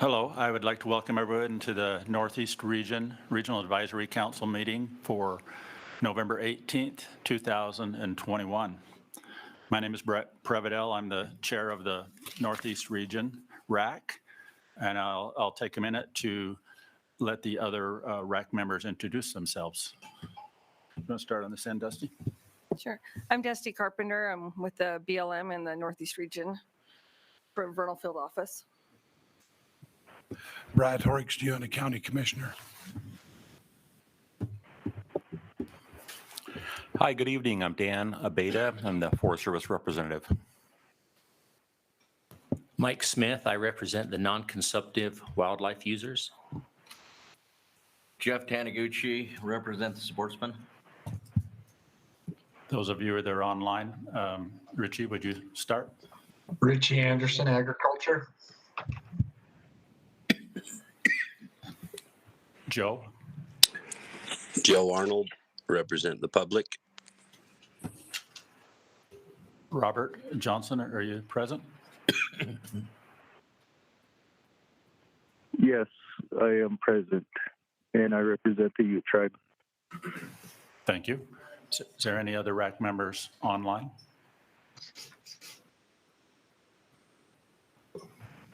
Hello, I would like to welcome everyone to the Northeast Regional Advisory Council meeting for November 18th, 2021. My name is Brett Prevedel. I'm the chair of the Northeast Region RAC, and I'll take a minute to let the other RAC members introduce themselves. You want to start on this end, Dusty? Sure. I'm Dusty Carpenter. I'm with the BLM in the Northeast Region for Vernal Field Office. Brad Horricks, Geona County Commissioner. Hi, good evening. I'm Dan Abeda. I'm the Forest Service representative. Mike Smith, I represent the non-consumptive wildlife users. Jeff Taniguchi, represent the sportsmen. Those of you that are online, Richie, would you start? Richie Anderson, Agriculture. Joe? Joe Arnold, represent the public. Robert Johnson, are you present? Yes, I am present, and I represent the Ute tribe. Thank you. Is there any other RAC members online?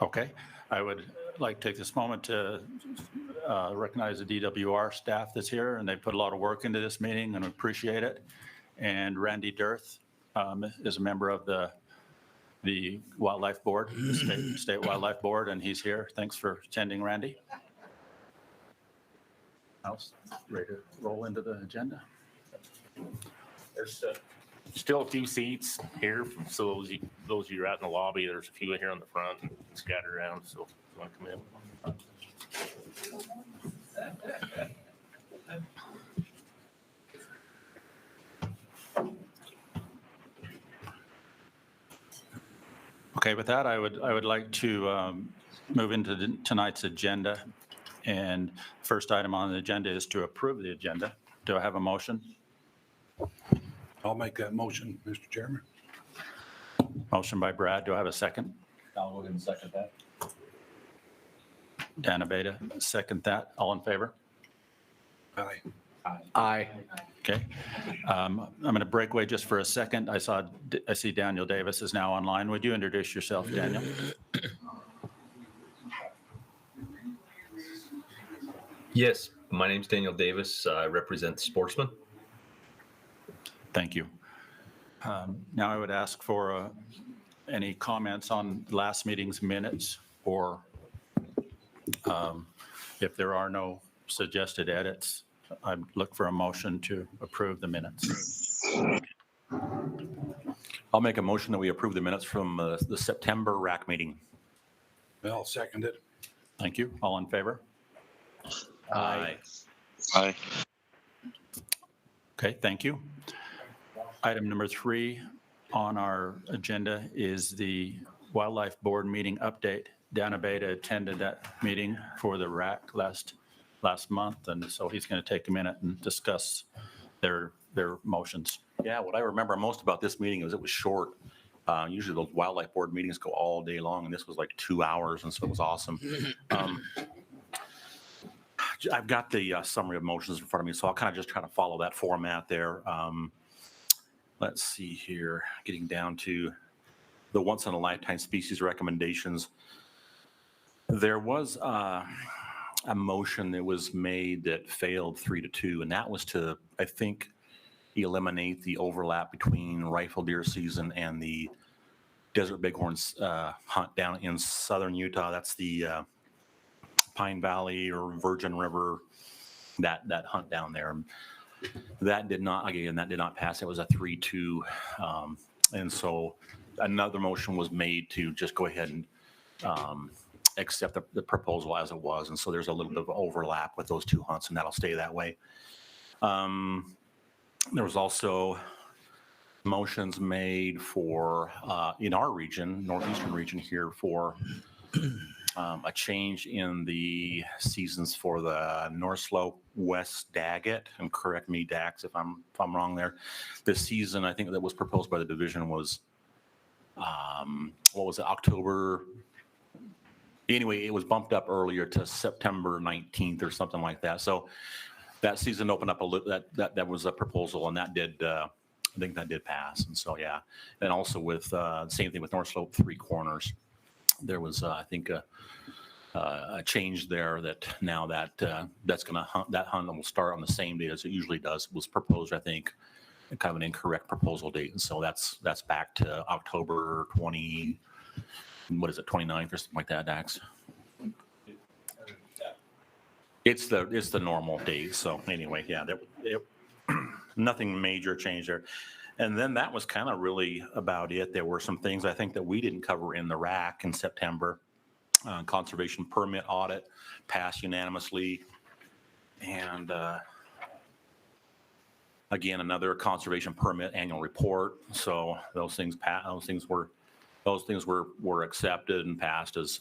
Okay, I would like to take this moment to recognize the DWR staff that's here, and they put a lot of work into this meeting, and we appreciate it. And Randy Dirth is a member of the Wildlife Board, the State Wildlife Board, and he's here. Thanks for attending, Randy. Else, ready to roll into the agenda? There's still a few seats here, so those of you who are out in the lobby, there's a few here on the front and scattered around, so if you want to come in. Okay, with that, I would like to move into tonight's agenda. And first item on the agenda is to approve the agenda. Do I have a motion? I'll make that motion, Mr. Chairman. Motion by Brad. Do I have a second? I'll go ahead and second that. Dan Abeda, second that. All in favor? Aye. Aye. Okay. I'm going to break away just for a second. I see Daniel Davis is now online. Would you introduce yourself, Daniel? Yes, my name's Daniel Davis. I represent Sportsman. Thank you. Now I would ask for any comments on last meeting's minutes, or if there are no suggested edits, I'd look for a motion to approve the minutes. I'll make a motion that we approve the minutes from the September RAC meeting. I'll second it. Thank you. All in favor? Aye. Aye. Okay, thank you. Item number 3 on our agenda is the Wildlife Board meeting update. Dan Abeda attended that meeting for the RAC last month, and so he's going to take a minute and discuss their motions. Yeah, what I remember most about this meeting is it was short. Usually those Wildlife Board meetings go all day long, and this was like 2 hours, and so it was awesome. I've got the summary of motions in front of me, so I'll kind of just try to follow that format there. Let's see here, getting down to the once-in-a-lifetime species recommendations. There was a motion that was made that failed 3-2, and that was to, I think, eliminate the overlap between rifle deer season and the desert bighorns hunt down in southern Utah. That's the Pine Valley or Virgin River, that hunt down there. That did not pass. It was a 3-2. And so another motion was made to just go ahead and accept the proposal as it was. And so there's a little bit of overlap with those two hunts, and that'll stay that way. There was also motions made for, in our region, Northeastern region here, for a change in the seasons for the North Slope West Daggett, and correct me, Dax, if I'm wrong there. This season, I think that was proposed by the division was, what was it, October anyway, it was bumped up earlier to September 19th or something like that. So that season opened up a little, that was a proposal, and that did, I think that did pass. And so, yeah. And also with, same thing with North Slope Three Corners. There was, I think, a change there that now that that's going to hunt, that hunt will start on the same day as it usually does. It was proposed, I think, kind of an incorrect proposal date. And so that's back to October 20, what is it, 29th or something like that, Dax? It's the normal date. So anyway, yeah, nothing major changed there. And then that was kind of really about it. There were some things I think that we didn't cover in the RAC in September. Conservation permit audit passed unanimously. And again, another conservation permit annual report. So those things were accepted and passed as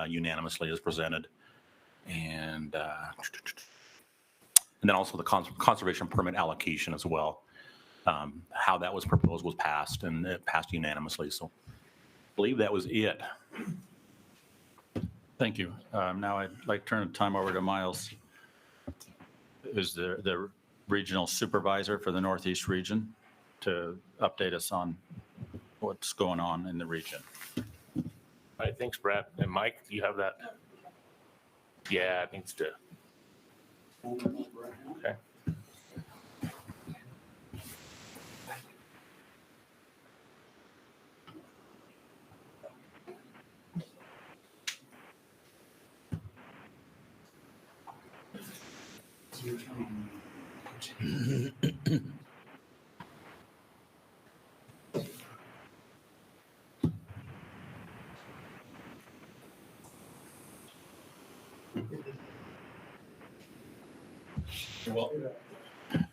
unanimously as presented. And then also the conservation permit allocation as well. How that was proposed was passed, and it passed unanimously. So I believe that was it. Thank you. Now I'd like to turn the time over to Miles, who's the regional supervisor for the Northeast region, to update us on what's going on in the region. All right, thanks, Brad. And Mike, do you have that? Yeah, it needs to. Okay.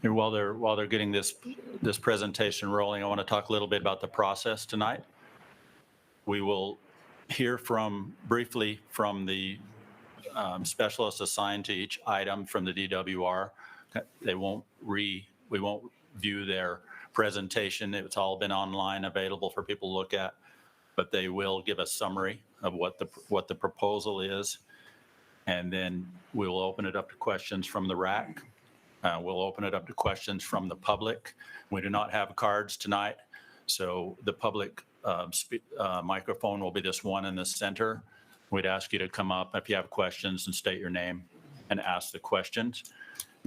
While they're getting this presentation rolling, I want to talk a little bit about the process tonight. We will hear briefly from the specialists assigned to each item from the DWR. We won't view their presentation. It's all been online, available for people to look at, but they will give a summary of what the proposal is. And then we will open it up to questions from the RAC. We'll open it up to questions from the public. We do not have cards tonight, so the public microphone will be this one in the center. We'd ask you to come up if you have questions and state your name and ask the questions.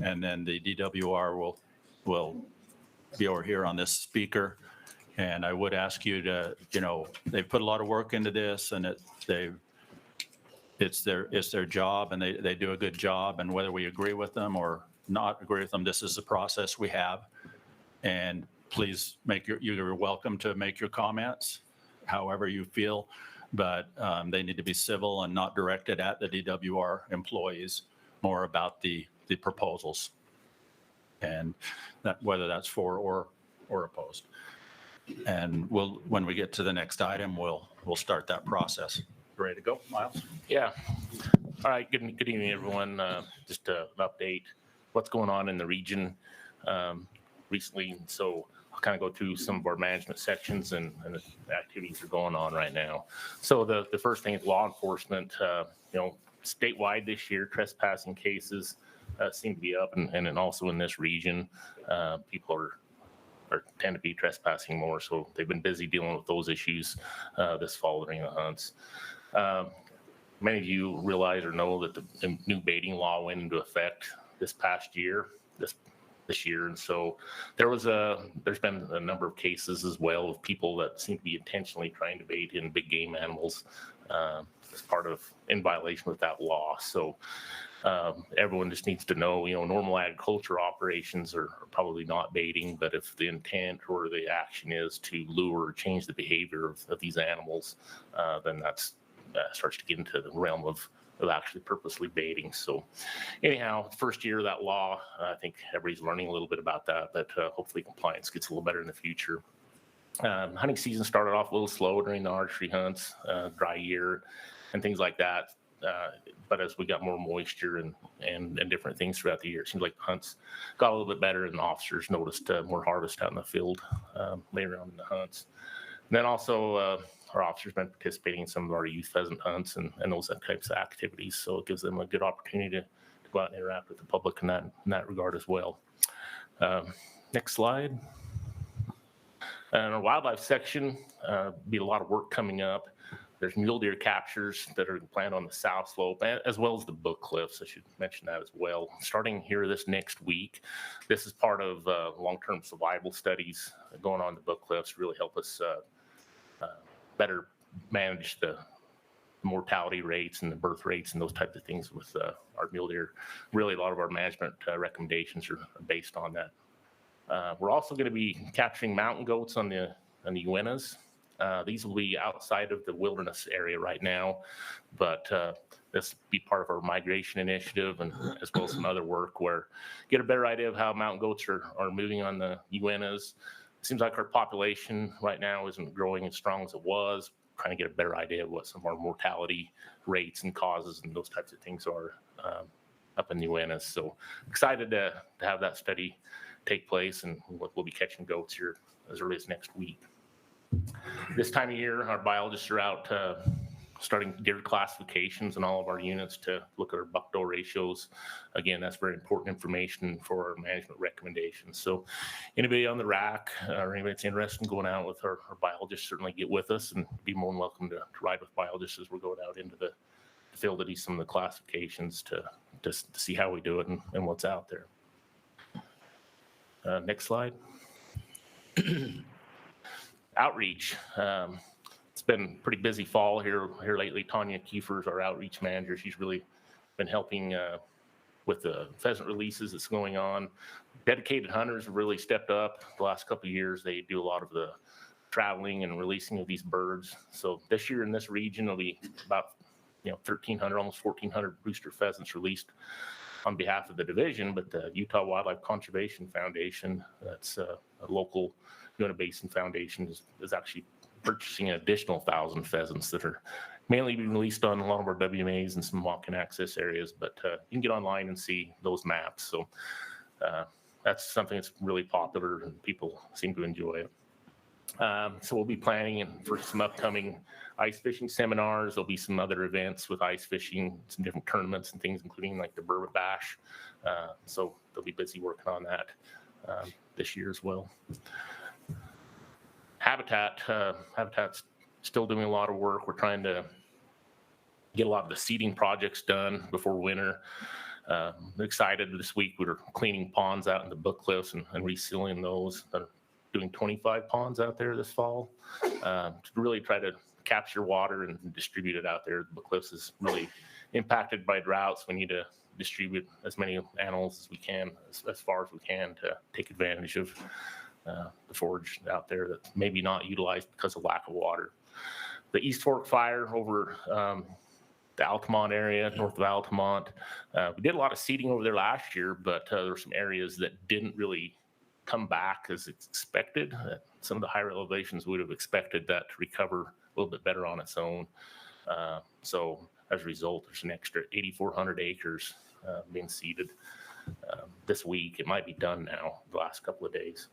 And then the DWR will be over here on this speaker. And I would ask you to, they've put a lot of work into this, and it's their job, and they do a good job. And whether we agree with them or not agree with them, this is the process we have. And please you're welcome to make your comments however you feel, but they need to be civil and not directed at the DWR employees, more about the proposals, and that whether that's for or opposed. And when we get to the next item, we'll start that process. Ready to go, Miles? Yeah. All right. Good evening, everyone. Just an update. What's going on in the region recently. So I'll kind of go through some of our management sections and the activities that are going on right now. So the first thing is law enforcement. Statewide this year, trespassing cases seem to be up, and then also in this region, people tend to be trespassing more. So they've been busy dealing with those issues this fall during the hunts. Many of you realize or know that the new baiting law went into effect this past year, this year. And so there's been a number of cases as well of people that seem to be intentionally trying to bait in big game animals as part of in violation with that law. So everyone just needs to know, normal agriculture operations are probably not baiting, but if the intent or the action is to lure or change the behavior of these animals, then that starts to get into the realm of actually purposely baiting. So anyhow, first year of that law, I think everybody's learning a little bit about that, but hopefully compliance gets a little better in the future. Hunting season started off a little slow during the archery hunts, dry year and things like that. But as we got more moisture and different things throughout the year, it seems like the hunts got a little bit better, and officers noticed more harvest out in the field later on in the hunts. And then also our officers been participating in some of our youth pheasant hunts and those types of activities. So it gives them a good opportunity to go out and interact with the public in that regard as well. Next slide. In our wildlife section, be a lot of work coming up. There's mule deer captures that are planned on the south slope, as well as the book cliffs. I should mention that as well. Starting here this next week, this is part of long-term survival studies going on the book cliffs, really help us better manage the mortality rates and the birth rates and those types of things with our mule deer. Really, a lot of our management recommendations are based on that. We're also going to be capturing mountain goats on the Uintas. These will be outside of the wilderness area right now, but this will be part of our migration initiative and as well as some other work where get a better idea of how mountain goats are moving on the Uintas. It seems like our population right now isn't growing as strong as it was. Trying to get a better idea of what some of our mortality rates and causes and those types of things are up in the Uintas. So excited to have that study take place, and we'll be catching goats here as early as next week. This time of year, our biologists are out starting deer classifications in all of our units to look at our buck-doe ratios. Again, that's very important information for our management recommendations. So anybody on the RAC or anybody that's interested in going out with our biologists, certainly get with us and be more than welcome to ride with biologists as we're going out into the field to do some of the classifications to see how we do it and what's out there. Next slide. Outreach. It's been pretty busy fall here lately. Tanya Kiefer's our outreach manager. She's really been helping with the pheasant releases that's going on. Dedicated hunters have really stepped up the last couple of years. They do a lot of the traveling and releasing of these birds. So this year in this region, it'll be about 1,300, almost 1,400 rooster pheasants released on behalf of the division, but the Utah Wildlife Conservation Foundation, that's a local Uinta Basin Foundation, is actually purchasing an additional 1,000 pheasants that are mainly being released on a lot of our WMAs and some walk-in access areas, but you can get online and see those maps. So that's something that's really popular and people seem to enjoy it. So we'll be planning for some upcoming ice fishing seminars. There'll be some other events with ice fishing, some different tournaments and things, including like the Bourbon Bash. So they'll be busy working on that this year as well. Habitat's still doing a lot of work. We're trying to get a lot of the seeding projects done before winter. Excited this week, we were cleaning ponds out in the book cliffs and resealing those. Doing 25 ponds out there this fall to really try to capture water and distribute it out there. The book cliffs is really impacted by droughts. We need to distribute as many animals as we can, as far as we can, to take advantage of the forage out there that's maybe not utilized because of lack of water. The East Fork fire over the Altamont area, north of Altamont, we did a lot of seeding over there last year, but there were some areas that didn't really come back as expected. Some of the higher elevations would have expected that to recover a little bit better on its own. So as a result, there's an extra 8,400 acres being seeded this week. It might be done now, the last couple of days.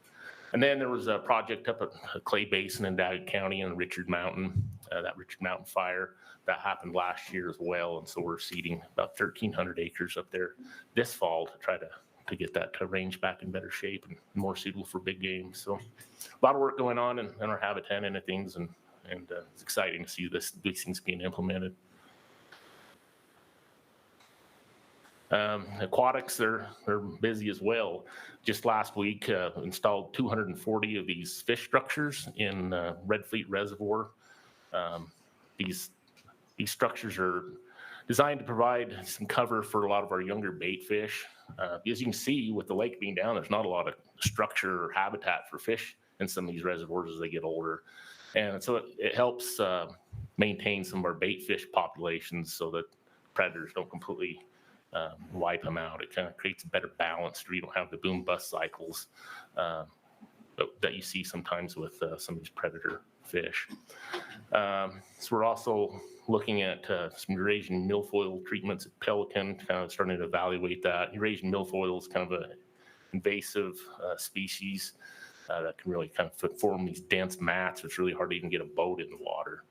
And then there was a project up at Clay Basin in Daggett County in Richard Mountain, that Richard Mountain fire that happened last year as well. And so we're seeding about 1,300 acres up there this fall to try to get that range back in better shape and more suitable for big game. So a lot of work going on in our habitat and things, and it's exciting to see these things being implemented. Aquatics, they're busy as well. Just last week, installed 240 of these fish structures in Red Fleet Reservoir. These structures are designed to provide some cover for a lot of our younger bait fish. As you can see, with the lake being down, there's not a lot of structure or habitat for fish in some of these reservoirs as they get older. And so it helps maintain some of our bait fish populations so that predators don't completely wipe them out. It kind of creates a better balance where you don't have the boom-bust cycles that you see sometimes with some of these predator fish. So we're also looking at some Eurasian milfoil treatments at Pelican, kind of starting to evaluate that. Eurasian milfoil is kind of an invasive species that can really kind of form these dense mats. It's really hard to even get a boat in the water.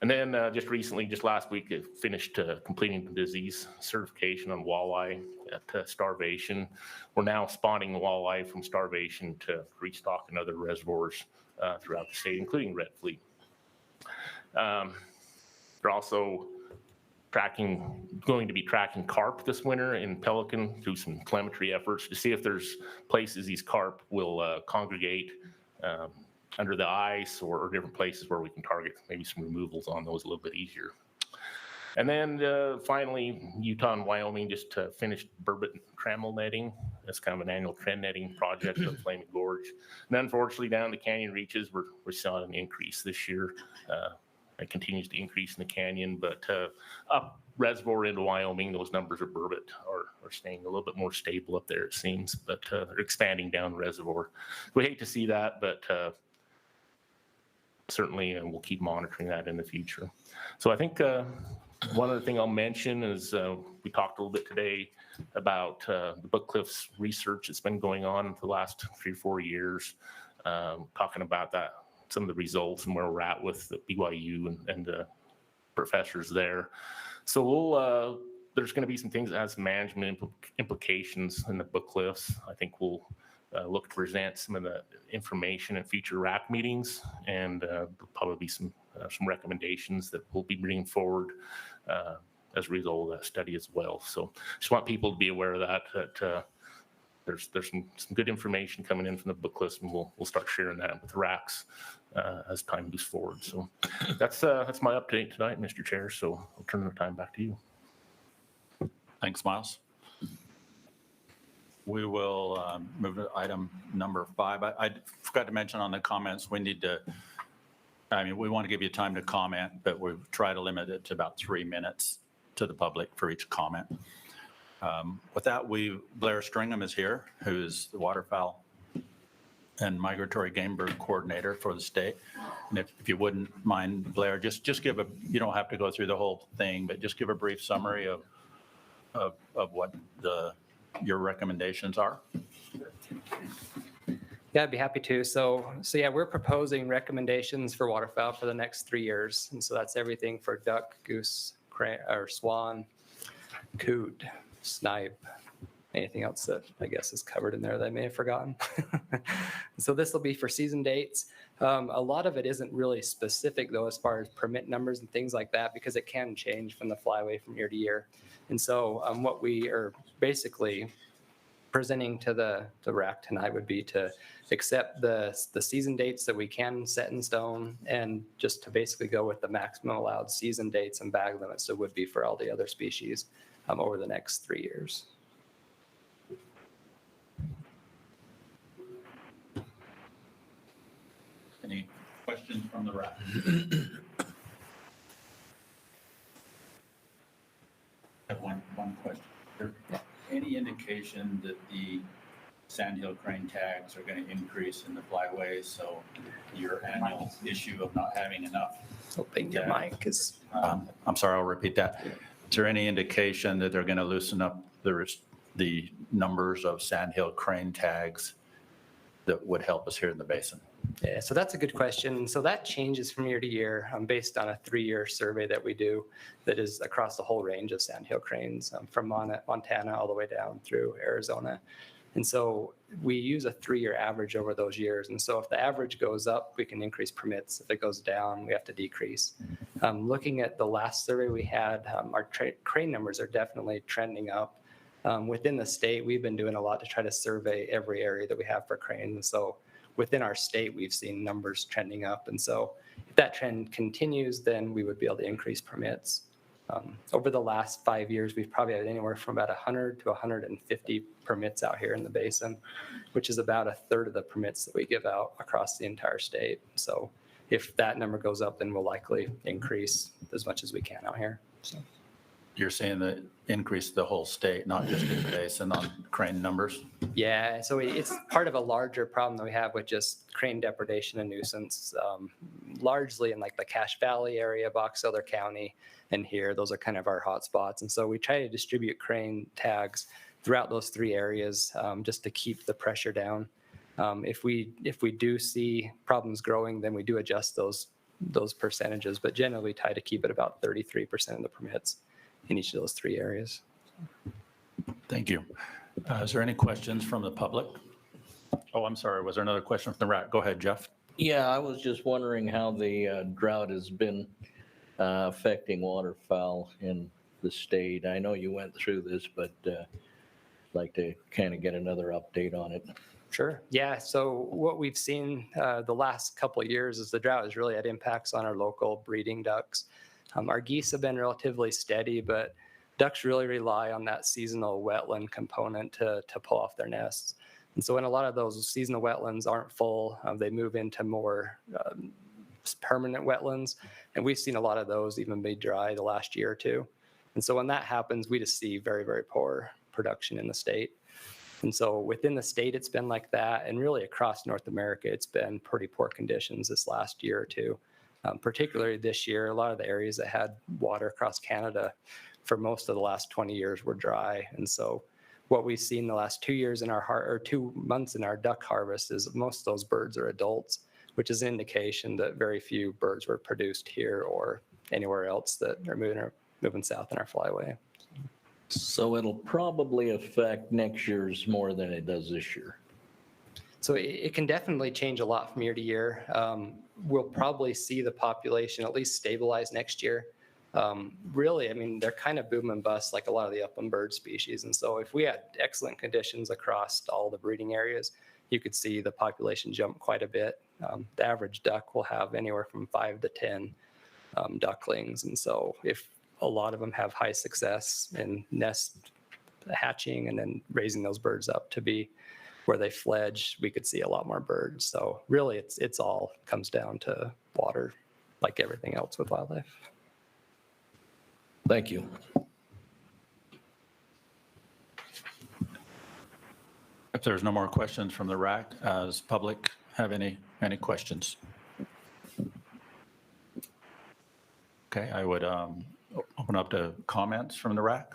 And then just recently, just last week, I finished completing the disease certification on walleye at starvation. We're now spawning walleye from starvation to restock in other reservoirs throughout the state, including red fleet. They're also going to be tracking carp this winter in Pelican through some telemetry efforts to see if there's places these carp will congregate under the ice or different places where we can target maybe some removals on those a little bit easier. And then finally, Utah and Wyoming just finished burbot trammel netting. That's kind of an annual trend netting project of Flaming Gorge. And unfortunately, down the canyon reaches, we're seeing an increase this year. It continues to increase in the canyon, but up reservoir into Wyoming, those numbers of burbot are staying a little bit more stable up there, it seems, but they're expanding down reservoir. We hate to see that, but certainly we'll keep monitoring that in the future. So I think one other thing I'll mention is we talked a little bit today about the Book Cliffs research that's been going on for the last 3 or 4 years, talking about that, some of the results and where we're at with the BYU and the professors there. So there's going to be some things that has some management implications in the Book Cliffs. I think we'll look to present some of the information at future RAC meetings, and there'll probably be some recommendations that we'll be bringing forward as a result of that study as well. So just want people to be aware of that there's some good information coming in from the Book Cliffs, and we'll start sharing that with the RACs as time moves forward. So that's my update tonight, Mr. Chair. So I'll turn the time back to you. Thanks, Miles. We will move to item number 5. I forgot to mention on the comments, we want to give you time to comment, but we've tried to limit it to about 3 minutes to the public for each comment. With that, Blair Stringham is here, who is the Waterfowl and Migratory Game Bird Coordinator for the state. And if you wouldn't mind, Blair, just give you don't have to go through the whole thing, but just give a brief summary of what your recommendations are. Yeah, I'd be happy to. So yeah, we're proposing recommendations for waterfowl for the next 3 years. And so that's everything for duck, goose, crane, or swan, coot, snipe, anything else that I guess is covered in there that I may have forgotten. So this will be for season dates. A lot of it isn't really specific though, as far as permit numbers and things like that, because it can change from the flyway from year to year. And so what we are basically presenting to the RAC tonight would be to accept the season dates that we can set in stone, and just to basically go with the maximum allowed season dates and bag limits that would be for all the other species over the next 3 years. Any questions from the RAC? I have one question. Is there any indication that the sandhill crane tags are going to increase in the flyways? So your annual issue of not having enough. Hoping your mic is. I'm sorry, I'll repeat that. Is there any indication that they're going to loosen up the numbers of sandhill crane tags that would help us here in the basin? Yeah, so that's a good question. So that changes from year to year based on a 3-year survey that we do that is across the whole range of sandhill cranes from Montana all the way down through Arizona. And so we use a 3-year average over those years. And so if the average goes up, we can increase permits. If it goes down, we have to decrease. Looking at the last survey we had, our crane numbers are definitely trending up. Within the state, we've been doing a lot to try to survey every area that we have for cranes. And so within our state, we've seen numbers trending up. And so if that trend continues, then we would be able to increase permits. Over the last 5 years, we've probably had anywhere from about 100 to 150 permits out here in the basin, which is about 1/3 of the permits that we give out across the entire state. So if that number goes up, then we'll likely increase as much as we can out here. So. You're saying that increase the whole state, not just in the basin on crane numbers? Yeah, so it's part of a larger problem that we have with just crane depredation and nuisance, largely in like the Cache Valley area, Box Elder County, and here. Those are kind of our hot spots. And so we try to distribute crane tags throughout those 3 areas just to keep the pressure down. If we do see problems growing, then we do adjust those those percentages, but generally we try to keep it about 33% of the permits in each of those 3 areas. Thank you. Is there any questions from the public? Oh, I'm sorry. Was there another question from the RAC? Go ahead, Jeff. Yeah, I was just wondering how the drought has been affecting waterfowl in the state. I know you went through this, but like to kind of get another update on it. Sure. Yeah. So what we've seen the last couple of years is the drought has really had impacts on our local breeding ducks. Our geese have been relatively steady, but ducks really rely on that seasonal wetland component to pull off their nests. And so when a lot of those seasonal wetlands aren't full, they move into more permanent wetlands. And we've seen a lot of those even be dry the last year or two. And so when that happens, we just see very, very poor production in the state. And so within the state, it's been like that. And really across North America, it's been pretty poor conditions this last year or two. Particularly this year, a lot of the areas that had water across Canada for most of the last 20 years were dry. And so what we've seen the last 2 years in our 2 months in our duck harvest is most of those birds are adults, which is an indication that very few birds were produced here or anywhere else that are moving south in our flyway. So it'll probably affect next year's more than it does this year. So it can definitely change a lot from year to year. We'll probably see the population at least stabilize next year. Really, I mean, they're kind of boom and bust like a lot of the upland bird species. And so if we had excellent conditions across all the breeding areas, you could see the population jump quite a bit. The average duck will have anywhere from 5 to 10 ducklings. And so if a lot of them have high success in nest hatching and then raising those birds up to be where they fledge, we could see a lot more birds. So really, it's all comes down to water, like everything else with wildlife. Thank you. If there's no more questions from the RAC, does public have any questions? Okay, I would open up to comments from the RAC.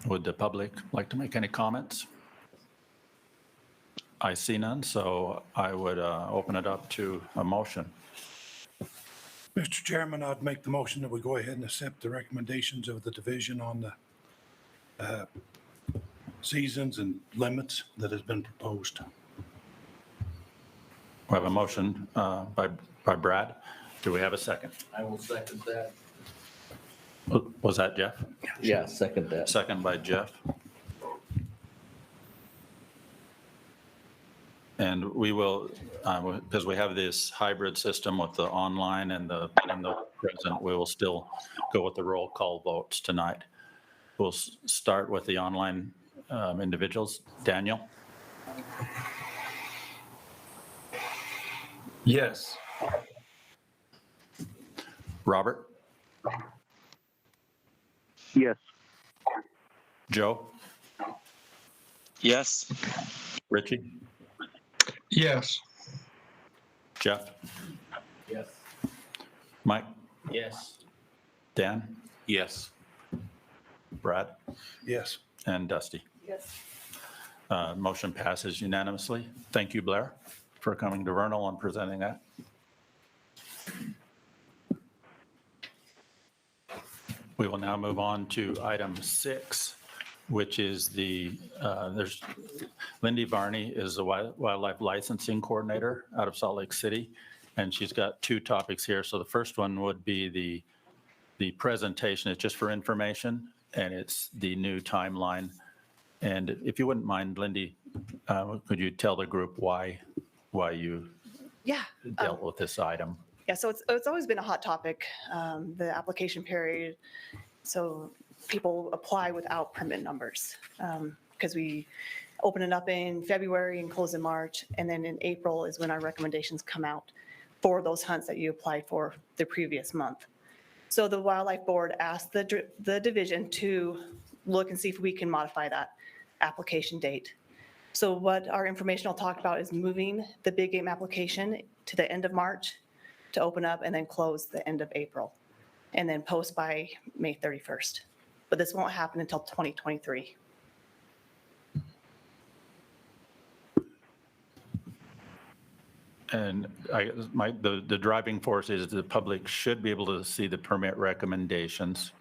Would the public like to make any comments? I see none, so I would open it up to a motion. Mr. Chairman, I'd make the motion that we go ahead and accept the recommendations of the division on the seasons and limits that has been proposed. We have a motion by Brad. Do we have a second? I will second that. Was that Jeff? Yeah, second that. Second by Jeff. And we will, because we have this hybrid system with the online and the present, we will still go with the roll call votes tonight. We'll start with the online individuals. Daniel? Yes. Robert? Yes. Joe? Yes. Richie? Yes. Jeff? Yes. Mike? Yes. Dan? Yes. Brad? Yes. And Dusty? Yes. Motion passes unanimously. Thank you, Blair, for coming to Vernal and presenting that. We will now move on to item 6, which is there's Lindy Varney is the wildlife licensing coordinator out of Salt Lake City, and she's got 2 topics here. So the first one would be the presentation. It's just for information, and it's the new timeline. And if you wouldn't mind, Lindy, could you tell the group why you Yeah. dealt with this item? Yeah, so it's always been a hot topic, the application period. So people apply without permit numbers because we open it up in February and close in March. And then in April is when our recommendations come out for those hunts that you applied for the previous month. So the Wildlife Board asked the division to look and see if we can modify that application date. So what our informational talked about is moving the big game application to the end of March to open up and then close the end of April and then post by May 31st. But this won't happen until 2023. And the driving force is the public should be able to see the permit recommendations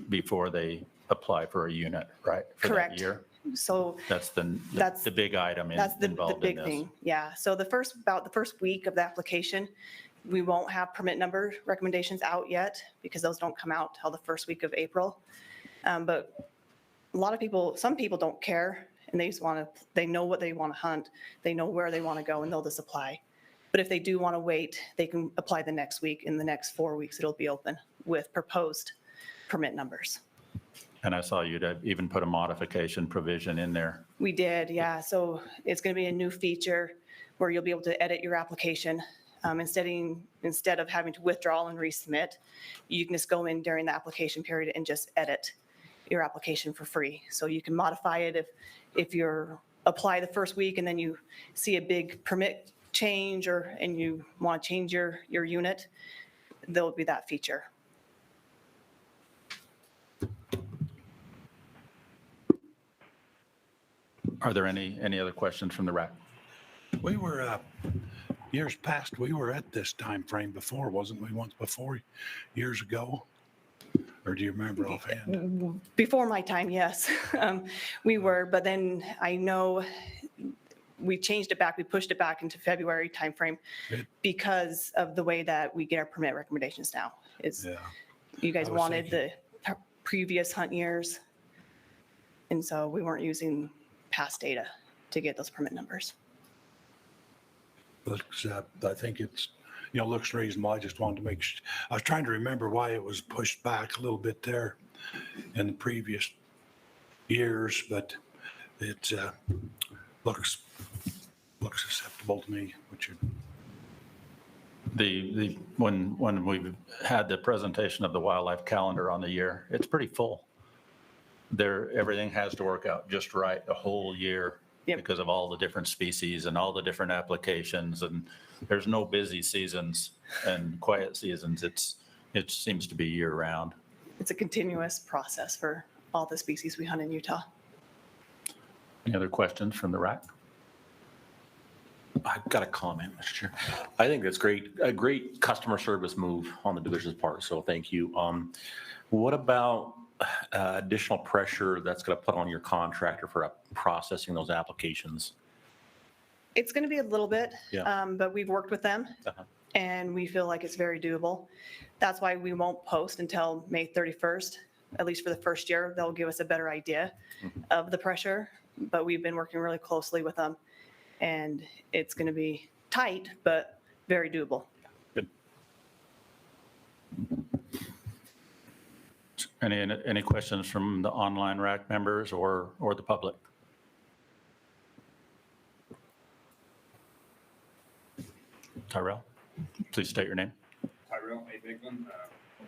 before they apply for a unit, right? For that Correct. year? So That's That's- the big item that's the involved in big this. thing. Yeah. So about the first week of the application, we won't have permit number recommendations out yet because those don't come out till the first week of April. But a lot of people, some people don't care and they just they know what they want to hunt. They know where they want to go and they'll just apply. But if they do want to wait, they can apply the next week. In the next 4 weeks, it'll be open with proposed permit numbers. And I saw you'd have even put a modification provision in there. We did, yeah. So it's going to be a new feature where you'll be able to edit your application. Instead of having to withdraw and resubmit, you can just go in during the application period and just edit your application for free. So you can modify it if you're apply the first week and then you see a big permit change and you want to change your unit, there'll be that feature. Are there any other questions from the RAC? We were, years past, we were at this time frame before, wasn't we, once before, years ago? Or do you remember offhand? Before my time, yes, we were, but then I know we changed it back, we pushed it back into February timeframe Good. because of the way that we get our permit recommendations now. Yeah. You guys I was wanted the previous hunt years, and so we weren't using past data to get those permit numbers. Looks, I think it's, looks reasonable. I just wanted to make, I was trying to remember why it was pushed back a little bit there in the previous years, but it looks acceptable to me, which when we've had the presentation of the wildlife calendar on the year, it's pretty full. Everything has to work out just right the whole year. Yep. Because of all the different species and all the different applications, and there's no busy seasons and quiet seasons. It seems to be year round. It's a continuous process for all the species we hunt in Utah. Any other questions from the RAC? I've got a comment, Mr. Chair. I think that's great, a great customer service move on the division's part, so thank you. What about additional pressure that's going to put on your contractor for processing those applications? It's going to be a little bit, Yeah. but we've worked with them and we feel like it's very doable. That's why we won't post until May 31st, at least for the first year. They'll give us a better idea of the pressure, but we've been working really closely with them and it's going to be tight, but very doable. Good. Any questions from the online RAC members or the public? Tyrell, please state your name. Tyrell A. Bigland,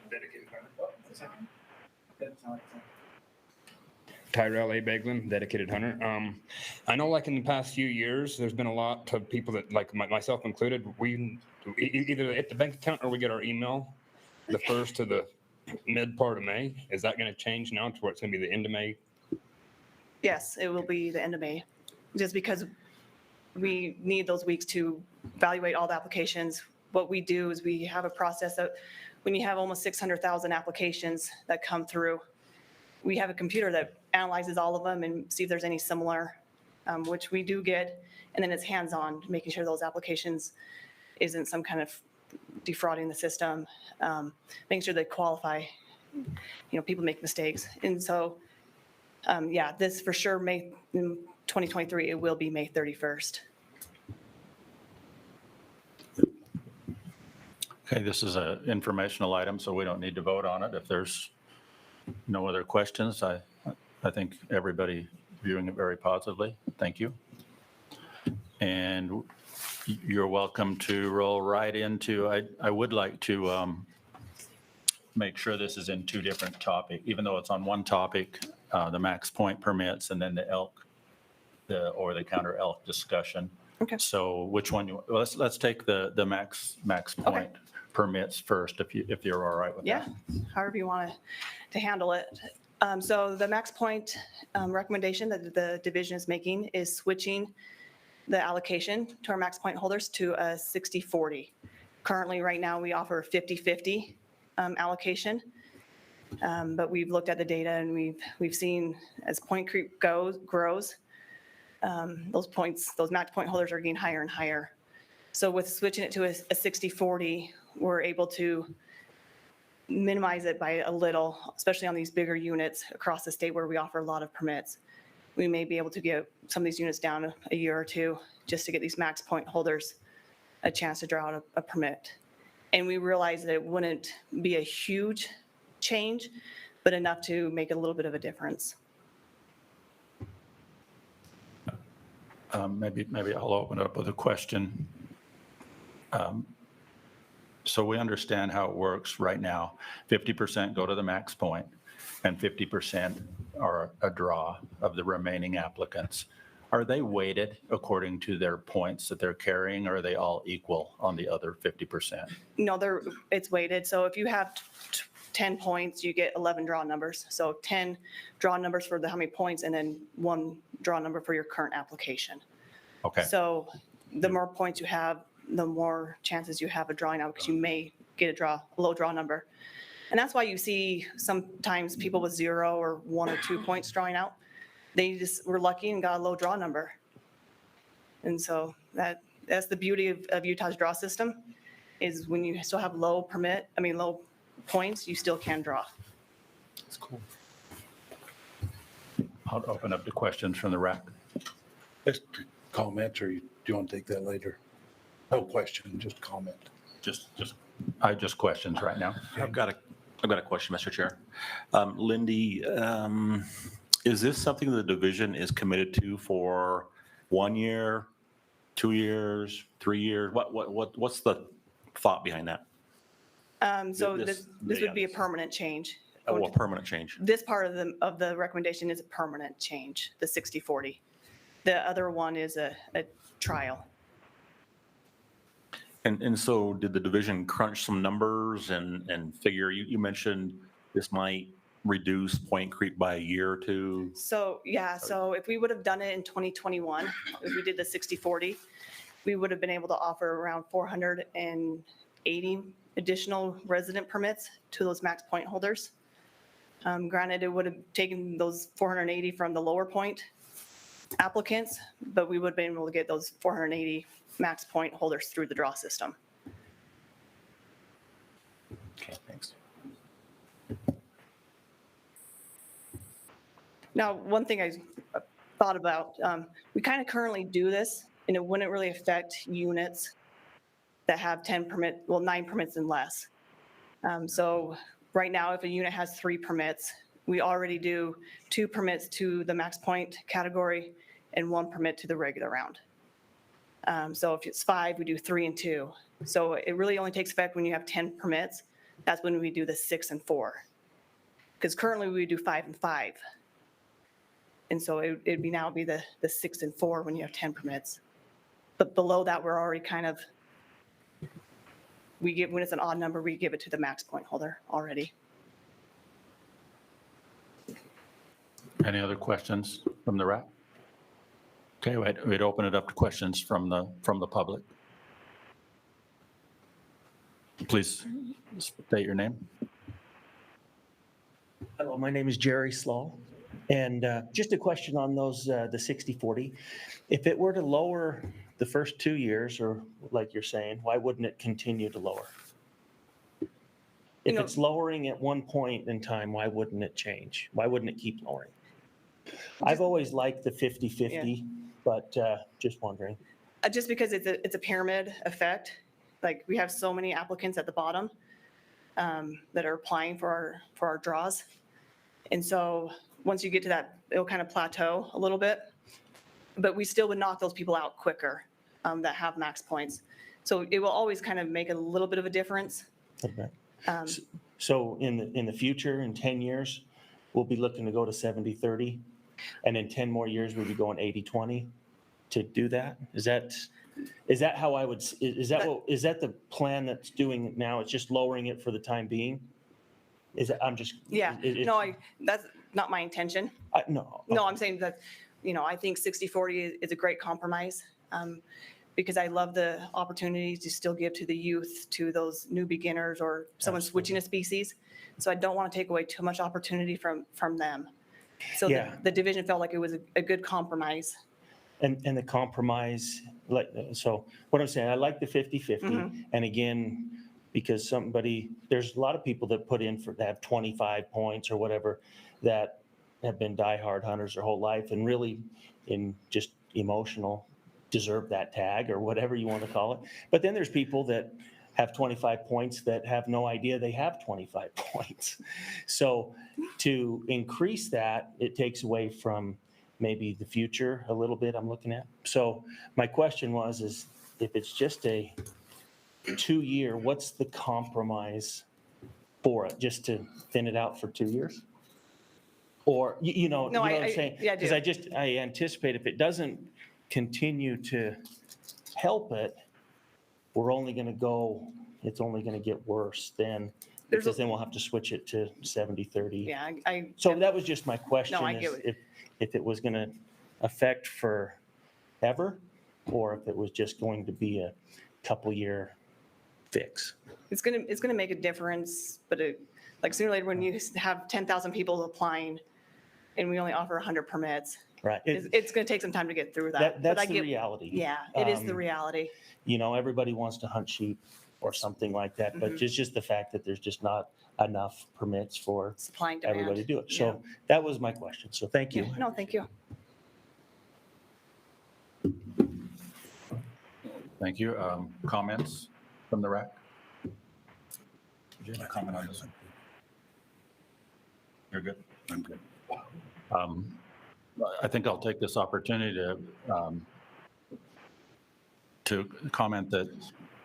dedicated hunter. Tyrell A. Bigland, dedicated hunter. I know like in the past few years, there's been a lot of people that, like myself included, we either hit the bank account or we get our email the first to the mid part of May. Is that going to change now to where it's going to be the end of May? Yes, it will be the end of May, just because we need those weeks to evaluate all the applications. What we do is we have a process that when you have almost 600,000 applications that come through, we have a computer that analyzes all of them and see if there's any similar, which we do get. And then it's hands-on, making sure those applications isn't some kind of defrauding the system, making sure they qualify. People make mistakes. And so, this for sure, May 2023, it will be May 31st. Okay, this is an informational item, so we don't need to vote on it. If there's no other questions, I think everybody viewing it very positively. Thank you. And you're welcome to roll right into, I would like to make sure this is in two different topics, even though it's on one topic, the max point permits and then the elk, or the counter elk discussion. Okay. So which one, let's take the max point permits first, if you're all right with that. Yeah, however you want to handle it. So the max point recommendation that the division is making is switching the allocation to our max point holders to a 60-40. Currently, right now, we offer 50-50 allocation. But we've looked at the data and we've seen as point creep grows, those max point holders are getting higher and higher. So with switching it to a 60-40, we're able to minimize it by a little, especially on these bigger units across the state where we offer a lot of permits. We may be able to get some of these units down a year or two just to get these max point holders a chance to draw out a permit. And we realized that it wouldn't be a huge change, but enough to make a little bit of a difference. Maybe I'll open it up with a question. So we understand how it works right now. 50% go to the max point and 50% are a draw of the remaining applicants. Are they weighted according to their points that they're carrying, or are they all equal on the other 50%? No, it's weighted. So if you have 10 points, you get 11 draw numbers. So 10 draw numbers for how many points, and then 1 draw number for your current application. Okay. So the more points you have, the more chances you have of drawing out, because you may get a low draw number. And that's why you see sometimes people with 0 or 1 or 2 points drawing out. They just were lucky and got a low draw number. And so that's the beauty of Utah's draw system, is when you still have low points, you still can draw. That's cool. I'll open up to questions from the RAC. Just comment, or do you want to take that later? No question, just comment. Just questions right now. I've got a question, Mr. Chair. Lindy, is this something the division is committed to for 1 year, 2 years, 3 years? What's the thought behind that? So this would be a permanent change. Oh, a permanent change. This part of the recommendation is a permanent change, the 60-40. The other one is a trial. And so did the division crunch some numbers and figure, you mentioned this might reduce point creep by a year or two? So yeah, so if we would have done it in 2021, if we did the 60-40, we would have been able to offer around 480 additional resident permits to those max point holders. Granted, it would have taken those 480 from the lower point applicants, but we would have been able to get those 480 max point holders through the draw system. Okay, thanks. Now, one thing I thought about, we kind of currently do this, and it wouldn't really affect units that have 9 permits and less. So right now, if a unit has 3 permits, we already do 2 permits to the max point category and 1 permit to the regular round. So if it's 5, we do 3 and 2. So it really only takes effect when you have 10 permits. That's when we do the 6 and 4. Because currently we do 5 and 5. And so it'd be now be the 6 and 4 when you have 10 permits. But below that, we're already kind of, when it's an odd number, we give it to the max point holder already. Any other questions from the RAC? Okay, we'd open it up to questions from the public. Please state your name. Hello, my name is Jerry Slaw. And just a question on those, the 60-40. If it were to lower the first 2 years, or like you're saying, why wouldn't it continue to lower? If it's lowering at one point in time, why wouldn't it change? Why wouldn't it keep lowering? I've always liked the 50-50, but just wondering. Just because it's a pyramid effect. Like, we have so many applicants at the bottom that are applying for our draws. And so once you get to that, it'll kind of plateau a little bit, but we still would knock those people out quicker that have max points. So it will always kind of make a little bit of a difference. Okay. So in the future, in 10 years, we'll be looking to go to 70-30, and in 10 more years, we'll be going 80-20 to do that? Is that how I would, is that the plan that's doing it now? It's just lowering it for the time being? Yeah, that's not my intention. No. No, I'm saying that, I think 60-40 is a great compromise. because I love the opportunity to still give to the youth, to those new beginners or someone switching a species. So I don't want to take away too much opportunity from them. So Yeah. the division felt like it was a good compromise. And the compromise, like, so what I'm saying, I like the 50-50. And again, because there's a lot of people that put in for, that have 25 points or whatever, that have been diehard hunters their whole life and really in just emotional deserve that tag or whatever you want to call it. But then there's people that have 25 points that have no idea they have 25 points. So to increase that, it takes away from maybe the future a little bit I'm looking at. So my question is if it's just a 2-year, what's the compromise for it? Just to thin it out for 2 years? Or, you know what I'm saying? Yeah, I do. Because I anticipate if it doesn't continue to help it, it's only going to get worse then. Because then we'll have to switch it to 70-30. Yeah, So that was just my question. No, I get it. If it was going to affect forever, or if it was just going to be a couple-year fix. It's gonna make a difference, but like sooner or later when you have 10,000 people applying and we only offer 100 permits, Right. it's gonna take some time to get through that. That's the reality. Yeah, it is the reality. You know, everybody wants to hunt sheep or something like that, but it's just the fact that there's just not enough permits for Supply and demand. everybody to do it. So that was my question. So thank you. No, thank you. Thank you. Comments from the RAC? Did you have a comment on this one? You're good? I'm good. I think I'll take this opportunity to comment that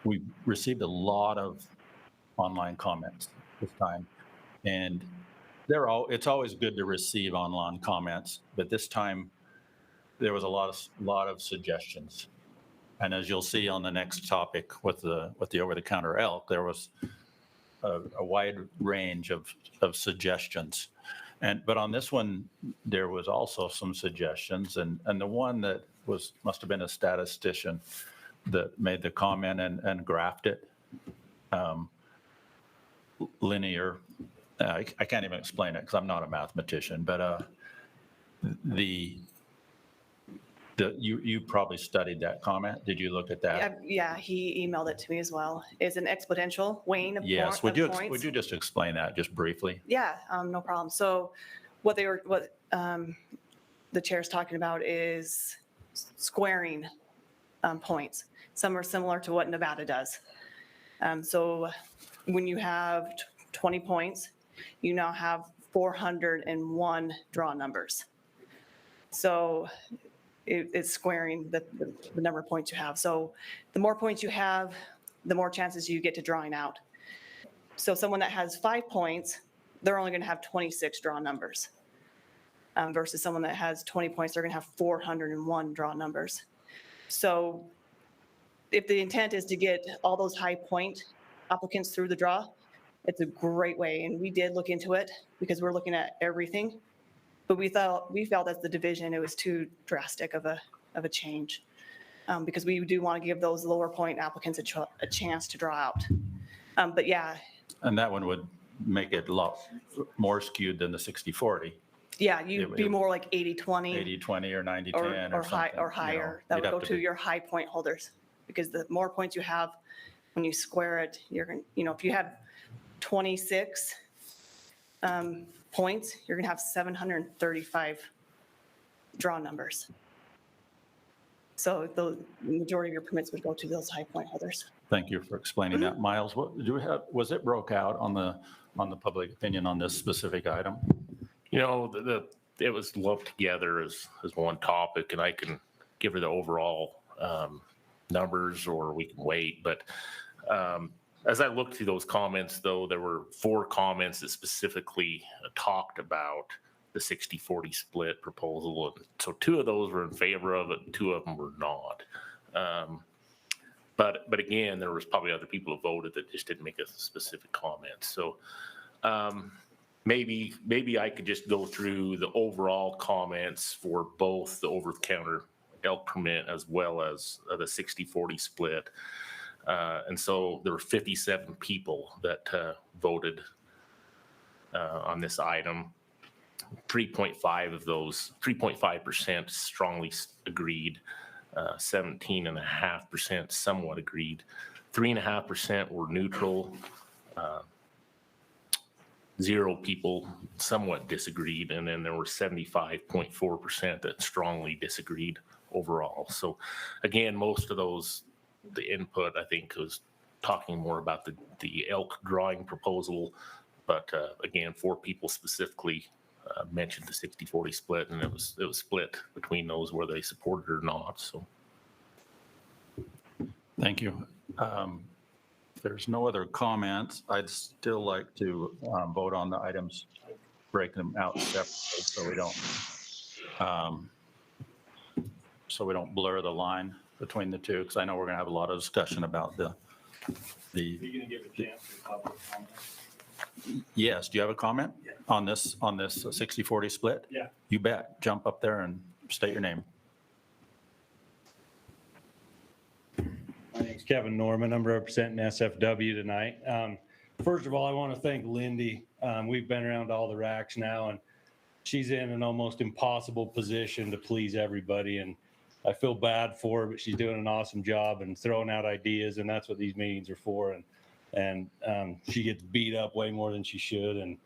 we received a lot of online comments this time. And it's always good to receive online comments, but this time there was a lot of suggestions. And as you'll see on the next topic with the over-the-counter elk, there was a wide range of suggestions. But on this one, there was also some suggestions, and the one that must have been a statistician that made the comment and graphed it linear. I can't even explain it because I'm not a mathematician, but you probably studied that comment. Did you look at that? Yeah, he emailed it to me as well. It's an exponential weighing of Yes. points. Would you just explain that just briefly? Yeah, no problem. So what the chair's talking about is squaring points. Some are similar to what Nevada does. So when you have 20 points, you now have 401 draw numbers. So it's squaring the number of points you have. So the more points you have, the more chances you get to drawing out. So someone that has 5 points, they're only going to have 26 draw numbers. Versus someone that has 20 points, they're going to have 401 draw numbers. So if the intent is to get all those high point applicants through the draw, it's a great way. And we did look into it because we're looking at everything. But we felt as the division, it was too drastic of a change because we do want to give those lower point applicants a chance to draw out. But yeah. And that one would make it a lot more skewed than the 60-40. Yeah, you'd be more like 80-20. 80-20 or 90-10 or something. Or higher. That would go to your high point holders because the more points you have, when you square it, you're going to, if you have 26 points, you're going to have 735 draw numbers. So the majority of your permits would go to those high point holders. Thank you for explaining that. Miles, was it broke out on the public opinion on this specific item? It was lumped together as one topic, and I can give her the overall numbers, or we can wait. But as I looked through those comments, though, there were 4 comments that specifically talked about the 60-40 split proposal. And so 2 of those were in favor of it, and 2 of them were not. But again, there was probably other people who voted that just didn't make a specific comment. So maybe I could just go through the overall comments for both the over-the-counter elk permit as well as the 60-40 split. And so there were 57 people that voted on this item. 3.5 of those, 3.5% strongly agreed. 17.5% somewhat agreed. 3.5% were neutral. 0 people somewhat disagreed, and then there were 75.4% that strongly disagreed overall. So again, most of those, the input, I think, was talking more about the elk drawing proposal, but again, 4 people specifically mentioned the 60-40 split, and it was split between those where they supported or not. So Thank you. If there's no other comments, I'd still like to vote on the items, break them out separately so we don't blur the line between the two, because I know we're going to have a lot of discussion about the. You're going to give a chance for public comment? Yes. Do you have a comment on this 60-40 split? Yeah. You bet. Jump up there and state your name. My name's Kevin Norman. I'm representing SFW tonight. First of all, I want to thank Lindy. We've been around all the RACs now, and she's in an almost impossible position to please everybody. And I feel bad for her, but she's doing an awesome job and throwing out ideas, and that's what these meetings are for. And she gets beat up way more than she should. And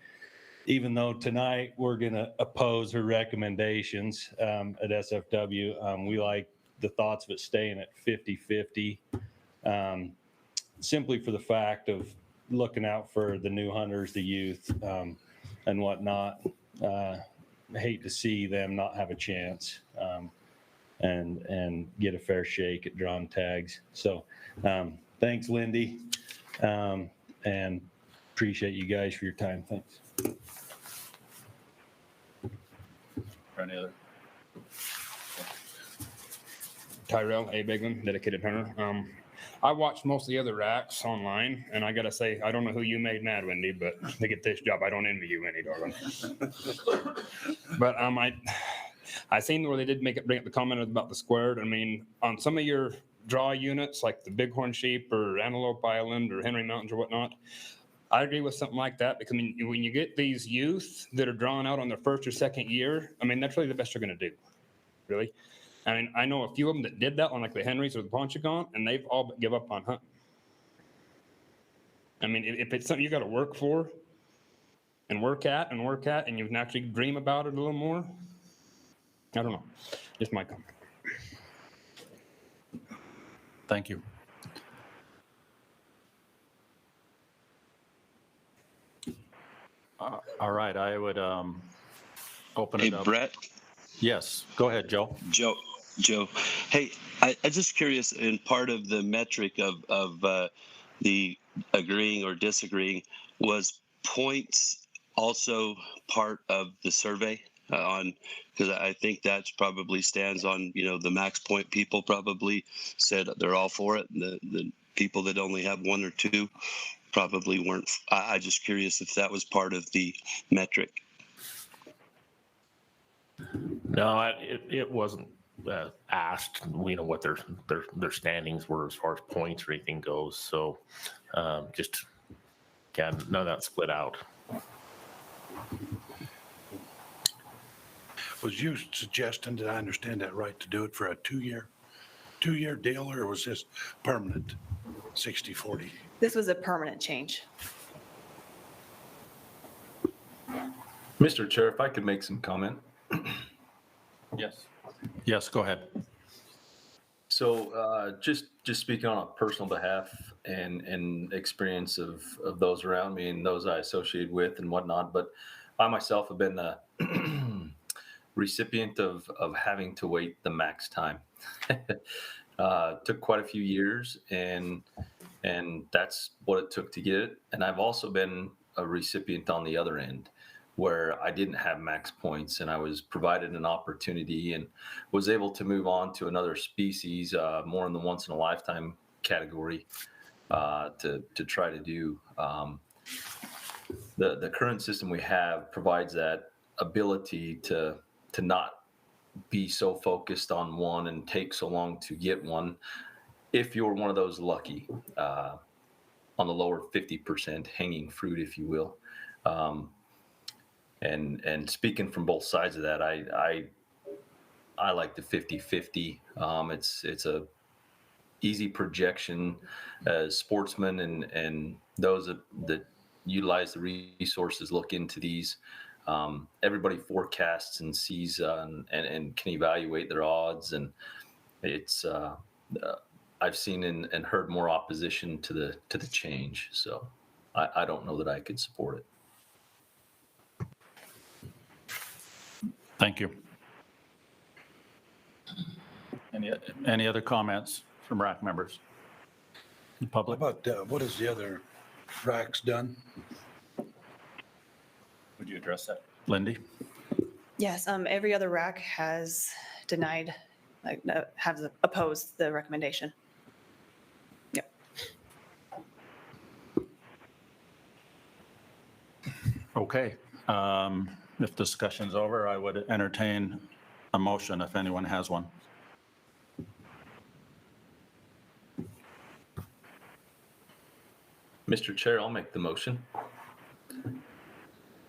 even though tonight we're going to oppose her recommendations at SFW, we like the thoughts of it staying at 50-50, simply for the fact of looking out for the new hunters, the youth, and whatnot. I hate to see them not have a chance and get a fair shake at drawn tags. So thanks, Lindy, and appreciate you guys for your time. Thanks. Any other? Tyrell A. Biglin, dedicated hunter. I watched most of the other RACs online, and I gotta say, I don't know who you made mad, Wendy, but to get this job, I don't envy you any, darling. But I seen where they did bring up the comment about the squared. I mean, on some of your draw units, like the Bighorn Sheep or Antelope Island or Henry Mountains or whatnot, I agree with something like that, because I mean, when you get these youth that are drawn out on their first or second year, I mean, that's really the best you're gonna do, really. I mean, I know a few of them that did that on like the Henrys or the Ponchagon, and they've all but give up on hunting. I mean, if it's something you got to work for and work at, and you can actually dream about it a little more, I don't know. Just my comment. Thank you. All right, I would open it up. Hey, Brett. Yes, go ahead, Joe. Joe. Hey, I just curious, in part of the metric of the agreeing or disagreeing, was points also part of the survey because I think that probably stands on, the max point people probably said they're all for it. The people that only have 1 or 2 probably weren't. I just curious if that was part of the metric. no, it wasn't asked, what their standings were as far as points or anything goes. So just, none of that split out. Was you suggesting, did I understand that right, to do it for a 2-year deal, or was this permanent 60-40? This was a permanent change. Mr. Chair, if I could make some comment. Yes, go ahead. So just speaking on a personal behalf and experience of those around me and those I associate with and whatnot, but I myself have been the recipient of having to wait the max time. Took quite a few years, and that's what it took to get it. And I've also been a recipient on the other end, where I didn't have max points, and I was provided an opportunity and was able to move on to another species, more in the once in a lifetime category, to try to do. The current system we have provides that ability to not be so focused on one and take so long to get one. If you're one of those lucky, on the lower 50% hanging fruit, if you will. And speaking from both sides of that, I like the 50-50. It's a easy projection as sportsmen and those that utilize the resources, look into these. Everybody forecasts and sees and can evaluate their odds, and it's I've seen and heard more opposition to the change. So I don't know that I could support it. Thank you. Any other comments from RAC members? Public? What what has the other RACs done? Would you address that? Lindy? Yes, every other RAC has denied, has opposed the recommendation. Yep. Okay. If discussion's over, I would entertain a motion if anyone has one. Mr. Chair, I'll make the motion.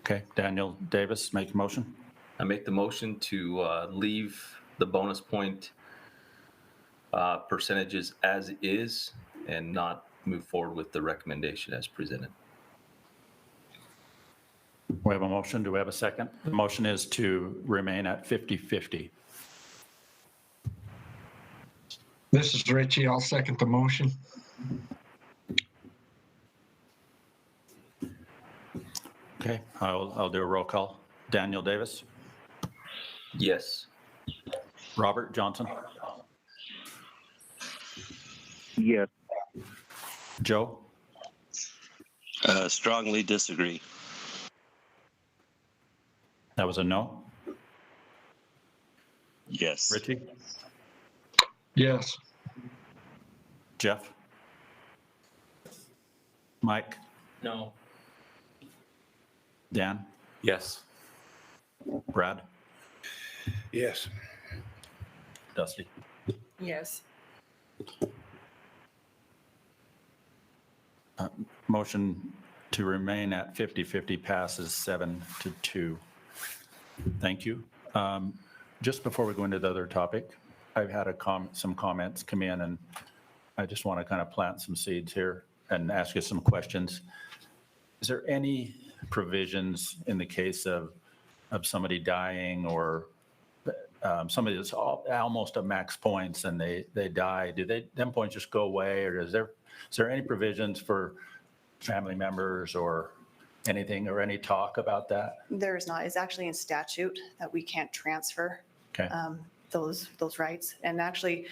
Okay, Daniel Davis, make a motion. I make the motion to leave the bonus point percentages as is and not move forward with the recommendation as presented. We have a motion. Do we have a second? The motion is to remain at 50-50. This is Richie. I'll second the motion. Okay, I'll do a roll call. Daniel Davis? Yes. Robert Johnson? Yes. Joe? Strongly disagree. That was a no? Yes. Richie? Yes. Jeff? Mike? No. Dan? Yes. Brad? Yes. Dusty? Yes. Motion to remain at 50-50 passes 7-2. Thank you. Just before we go into the other topic, I've had some comments come in, and I just want to kind of plant some seeds here and ask you some questions. Is there any provisions in the case of somebody dying or somebody that's almost at max points and they die? Do them points just go away, or is there any provisions for family members or anything, or any talk about that? There is not. It's actually in statute that we can't transfer Okay. those rights. And actually,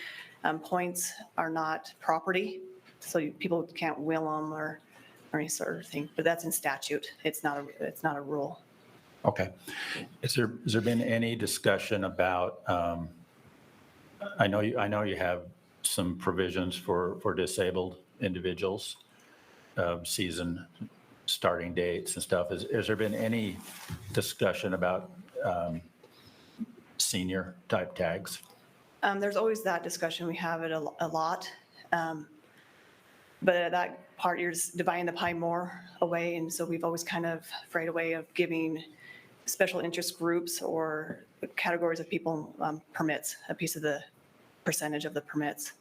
points are not property, so people can't will them or any sort of thing. But that's in statute. It's not a rule. Okay. Has there been any discussion about, I know you have some provisions for disabled individuals, season starting dates and stuff. Has there been any discussion about senior type tags? There's always that discussion. We have it a lot. But that part, you're just dividing the pie more away. And so we've always kind of afraid away of giving special interest groups or categories of people permits, a piece of the percentage of the permits.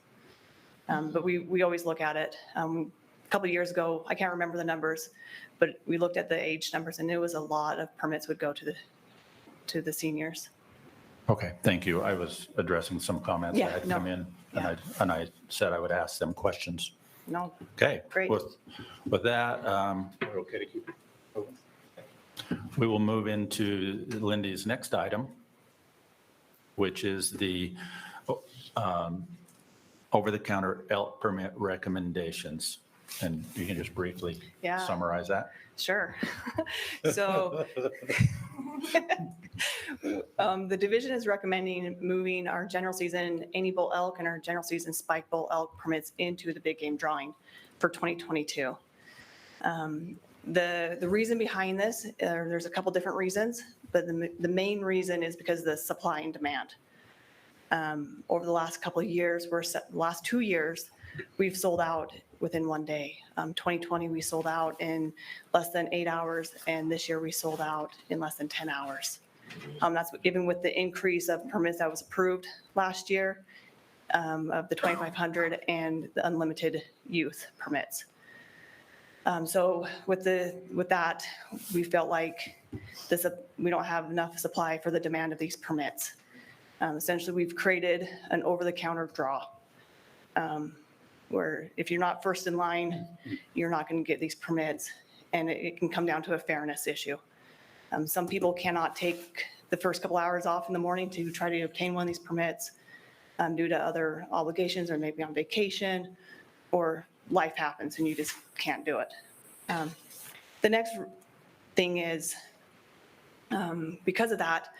But we always look at it. A couple of years ago, I can't remember the numbers, but we looked at the age numbers, and it was a lot of permits would go to the seniors. Okay, thank you. I was addressing some comments that had come in, and I said I would ask them questions. No. Okay. Great. With that, we're okay to keep it moving. We will move into Lindy's next item, which is the over-the-counter elk permit recommendations. And you can just briefly summarize that. Sure. So the division is recommending moving our general season Any Bull elk and our general season Spike Bull elk permits into the big game drawing for 2022. The reason behind this, there's a couple different reasons. but the main reason is because of the supply and demand. Over the last couple of years, last 2 years, we've sold out within one day. 2020, we sold out in less than 8 hours, and this year we sold out in less than 10 hours. That's even with the increase of permits that was approved last year of the 2,500 and the unlimited youth permits. So with that, we felt like we don't have enough supply for the demand of these permits. Essentially, we've created an over-the-counter draw where if you're not first in line, you're not going to get these permits, and it can come down to a fairness issue. Some people cannot take the first couple hours off in the morning to try to obtain one of these permits due to other obligations or maybe on vacation, or life happens and you just can't do it. The next thing is, because of that,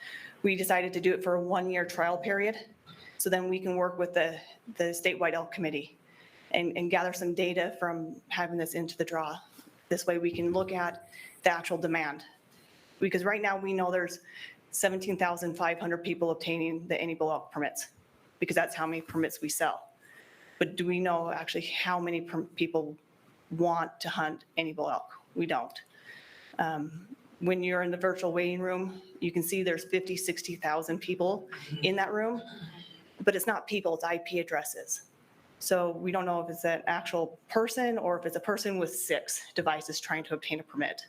we decided to do it for a 1-year trial period. So then we can work with the statewide elk committee and gather some data from having this into the draw. This way we can look at the actual demand. Because right now we know there's 17,500 people obtaining the any bull elk permits, because that's how many permits we sell. But do we know actually how many people want to hunt any bull elk? We don't. When you're in the virtual waiting room, you can see there's 50, 60,000 people in that room, but it's not people, it's IP addresses. So we don't know if it's an actual person or if it's a person with 6 devices trying to obtain a permit.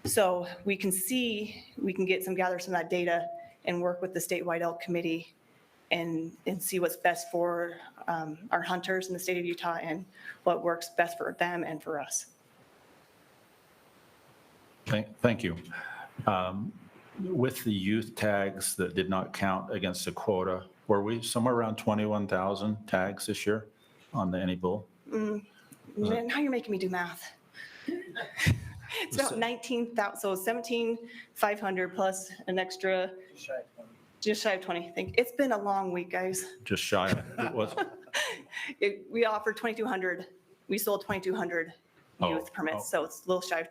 So we can gather some of that data and work with the statewide elk committee and see what's best for our hunters in the state of Utah and what works best for them and for us. Thank you. With the youth tags that did not count against the quota, were we somewhere around 21,000 tags this year on the any bull? Now you're making me do math. It's about 19,000, so 17,500 plus an extra, just shy of 20. I think it's been a long week, guys. Just shy of it was. We offered 2,200. We sold 2,200 youth permits, so it's a little shy of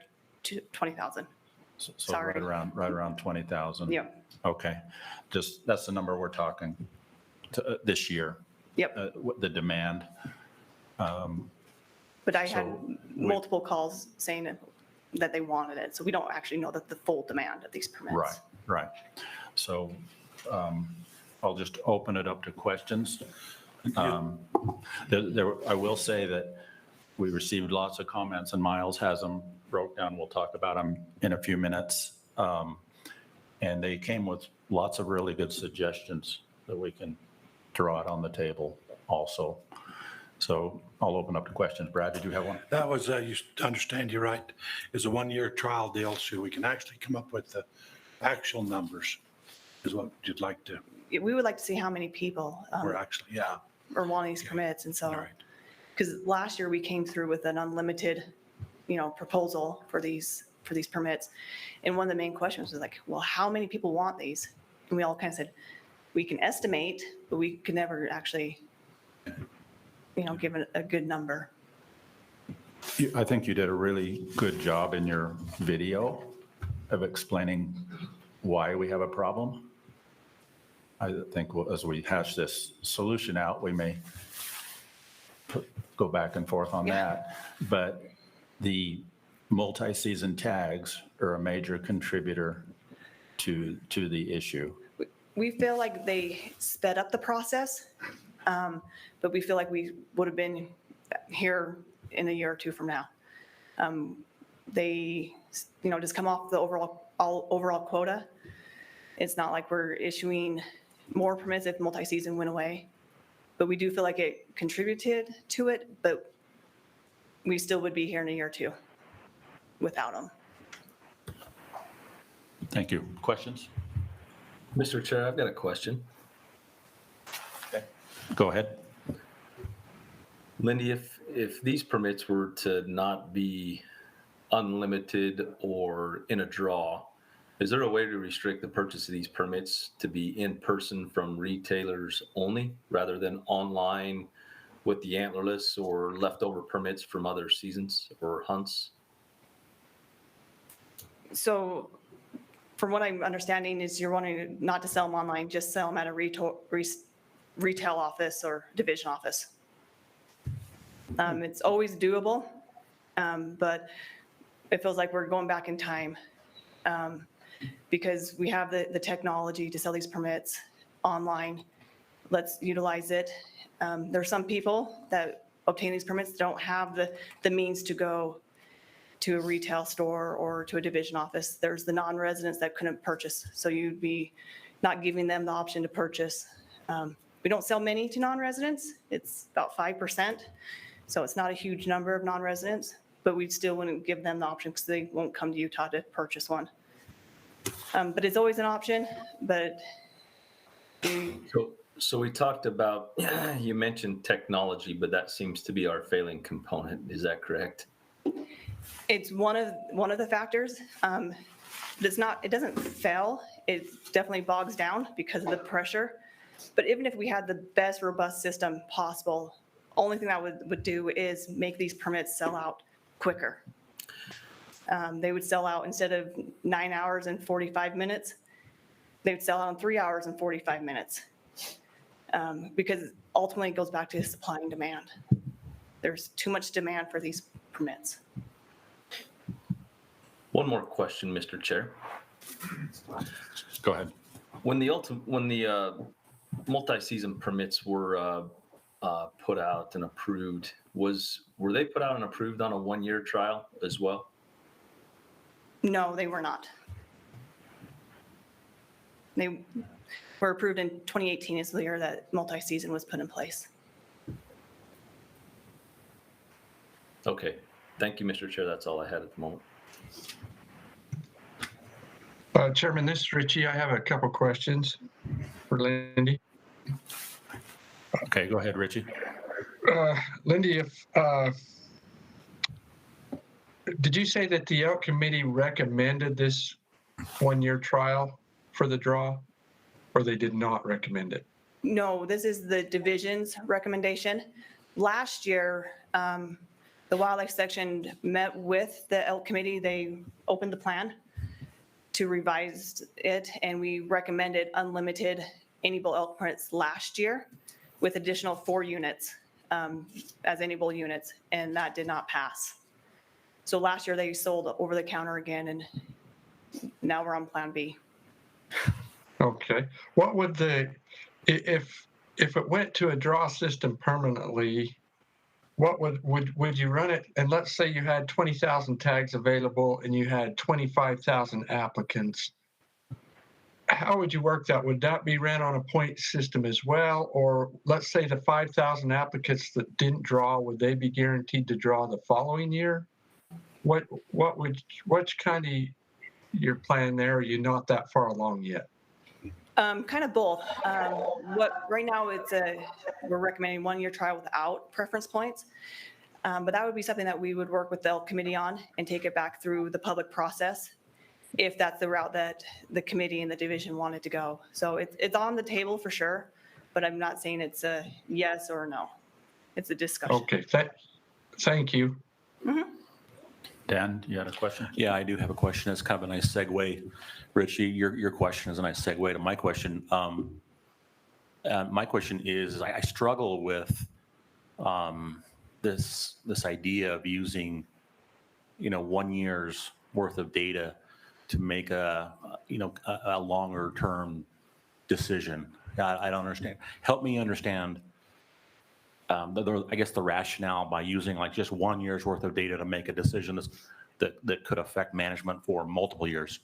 20,000. So Sorry. right around 20,000. Yeah. Okay, just that's the number we're talking this year. Yep. The demand. But I had multiple calls saying that they wanted it, so we don't actually know the full demand of these permits. Right. So I'll just open it up to questions. I will say that we received lots of comments, and Miles has them wrote down. We'll talk about them in a few minutes. And they came with lots of really good suggestions that we can throw out on the table also. So I'll open up to questions. Brad, did you have one? That was, you understand, you're right, is a 1-year trial deal, so we can actually come up with the actual numbers, is what you'd like to. We would like to see how many people We're actually, yeah. are wanting these permits, and so, because last year we came through with an unlimited, proposal for these permits, and one of the main questions was like, well, how many people want these? And we all kind of said, we can estimate, but we could never actually, give it a good number. I think you did a really good job in your video of explaining why we have a problem. I think as we hash this solution out, we may go back and forth on that. But the multi-season tags are a major contributor to the issue. We feel like they sped up the process, but we feel like we would have been here in a year or two from now. They, just come off the overall quota. It's not like we're issuing more permits if multi-season went away, but we do feel like it contributed to it, but we still would be here in a year or two without them. Thank you. Questions? Mr. Chair, I've got a question. Okay. Go ahead. Lindy, if these permits were to not be unlimited or in a draw, is there a way to restrict the purchase of these permits to be in person from retailers only rather than online with the antlerless or leftover permits from other seasons or hunts? So from what I'm understanding is you're wanting not to sell them online, just sell them at a retail office or division office. It's always doable, but it feels like we're going back in time because we have the technology to sell these permits online. Let's utilize it. There's some people that obtain these permits that don't have the means to go to a retail store or to a division office. There's the non-residents that couldn't purchase, so you'd be not giving them the option to purchase. We don't sell many to non-residents. It's about 5%, so it's not a huge number of non-residents, but we still wouldn't give them the option because they won't come to Utah to purchase one. But it's always an option, but So we talked about, you mentioned technology, but that seems to be our failing component. Is that correct? it's one of the factors. It doesn't fail. It definitely bogs down because of the pressure. But even if we had the best robust system possible, only thing that would do is make these permits sell out quicker. They would sell out instead of 9 hours and 45 minutes, they would sell out in 3 hours and 45 minutes. Because ultimately it goes back to supply and demand. There's too much demand for these permits. One more question, Mr. Chair. Go ahead. When the multi-season permits were put out and approved, were they put out and approved on a one-year trial as well? No, they were not. They were approved in 2018 is the year that multi-season was put in place. Okay. Thank you, Mr. Chair. That's all I had at the moment. Chairman, this is Richie. I have a couple questions for Lindy. Okay, go ahead, Richie. Lindy, did you say that the elk committee recommended this one-year trial for the draw, or they did not recommend it? No, this is the division's recommendation. Last year, the wildlife section met with the elk committee. They opened the plan to revise it, and we recommended unlimited any bull elk permits last year with additional 4 units as any bull units, and that did not pass. So last year they sold over the counter again, and now we're on plan B. Okay. What would if it went to a draw system permanently, what would you run it? And let's say you had 20,000 tags available and you had 25,000 applicants. How would you work that? Would that be ran on a point system as well? Or let's say the 5,000 applicants that didn't draw, would they be guaranteed to draw the following year? What's kind of your plan there? Are you not that far along yet? Kind of both. Right now we're recommending 1-year trial without preference points, but that would be something that we would work with the elk committee on and take it back through the public process if that's the route that the committee and the division wanted to go. So it's on the table for sure, but I'm not saying it's a yes or a no. It's a discussion. Okay, thank you. Mm-hmm. Dan, you had a question? Yeah, I do have a question. It's kind of a nice segue. Richie, your question is a nice segue to my question. My question is I struggle with this idea of using, 1 year's worth of data to make a longer term decision. I don't understand. Help me understand. I guess the rationale by using like just 1 year's worth of data to make a decision that could affect management for multiple years.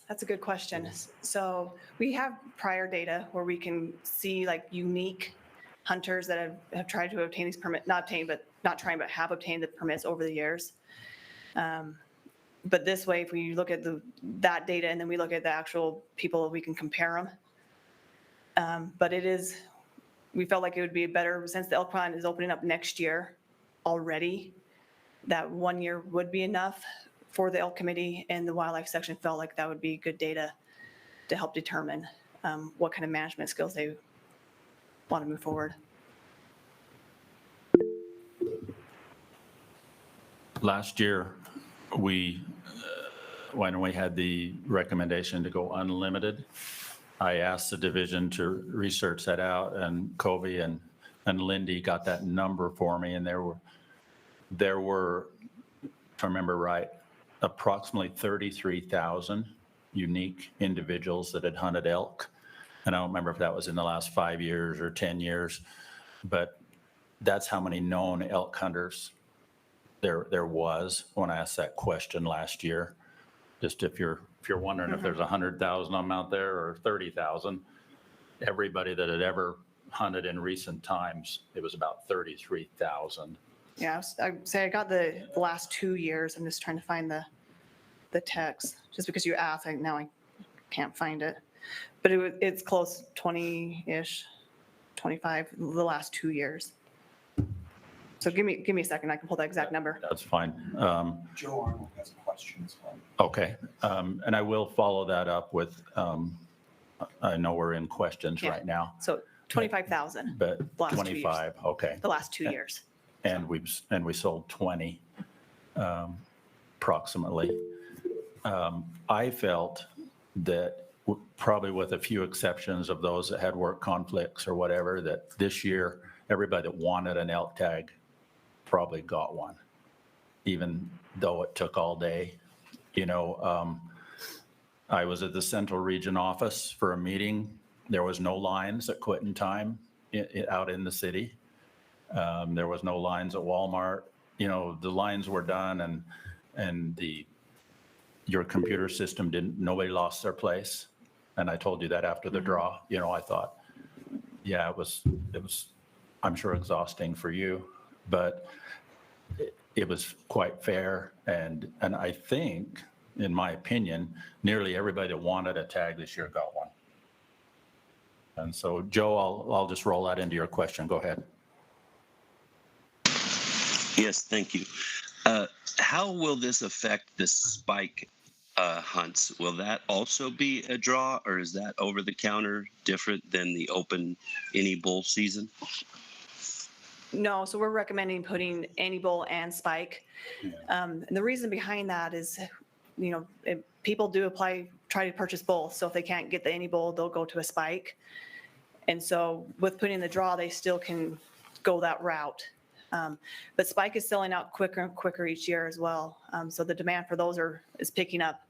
That's a good question. So we have prior data where we can see like unique hunters that have tried to obtain these permits, but have obtained the permits over the years. But this way, if we look at that data and then we look at the actual people, we can compare them. But we felt like it would be better since the elk plan is opening up next year already, that 1 year would be enough for the elk committee, and the wildlife section felt like that would be good data to help determine what kind of management skills they want to move forward. Last year, we when we had the recommendation to go unlimited, I asked the division to research that out, and Covey and Lindy got that number for me, and there were, if I remember right, approximately 33,000 unique individuals that had hunted elk. And I don't remember if that was in the last 5 years or 10 years, but that's how many known elk hunters there was when I asked that question last year. Just if you're wondering if there's 100,000 of them out there or 30,000, everybody that had ever hunted in recent times, it was about 33,000. Yeah, I'd say I got the last 2 years. I'm just trying to find the text. Just because you asked, now I can't find it. But it's close, 20-ish, 25, the last 2 years. So give me a second. I can pull the exact number. That's fine. Joe Arnold has a question as well. Okay, and I will follow that up with, I know we're in questions Yeah. right now, So 25,000 but the last 2 years. 25, okay. The last 2 years. And we sold 20, approximately. I felt that probably with a few exceptions of those that had work conflicts or whatever, that this year, everybody that wanted an elk tag probably got one, even though it took all day. You know, I was at the Central Region office for a meeting. There was no lines at quitting time out in the city. There was no lines at Walmart. You know, the lines were done, and your computer system nobody lost their place. And I told you that after the draw. You know, I thought, yeah, it was, I'm sure, exhausting for you, but it was quite fair. And I think, in my opinion, nearly everybody that wanted a tag this year got one. And so, Joe, I'll just roll that into your question. Go ahead. Yes, thank you. How will this affect the spike hunts? Will that also be a draw, or is that over the counter different than the open any bull season? No, so we're recommending putting any bull and spike. And the reason behind that is, you know, people do try to purchase both. So if they can't get the any bull, they'll go to a spike. And so with putting the draw, they still can go that route. But spike is selling out quicker and quicker each year as well. So the demand for those is picking up.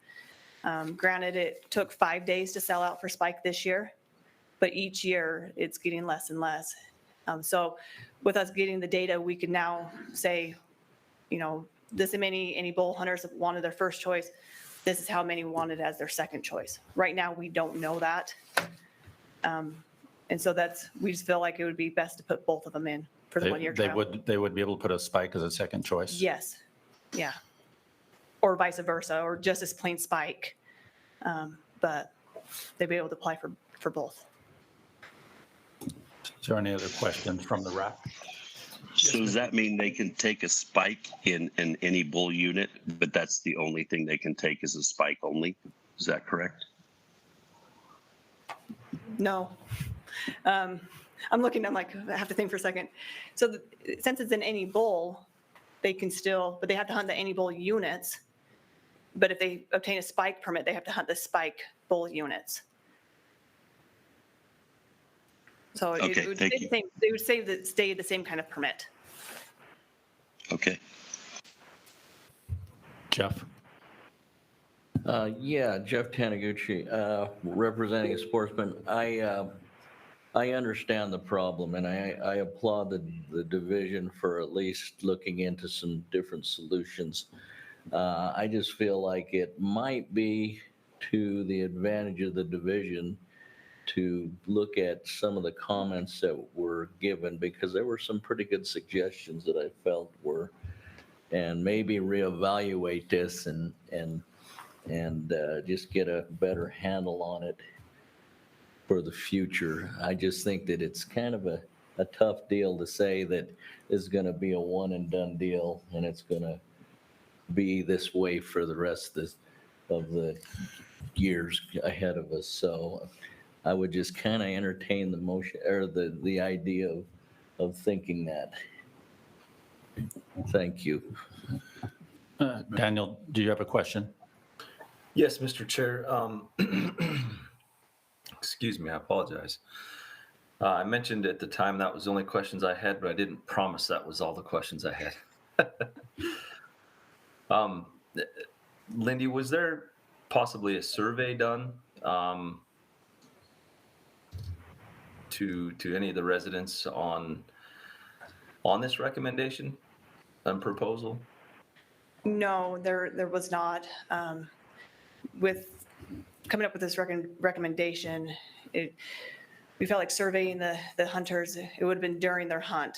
Granted, it took 5 days to sell out for spike this year, but each year it's getting less and less. So with us getting the data, we can now say, you know, this many any bull hunters wanted their first choice. This is how many wanted as their second choice. Right now, we don't know that. And so we just feel like it would be best to put both of them in for the 1 year trial. They would be able to put a spike as a second choice? Yes, yeah. Or vice versa, or just as plain spike. But they'd be able to apply for both. Is there any other questions from the RAC? So does that mean they can take a spike in any bull unit, but that's the only thing they can take is a spike only? Is that correct? No. I'm looking, I have to think for a second. So since it's in any bull, they can still, but they have to hunt the any bull units. But if they obtain a spike permit, they have to hunt the spike bull units. So it would stay the same kind of permit. Okay. Jeff? Yeah, Jeff Taniguchi, representing a sportsman. I understand the problem, and I applaud the division for at least looking into some different solutions. I just feel like it might be to the advantage of the division to look at some of the comments that were given, because there were some pretty good suggestions that I felt were, and maybe reevaluate this and just get a better handle on it for the future. I just think that it's kind of a tough deal to say that it's going to be a one and done deal, and it's going to be this way for the rest of the years ahead of us. So I would just kind of entertain the motion or the idea of thinking that. Thank you. Daniel, do you have a question? Yes, Mr. Chair. Excuse me, I apologize. I mentioned at the time that was the only questions I had, but I didn't promise that was all the questions I had. um, Lindy, was there possibly a survey done to any of the residents on this recommendation and proposal? No, there was not. With coming up with this recommendation, we felt like surveying the hunters, it would have been during their hunt.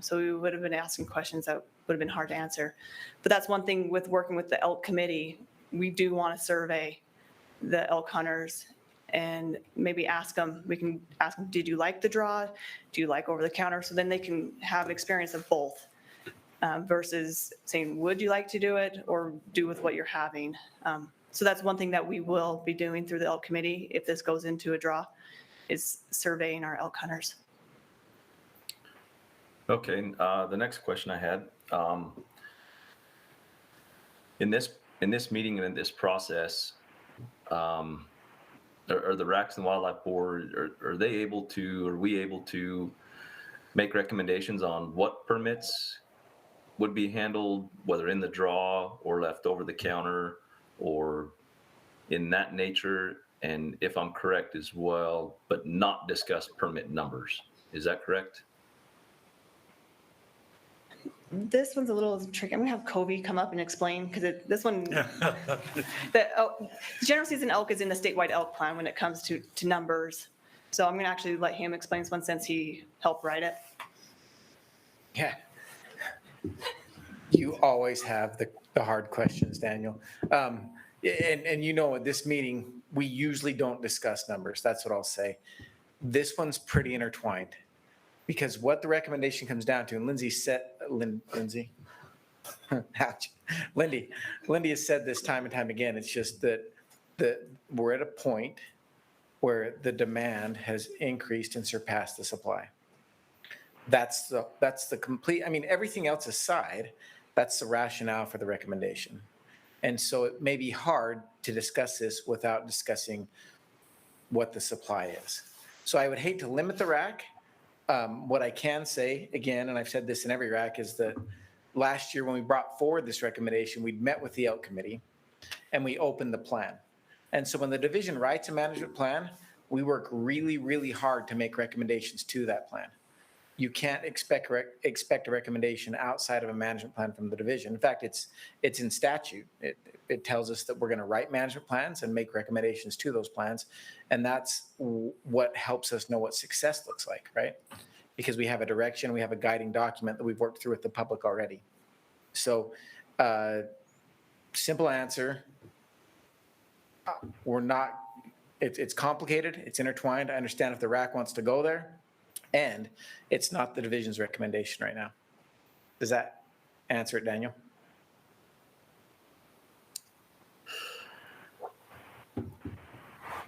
So we would have been asking questions that would have been hard to answer. But that's one thing with working with the elk committee, we do want to survey the elk hunters and maybe ask them, we can ask them, did you like the draw? Do you like over the counter? So then they can have experience of both versus saying, would you like to do it or do with what you're having? So that's one thing that we will be doing through the elk committee if this goes into a draw, is surveying our elk hunters. Okay, the next question I had, in this meeting and in this process, are the RACs and Wildlife Board, are they able to, are we able to make recommendations on what permits would be handled, whether in the draw or left over the counter or in that nature? And if I'm correct as well, but not discuss permit numbers. Is that correct? This one's a little tricky. I'm gonna have Kobe come up and explain because this one, general season elk is in the statewide elk plan when it comes to numbers. So I'm gonna actually let him explain this one since he helped write it. Yeah. You always have the hard questions, Daniel. And you know, at this meeting, we usually don't discuss numbers. That's what I'll say. This one's pretty intertwined because what the recommendation comes down to, and Lindsay said, Lindsay, Lindy has said this time and time again. It's just that we're at a point where the demand has increased and surpassed the supply. That's the complete, I mean, everything else aside, that's the rationale for the recommendation. And so it may be hard to discuss this without discussing what the supply is. So I would hate to limit the RAC. What I can say, again, and I've said this in every RAC, is that last year when we brought forward this recommendation, we'd met with the elk committee and we opened the plan. And so when the division writes a management plan, we work really, really hard to make recommendations to that plan. You can't expect a recommendation outside of a management plan from the division. In fact, it's in statute. It tells us that we're going to write management plans and make recommendations to those plans. And that's what helps us know what success looks like, right? Because we have a direction, we have a guiding document that we've worked through with the public already. So simple answer, we're not, it's complicated, it's intertwined. I understand if the RAC wants to go there, and it's not the division's recommendation right now. Does that answer it, Daniel?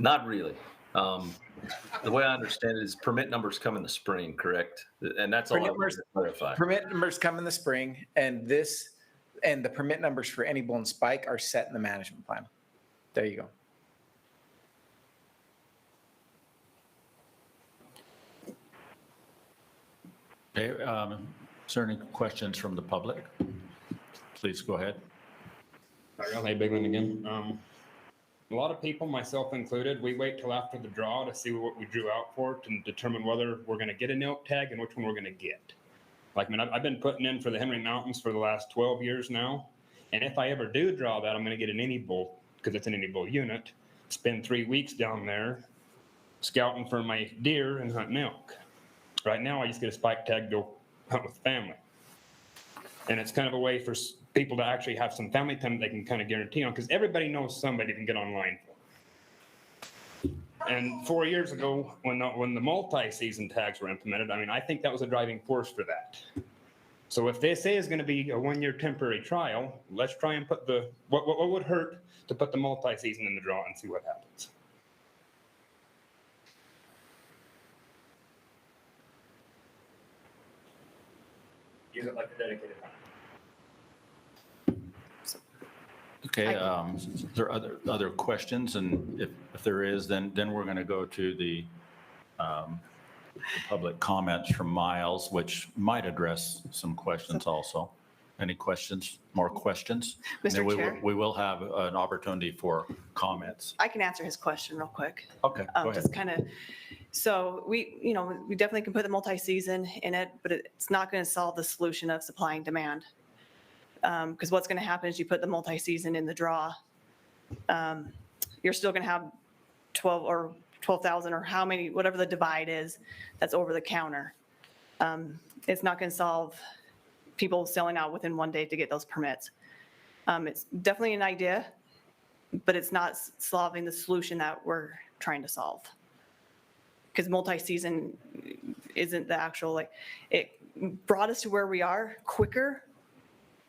Not really. The way I understand it is permit numbers come in the spring, correct? And that's all I wanted to clarify. Permit numbers come in the spring, and the permit numbers for any bull and spike are set in the management plan. There you go. Okay, is there any questions from the public? Please go ahead. Hey, Bigland again. A lot of people, myself included, we wait till after the draw to see what we drew out for to determine whether we're going to get an elk tag and which one we're going to get. Like, I mean, I've been putting in for the Henry Mountains for the last 12 years now. And if I ever do draw that, I'm going to get an any bull because it's an any bull unit. Spend 3 weeks down there scouting for my deer and hunting elk. Right now, I just get a spike tag to go hunt with the family. And it's kind of a way for people to actually have some family time they can kind of guarantee on, because everybody knows somebody can get online for. And 4 years ago, when the multi-season tags were implemented, I mean, I think that was a driving force for that. So if they say it's going to be a 1 year temporary trial, let's try and put what would hurt to put the multi-season in the draw and see what happens. Use it like a dedicated Okay, is there other questions? And if there is, then we're going to go to the public comments from Miles, which might address some questions also. Any questions, more questions? And then Mr. Chair? we will have an opportunity for comments. I can answer his question real quick. Okay, go ahead. Just kind of, so we definitely can put the multi-season in it, but it's not going to solve the solution of supply and demand. Because what's going to happen is you put the multi-season in the draw, you're still going to have 12,000 or how many, whatever the divide is, that's over the counter. It's not going to solve people selling out within 1 day to get those permits. It's definitely an idea, but it's not solving the solution that we're trying to solve. Because multi-season isn't the actual, it brought us to where we are quicker,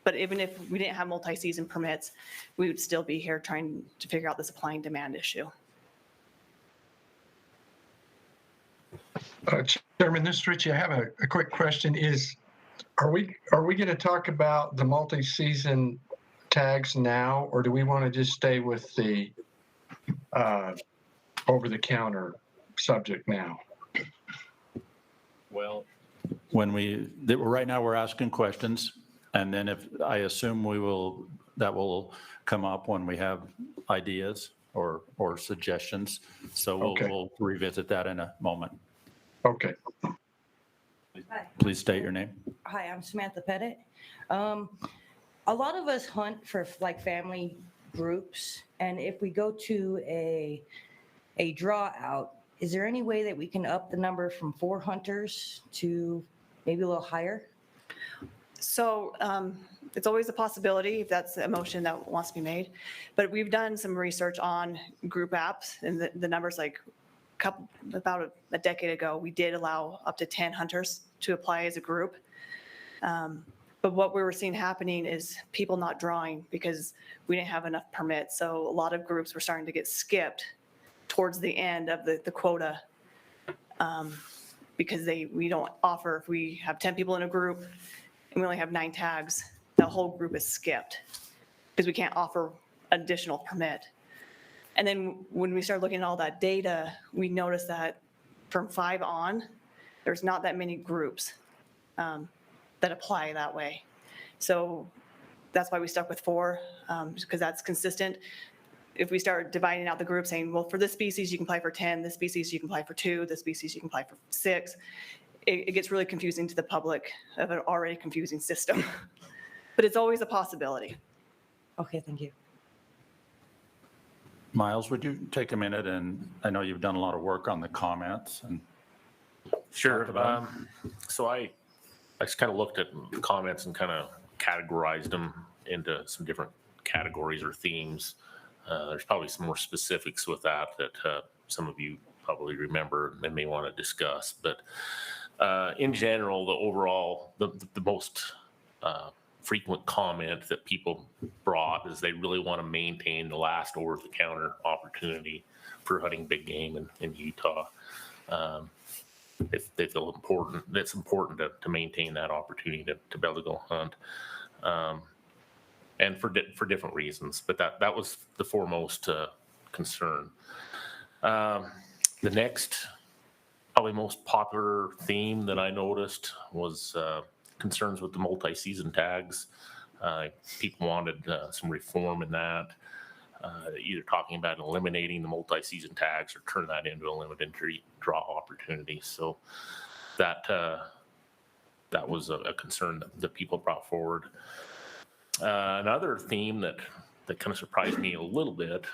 but even if we didn't have multi-season permits, we would still be here trying to figure out the supply and demand issue. Chairman, this is Richie. I have a quick question. Are we going to talk about the multi-season tags now, or do we want to just stay with the over-the-counter subject now? Well, right now we're asking questions, and then I assume that will come up when we have ideas or suggestions. So we'll revisit that in a moment. Okay. Please state your name. Hi, I'm Samantha Pettit. A lot of us hunt for family groups, and if we go to a draw out, is there any way that we can up the number from 4 hunters to maybe a little higher? So it's always a possibility if that's a motion that wants to be made. But we've done some research on group apps, and the numbers about a decade ago, we did allow up to 10 hunters to apply as a group. But what we were seeing happening is people not drawing because we didn't have enough permits. So a lot of groups were starting to get skipped towards the end of the quota because we don't offer, if we have 10 people in a group and we only have 9 tags, the whole group is skipped because we can't offer additional permit. And then when we started looking at all that data, we noticed that from 5 on, there's not that many groups that apply that way. So that's why we stuck with 4, because that's consistent. If we start dividing out the group saying, well, for this species, you can apply for 10, this species, you can apply for 2, this species, you can apply for 6, it gets really confusing to the public of an already confusing system. But it's always a possibility. Okay, thank you. Miles, would you take a minute? And I know you've done a lot of work on the comments. And sure. So I just kind of looked at the comments and kind of categorized them into some different categories or themes. There's probably some more specifics with that some of you probably remember and may want to discuss. But in general, the most frequent comment that people brought is they really want to maintain the last over-the-counter opportunity for hunting big game in Utah. They feel it's important to maintain that opportunity to be able to go hunt, and for different reasons. But that was the foremost concern. The next, probably most popular theme that I noticed was concerns with the multi-season tags. People wanted some reform in that, either talking about eliminating the multi-season tags or turn that into a limited draw opportunity. So that was a concern that people brought forward. Another theme that kind of surprised me a little bit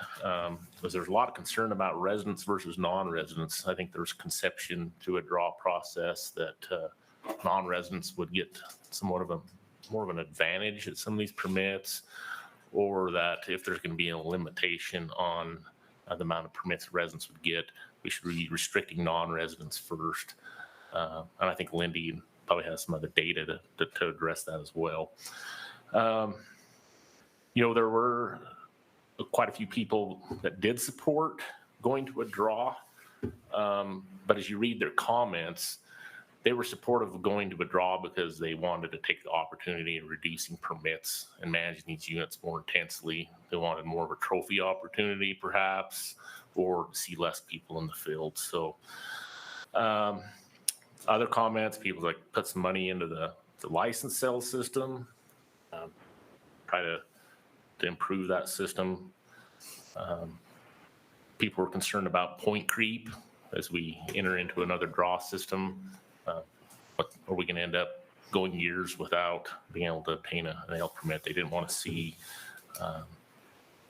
was there's a lot of concern about residents versus non-residents. I think there's conception to a draw process that non-residents would get somewhat of more of an advantage at some of these permits, or that if there's going to be a limitation on the amount of permits residents would get, we should be restricting non-residents first. And I think Lindy probably has some other data to address that as well. There were quite a few people that did support going to a draw, but as you read their comments, they were supportive of going to a draw because they wanted to take the opportunity of reducing permits and managing these units more intensely. They wanted more of a trophy opportunity perhaps, or see less people in the field. So other comments, people like put some money into the license sale system, try to improve that system. People were concerned about point creep as we enter into another draw system. Are we going to end up going years without being able to obtain an elk permit? They didn't want to see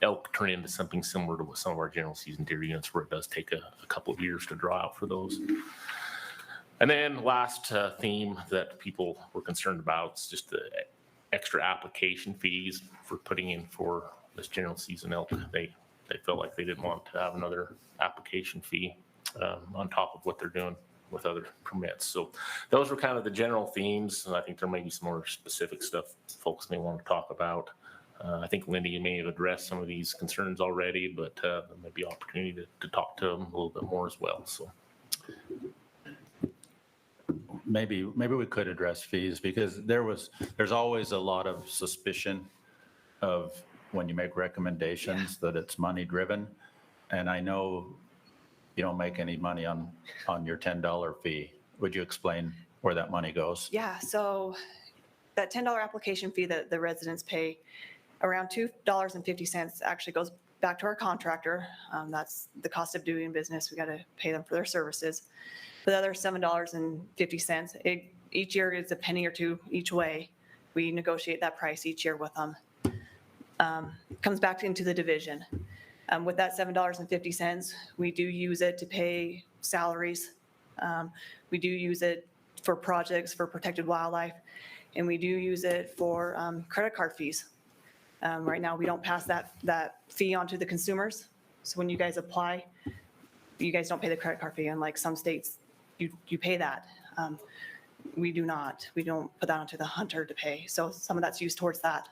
elk turn into something similar to what some of our general season deer units, where it does take a couple of years to draw out for those. And then last theme that people were concerned about is just the extra application fees for putting in for this general season elk. They felt like they didn't want to have another application fee on top of what they're doing with other permits. So those were kind of the general themes. And I think there may be some more specific stuff folks may want to talk about. I think Lindy, you may have addressed some of these concerns already, but there may be opportunity to talk to them a little bit more as well. So maybe we could address fees, because there's always a lot of suspicion of when you make recommendations that it's money driven. And I know you don't make any money on your $10 fee. Would you explain where that money goes? Yeah, so that $10 application fee that the residents pay, around $2.50 actually goes back to our contractor. That's the cost of doing business. We got to pay them for their services. The other $7.50, each year is a penny or two each way. We negotiate that price each year with them. Comes back into the division. With that $7.50, we do use it to pay salaries. We do use it for projects for protected wildlife, and we do use it for credit card fees. Right now, we don't pass that fee on to the consumers. So when you guys apply, you guys don't pay the credit card fee. Unlike some states, you pay that. We do not. We don't put that onto the hunter to pay. So some of that's used towards that.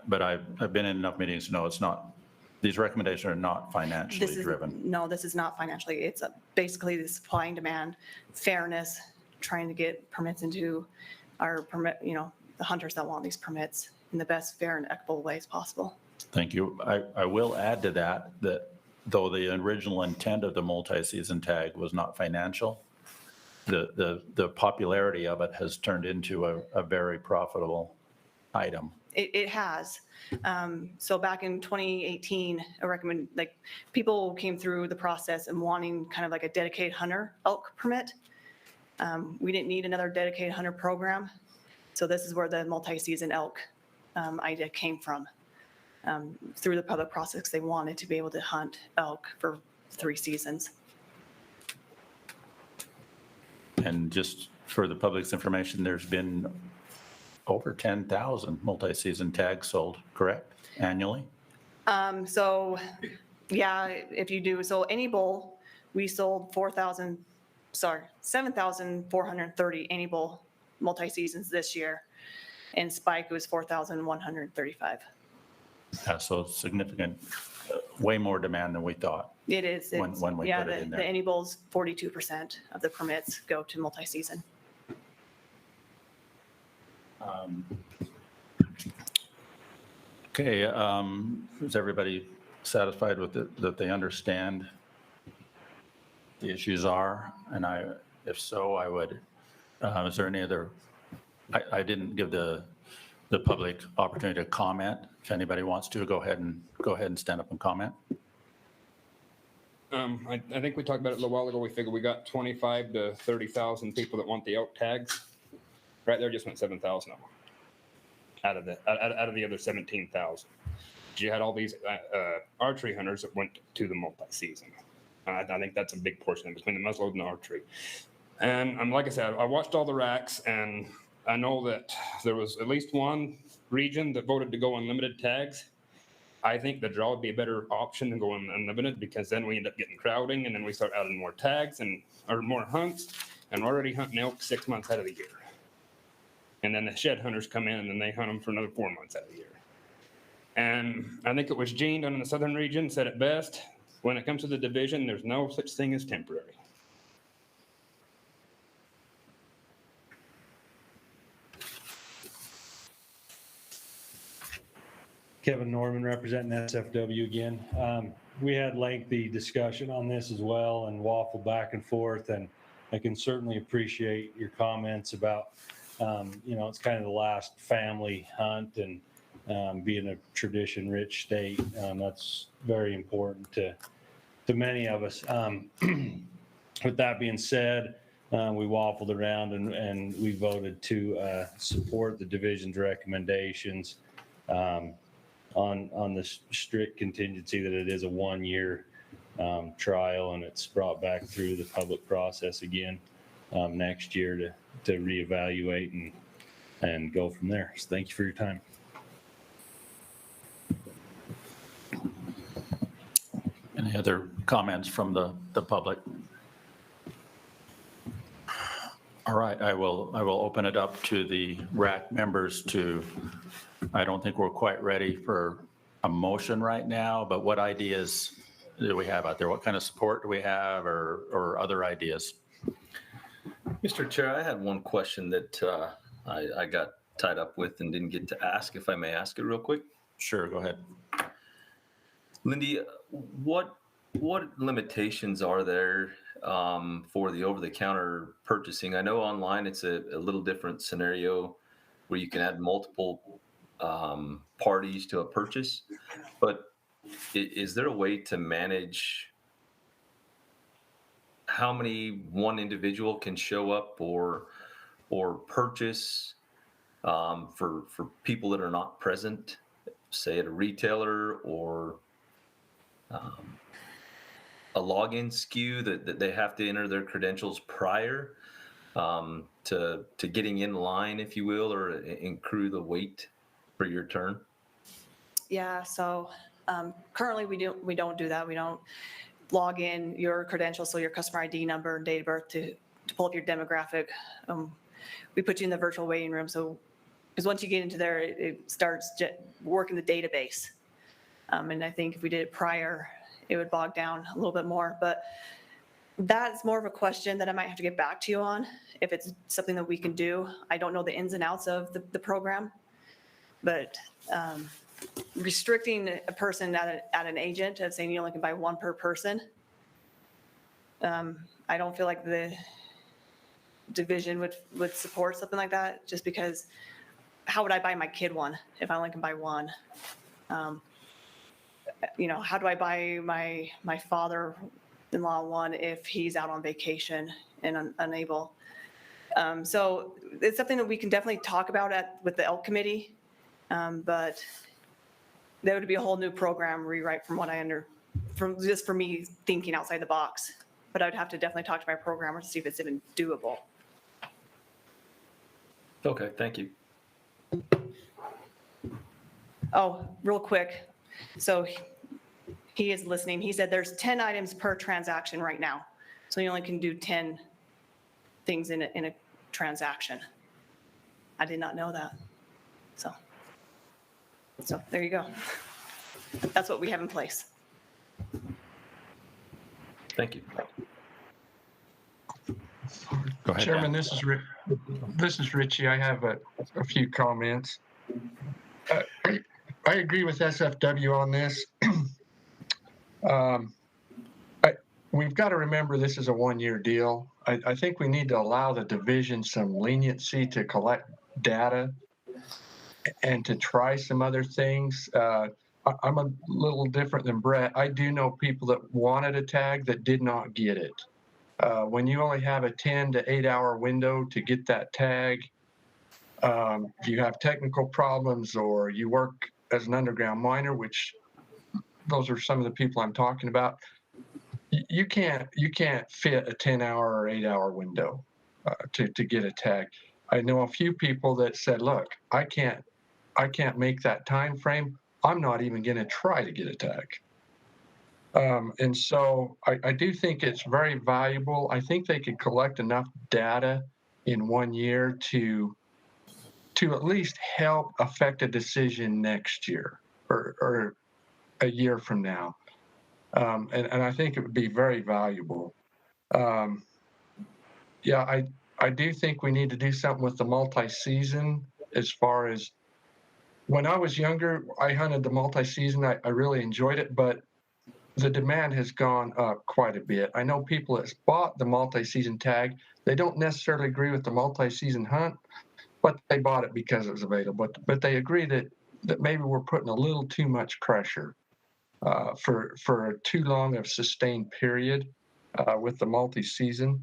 But I've been in enough meetings to know it's not, these recommendations are not financially driven. No, this is not financially. It's basically the supply and demand, fairness, trying to get permits into our permit, the hunters that want these permits in the best fair and equitable ways possible. Thank you. I will add to that though the original intent of the multi-season tag was not financial, the popularity of it has turned into a very profitable item. It has. So back in 2018, people came through the process and wanting kind of like a dedicated hunter elk permit. We didn't need another dedicated hunter program. So this is where the multi-season elk idea came from. Through the public process, they wanted to be able to hunt elk for 3 seasons. And just for the public's information, there's been over 10,000 multi-season tags sold, correct, annually? So yeah, if you do, so any bull, we sold 7,430 any bull multi-seasons this year. And spike was 4,135. Yeah, so significant, way more demand than we thought. It is. When we put it in there. The any bulls, 42% of the permits go to multi-season. Okay, is everybody satisfied with it, that they understand the issues are? And if so, I would, is there any other, I didn't give the public opportunity to comment. If anybody wants to, go ahead and stand up and comment. I think we talked about it a little while ago. We figured we got 25 to 30,000 people that want the elk tags. Right there just went 7,000 of them out of the other 17,000. You had all these archery hunters that went to the multi-season. I think that's a big portion between the muzzleload and the archery. And like I said, I watched all the racks, and I know that there was at least one region that voted to go unlimited tags. I think the draw would be a better option than going unlimited, because then we end up getting crowding, and then we start adding more tags or more hunts, and we're already hunting elk 6 months out of the year. And then the shed hunters come in, and then they hunt them for another 4 months out of the year. And I think it was Gene down in the southern region said it best: when it comes to the division, there's no such thing as temporary. Kevin Norman representing SFW again. We had lengthy discussion on this as well and waffle back and forth, and I can certainly appreciate your comments about, it's kind of the last family hunt and being a tradition-rich state. That's very important to many of us. With that being said, we waffled around and we voted to support the division's recommendations on the strict contingency that it is a 1-year trial, and it's brought back through the public process again next year to reevaluate and go from there. So thank you for your time. Any other comments from the public? All right, I will open it up to the RAC members I don't think we're quite ready for a motion right now, but what ideas do we have out there? What kind of support do we have or other ideas? Mr. Chair, I had one question that I got tied up with and didn't get to ask, if I may ask it real quick. Sure, go ahead. Lindy, what limitations are there for the over-the-counter purchasing? I know online it's a little different scenario where you can add multiple parties to a purchase, but is there a way to manage how many one individual can show up or purchase for people that are not present, say at a retailer or a login SKU that they have to enter their credentials prior to getting in line, if you will, or accrue the wait for your turn? Yeah, so currently we don't do that. We don't log in your credentials, so your customer ID number and date of birth to pull up your demographic. We put you in the virtual waiting room, so because once you get into there, it starts working the database. And I think if we did it prior, it would bog down a little bit more. But that's more of a question that I might have to get back to you on, if it's something that we can do. I don't know the ins and outs of the program, but restricting a person at an agent of saying you only can buy one per person, I don't feel like the division would support something like that, just because how would I buy my kid one if I only can buy one? How do I buy my father-in-law one if he's out on vacation and unable? So it's something that we can definitely talk about with the elk committee, but there would be a whole new program rewrite from just for me thinking outside the box. But I would have to definitely talk to my programmer to see if it's even doable. Okay, thank you. Oh, real quick. So he is listening. He said there's 10 items per transaction right now. So you only can do 10 things in a transaction. I did not know that. So there you go. That's what we have in place. Thank you. Go ahead, Chairman, Dan. this is Richie. I have a few comments. I agree with SFW on this. We've got to remember this is a 1-year deal. I think we need to allow the division some leniency to collect data and to try some other things. I'm a little different than Brett. I do know people that wanted a tag that did not get it. When you only have a 10 to 8 hour window to get that tag, if you have technical problems or you work as an underground miner, which those are some of the people I'm talking about, you can't fit a 10 hour or 8 hour window to get a tag. I know a few people that said, look, I can't make that time frame. I'm not even going to try to get a tag. And so I do think it's very valuable. I think they could collect enough data in 1 year to at least help affect a decision next year or a year from now. And I think it would be very valuable. I do think we need to do something with the multi-season as far as when I was younger, I hunted the multi-season. I really enjoyed it, but the demand has gone up quite a bit. I know people that's bought the multi-season tag, they don't necessarily agree with the multi-season hunt, but they bought it because it was available. But they agree that maybe we're putting a little too much pressure for too long of sustained period with the multi-season.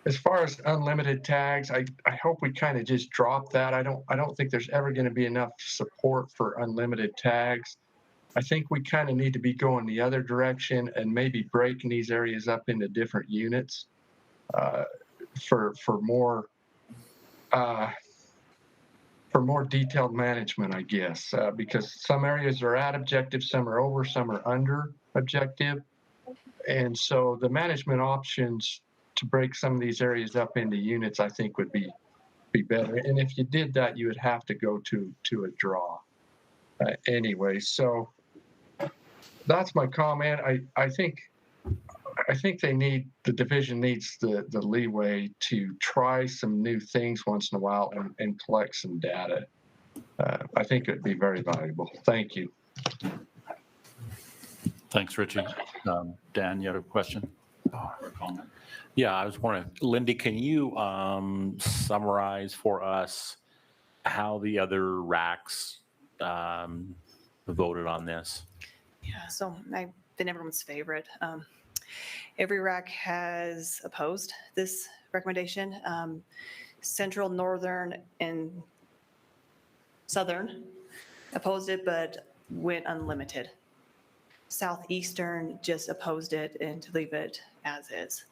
As far as unlimited tags, I hope we kind of just drop that. I don't think there's ever going to be enough support for unlimited tags. I think we kind of need to be going the other direction and maybe breaking these areas up into different units for more detailed management, I guess, because some areas are at objective, some are over, some are under objective, and so the management options to break some of these areas up into units, I think would be better. And if you did that, you would have to go to a draw anyway. So that's my comment. I think the division needs the leeway to try some new things once in a while and collect some data. I think it'd be very valuable. Thank you. Thanks, Richie. Dan, you had a question or comment? Yeah, I was wondering, Lindy, can you summarize for us how the other RACs voted on this? Yeah, so I've been everyone's favorite. Every RAC has opposed this recommendation. Central, Northern, and Southern opposed it, but went unlimited. Southeastern just opposed it and to leave it as is.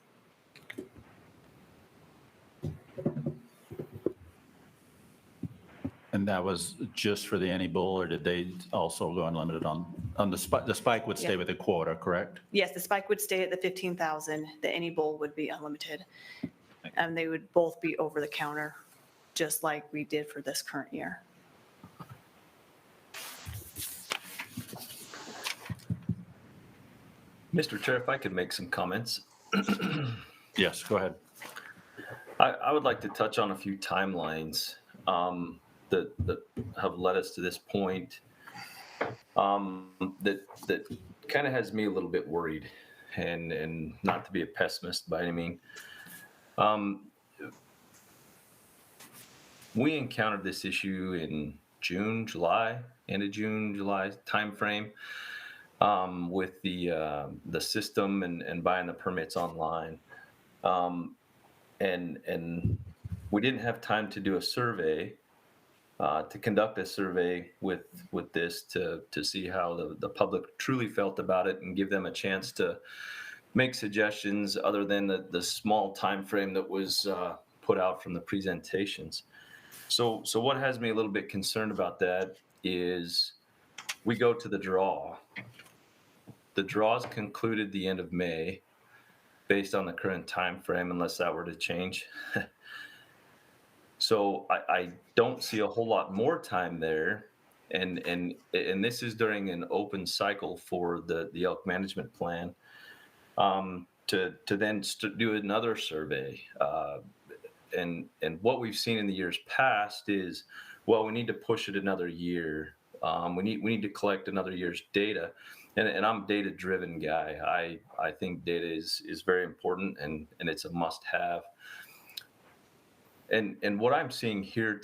And that was just for the any bull, or did they also go unlimited on the spike? The spike would stay with the quota, correct? Yes, the spike would stay at the 15,000. The any bull would be unlimited. And they would both be over the counter, just like we did for this current year. Mr. Chair, if I could make some comments. Yes, go ahead. I would like to touch on a few timelines that have led us to this point that kind of has me a little bit worried, and not to be a pessimist by any means. We encountered this issue in June, July, end of June, July timeframe with the system and buying the permits online. And we didn't have time to do a survey, to conduct a survey with this to see how the public truly felt about it and give them a chance to make suggestions other than the small time frame that was put out from the presentations. So what has me a little bit concerned about that is we go to the draw. The draw's concluded the end of May based on the current time frame, unless that were to change. So I don't see a whole lot more time there. And this is during an open cycle for the elk management plan to then do another survey. And what we've seen in the years past is, well, we need to push it another year. We need to collect another year's data. And I'm a data-driven guy. I think data is very important and it's a must-have. And what I'm seeing here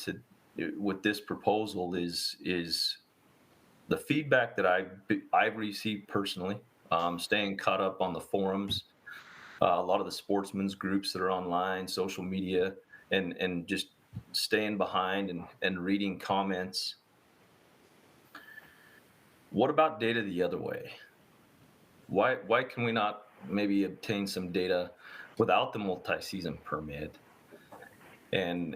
with this proposal is the feedback that I've received personally, staying caught up on the forums, a lot of the sportsmen's groups that are online, social media, and just staying behind and reading comments. What about data the other way? Why can we not maybe obtain some data without the multi-season permit and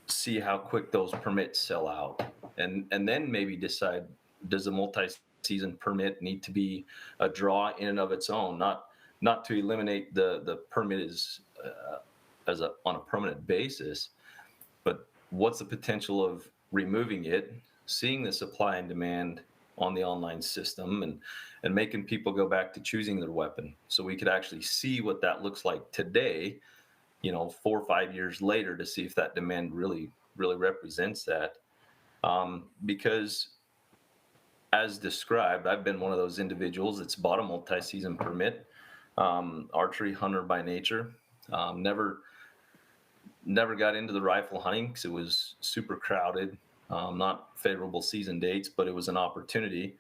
see how quick those permits sell out, and then maybe decide, does the multi-season permit need to be a draw in and of its own, not to eliminate the permit on a permanent basis, but what's the potential of removing it, seeing the supply and demand on the online system, and making people go back to choosing their weapon, so we could actually see what that looks like today, 4 or 5 years later, to see if that demand really represents that. because as described, I've been one of those individuals that's bought a multi-season permit, archery hunter by nature. Never got into the rifle hunting because it was super crowded, not favorable season dates, but it was an opportunity,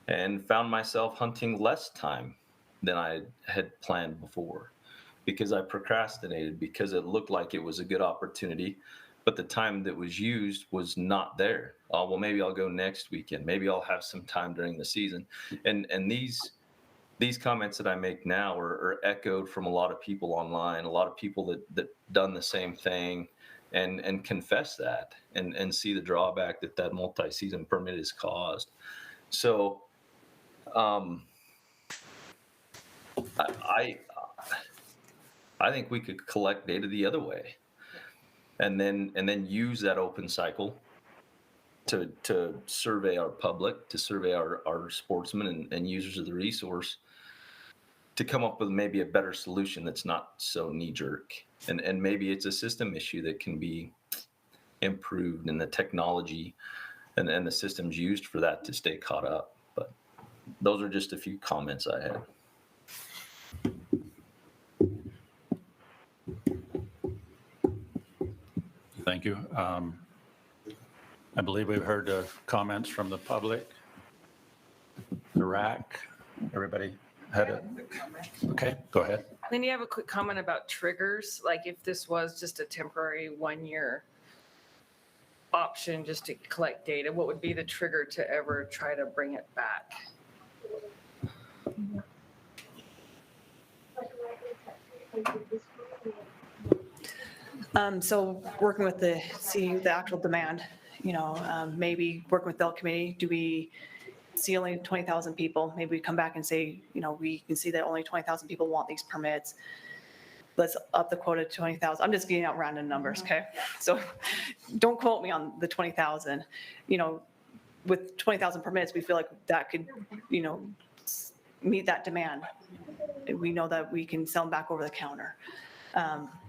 and found myself hunting less time than I had planned before because I procrastinated, because it looked like it was a good opportunity, but the time that was used was not there. Oh, well, maybe I'll go next weekend. Maybe I'll have some time during the season. And these comments that I make now are echoed from a lot of people online, a lot of people that done the same thing and confess that and see the drawback that multi-season permit has caused. So I think we could collect data the other way, and then use that open cycle to survey our public, to survey our sportsmen and users of the resource, to come up with maybe a better solution that's not so knee-jerk. And maybe it's a system issue that can be improved, and the technology and the systems used for that to stay caught up. But those are just a few comments I had. Thank you. I believe we've heard comments from the public. The RAC, everybody had it. Okay, go ahead. Then you have a quick comment about triggers, like if this was just a temporary 1-year option just to collect data, what would be the trigger to ever try to bring it back? So working with the actual demand, maybe working with the Elk Committee, do we see only 20,000 people? Maybe we come back and say, we can see that only 20,000 people want these permits. Let's up the quota to 20,000. I'm just getting out random numbers, okay? So don't quote me on the 20,000. With 20,000 permits, we feel like that could, meet that demand. We know that we can sell them back over the counter.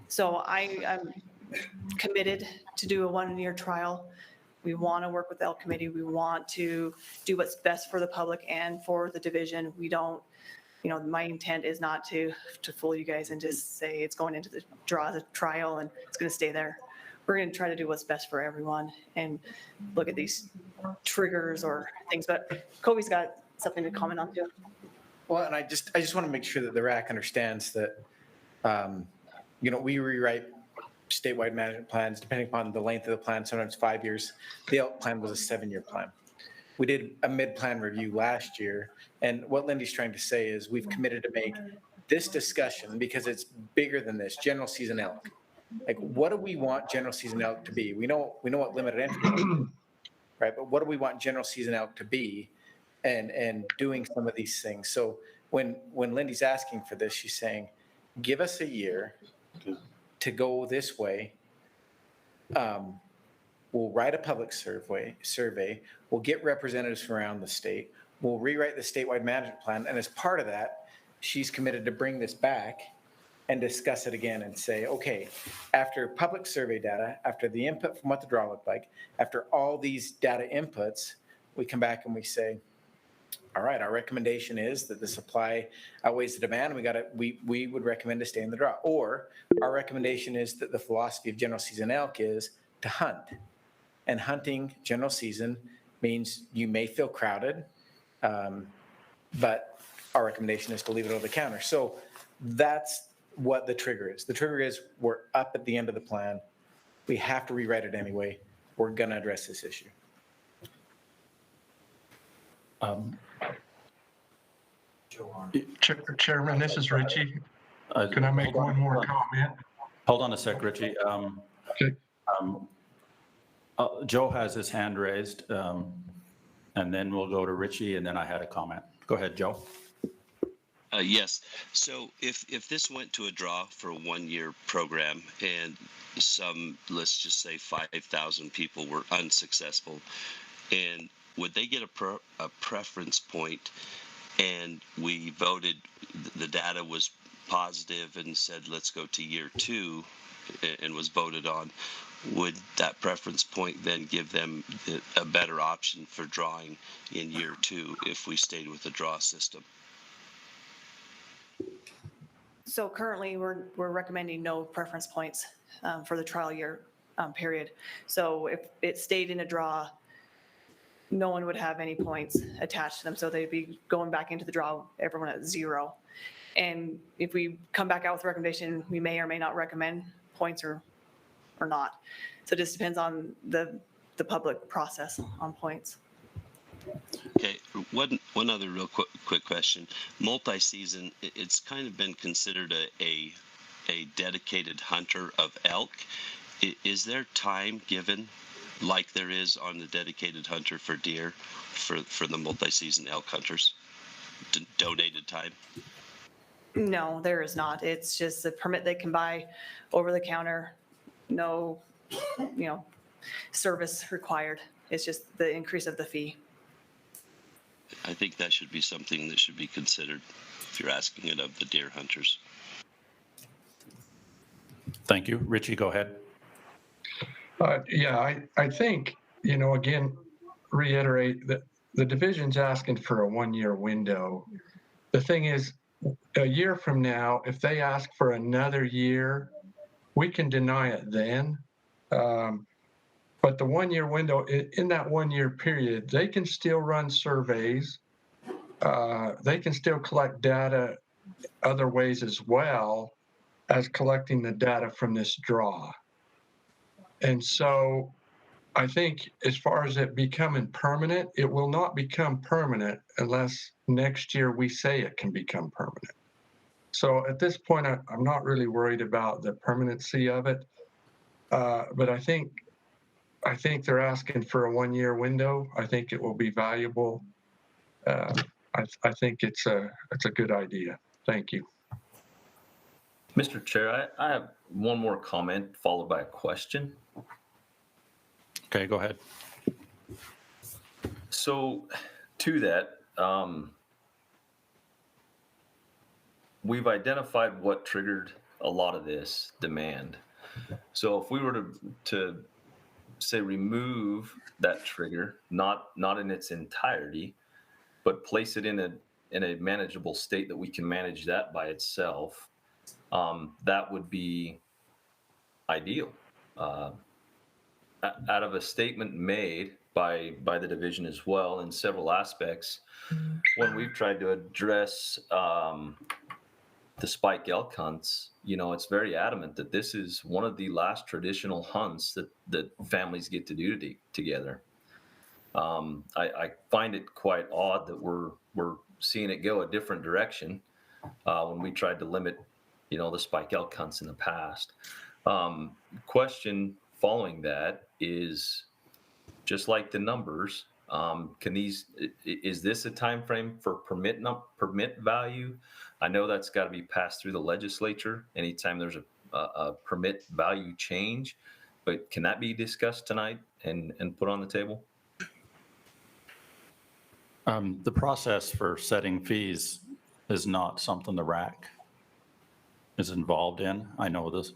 So I'm committed to do a 1-year trial. We want to work with the Elk Committee. We want to do what's best for the public and for the division. We don't, my intent is not to fool you guys and just say it's going into the draw as a trial and it's going to stay there. We're going to try to do what's best for everyone and look at these triggers or things. But Kobe's got something to comment on too. Well, and I just want to make sure that the RAC understands that, we rewrite statewide management plans depending upon the length of the plan. Sometimes 5 years. The Elk plan was a 7-year plan. We did a mid-plan review last year, and what Lindy's trying to say is we've committed to make this discussion, because it's bigger than this, general season elk. Like, what do we want general season elk to be? We know what limited entry is, right? But what do we want general season elk to be, and doing some of these things? So when Lindy's asking for this, she's saying, give us a year to go this way. We'll write a public survey. We'll get representatives from around the state. We'll rewrite the statewide management plan. And as part of that, she's committed to bring this back and discuss it again and say, okay, after public survey data, after the input from what the draw looked like, after all these data inputs, we come back and we say, all right, our recommendation is that the supply outweighs the demand. We would recommend to stay in the draw. Or our recommendation is that the philosophy of general season elk is to hunt. And hunting general season means you may feel crowded, but our recommendation is to leave it over the counter. So that's what the trigger is. The trigger is we're up at the end of the plan. We have to rewrite it anyway. We're going to address this issue. Chairman, this is Richie. Can I make one more comment? Hold on a sec, Richie. Okay. Joe has his hand raised, and then we'll go to Richie, and then I had a comment. Go ahead, Joe. Yes. So if this went to a draw for a 1-year program and some, let's just say 5,000 people were unsuccessful, and would they get a preference point, and we voted, the data was positive and said, let's go to year 2 and was voted on, would that preference point then give them a better option for drawing in year 2 if we stayed with the draw system? So currently, we're recommending no preference points for the trial year period. So if it stayed in a draw, no one would have any points attached to them. So they'd be going back into the draw, everyone at 0. And if we come back out with a recommendation, we may or may not recommend points or not. So it just depends on the public process on points. Okay, one other real quick question. Multi-season, it's kind of been considered a dedicated hunter of elk. Is there time given, like there is on the dedicated hunter for deer, for the multi-season elk hunters? Donated time? No, there is not. It's just a permit they can buy over the counter. No, service required. It's just the increase of the fee. I think that should be something that should be considered if you're asking it of the deer hunters. Thank you. Richie, go ahead. Yeah, I think, again, reiterate that the division's asking for a 1-year window. The thing is, a year from now, if they ask for another year, we can deny it then. But the 1-year window, in that 1-year period, they can still run surveys. They can still collect data other ways as well as collecting the data from this draw. And so I think as far as it becoming permanent, it will not become permanent unless next year we say it can become permanent. So at this point, I'm not really worried about the permanency of it. But I think they're asking for a 1-year window. I think it will be valuable. I think it's a good idea. Thank you. Mr. Chair, I have one more comment followed by a question. Okay, go ahead. So to that, we've identified what triggered a lot of this demand. So if we were to say remove that trigger, not in its entirety, but place it in a manageable state that we can manage that by itself, that would be ideal. Out of a statement made by the division as well in several aspects, when we've tried to address the spike elk hunts, it's very adamant that this is one of the last traditional hunts that families get to do together. I find it quite odd that we're seeing it go a different direction when we tried to limit, the spike elk hunts in the past. Question following that is, just like the numbers, is this a time frame for permit value? I know that's got to be passed through the legislature anytime there's a permit value change, but can that be discussed tonight and put on the table? The process for setting fees is not something the RAC is involved in. I know the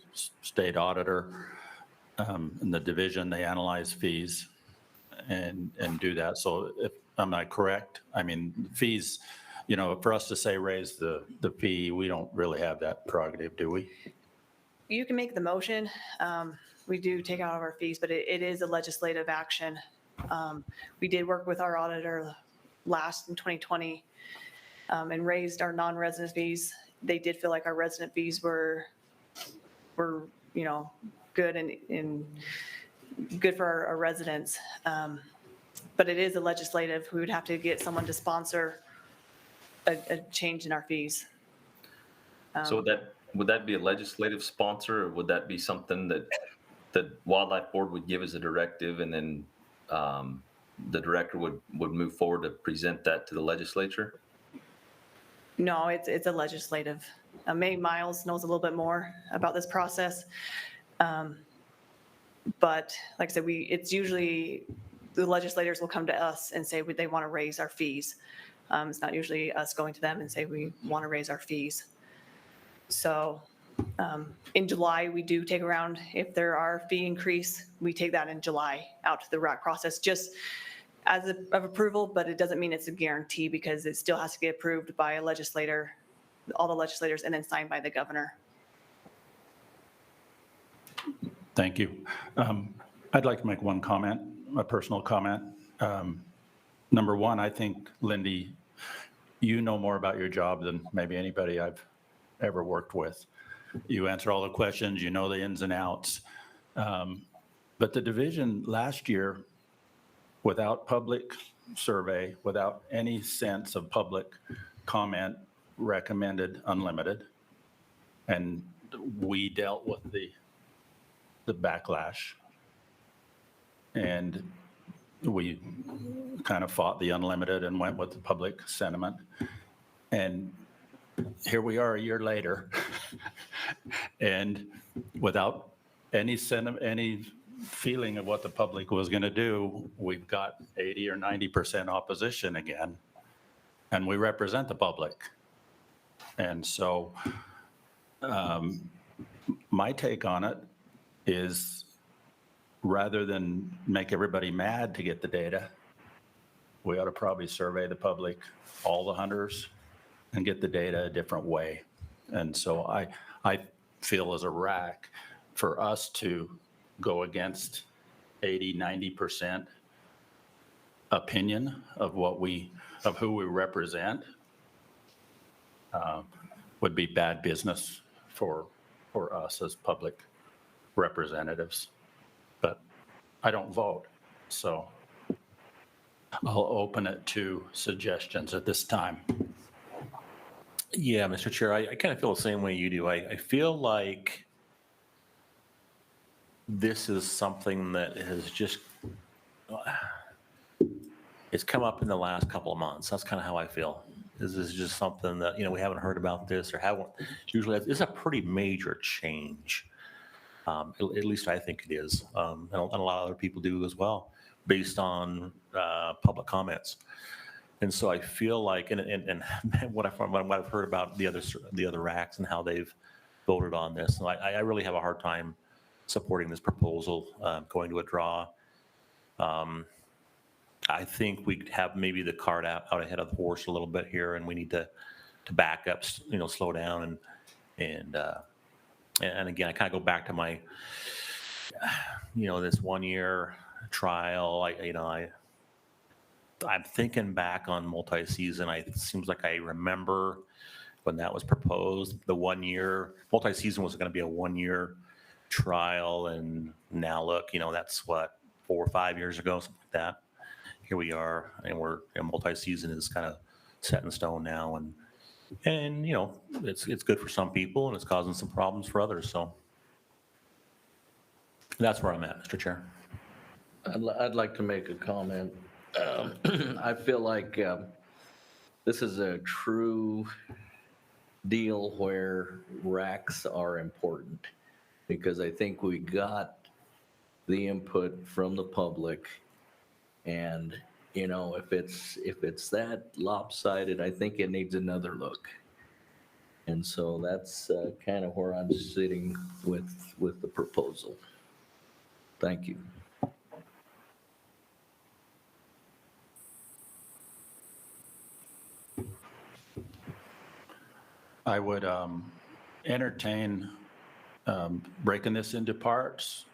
state auditor and the division, they analyze fees and do that. So am I correct? I mean, fees, for us to say raise the fee, we don't really have that prerogative, do we? You can make the motion. We do take out of our fees, but it is a legislative action. We did work with our auditor last in 2020 and raised our non-resident fees. They did feel like our resident fees were good and good for our residents. But it is a legislative. We would have to get someone to sponsor a change in our fees. So would that be a legislative sponsor, or would that be something that the Wildlife Board would give as a directive, and then the director would move forward to present that to the legislature? No, it's a legislative. May Miles knows a little bit more about this process. But like I said, it's usually the legislators will come to us and say they want to raise our fees. It's not usually us going to them and say we want to raise our fees. So In July, we do take around, if there are fee increase, we take that in July out to the RAC process, just as of approval, but it doesn't mean it's a guarantee because it still has to get approved by a legislator, all the legislators, and then signed by the governor. Thank you. I'd like to make one comment, a personal comment. Number one, I think, Lindy, you know more about your job than maybe anybody I've ever worked with. You answer all the questions, you know the ins and outs. But the division last year, without public survey, without any sense of public comment, recommended unlimited. And we dealt with the backlash. And we kind of fought the unlimited and went with the public sentiment. And here we are a year later, and without any feeling of what the public was going to do, we've got 80 or 90% opposition again, and we represent the public. And so my take on it is, rather than make everybody mad to get the data, we ought to probably survey the public, all the hunters, and get the data a different way. And so I feel as a RAC, for us to go against 80, 90% opinion of who we represent would be bad business for us as public representatives. But I don't vote, so I'll open it to suggestions at this time. Yeah, Mr. Chair, I kind of feel the same way you do. I feel like this is something that has just, it's come up in the last couple of months. That's kind of how I feel. This is just something that, we haven't heard about this or haven't, usually it's a pretty major change. At least I think it is. And a lot of other people do as well, based on public comments. And so I feel like, and what I've heard about the other RACs and how they've voted on this, and I really have a hard time supporting this proposal, going to a draw. I think we have maybe the cart out ahead of the horse a little bit here, and we need to back up, slow down, and again, I kind of go back to my, this 1 year trial. I'm thinking back on multi-season. It seems like I remember when that was proposed, the 1 year, multi-season was going to be a 1 year trial. And now look, that's what, 4 or 5 years ago, something like that. Here we are, and multi-season is kind of set in stone now. And it's good for some people and it's causing some problems for others. So that's where I'm at, Mr. Chair. I'd like to make a comment. I feel like this is a true deal where RACs are important, because I think we got the input from the public, and if it's that lopsided, I think it needs another look. And so that's kind of where I'm sitting with the proposal. Thank you. I would entertain breaking this into parts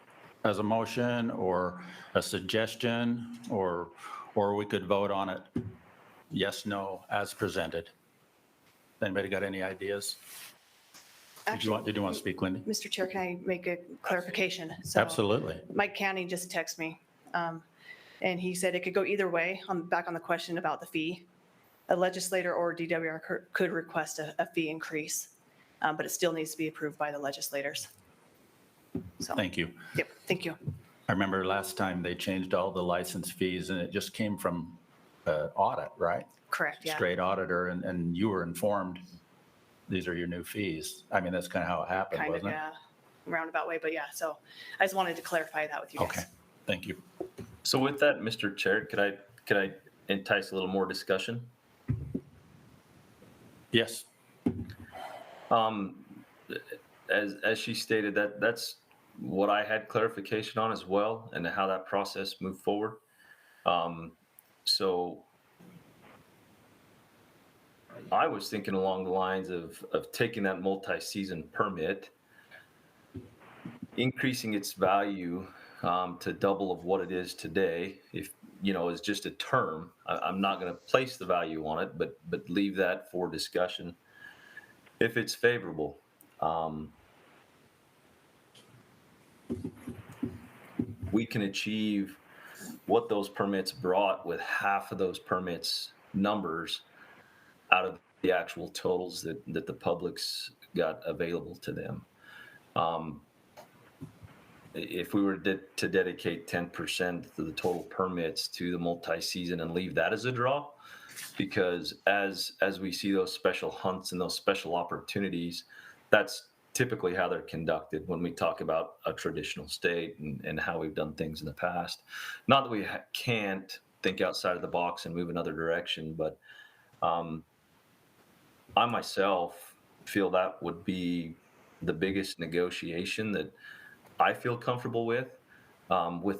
as a motion or a suggestion, or we could vote on it yes, no, as presented. Anybody got any ideas? Did you want to speak, Lindy? Mr. Chair, can I make a clarification? So Absolutely. Mike County just texted me, and he said it could go either way. Back on the question about the fee. A legislator or DWR could request a fee increase, but it still needs to be approved by the legislators. So, Thank you. Yep, thank you. I remember last time they changed all the license fees, and it just came from audit, right? Correct, yeah. Straight auditor, and you were informed these are your new fees. I mean, that's kind of how it happened, Kind of, wasn't it? yeah, roundabout way, but yeah. So I just wanted to clarify that with you guys. Okay, thank you. So with that, Mr. Chair, could I entice a little more discussion? Yes. as she stated, that's what I had clarification on as well, and how that process moved forward. So I was thinking along the lines of taking that multi-season permit, increasing its value to double of what it is today. If is just a term, I'm not going to place the value on it, but leave that for discussion if it's favorable. We can achieve what those permits brought with half of those permits numbers out of the actual totals that the public's got available to them. If we were to dedicate 10% of the total permits to the multi-season and leave that as a draw, because as we see those special hunts and those special opportunities, that's typically how they're conducted when we talk about a traditional state and how we've done things in the past. Not that we can't think outside of the box and move another direction, but I myself feel that would be the biggest negotiation that I feel comfortable with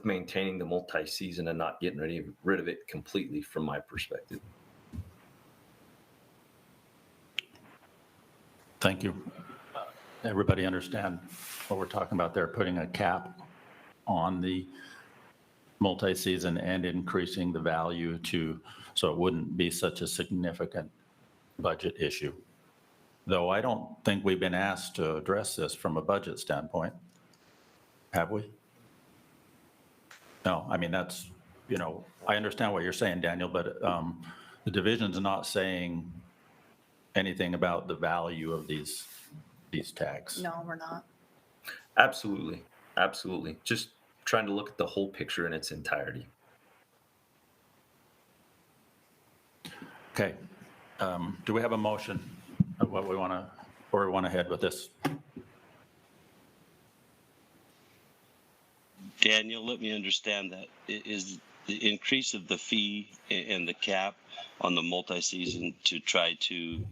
maintaining the multi-season and not getting rid of it completely from my perspective. Thank you. Everybody understand what we're talking about there, putting a cap on the multi-season and increasing the value so it wouldn't be such a significant budget issue. Though I don't think we've been asked to address this from a budget standpoint. Have we? No, I mean, that's, I understand what you're saying, Daniel, but the division's not saying anything about the value of these tags. No, we're not. Absolutely. Absolutely. Just trying to look at the whole picture in its entirety. Okay. Do we have a motion of what we want to, or we want to head with this? Daniel, let me understand that. Is the increase of the fee and the cap on the multi-season to try to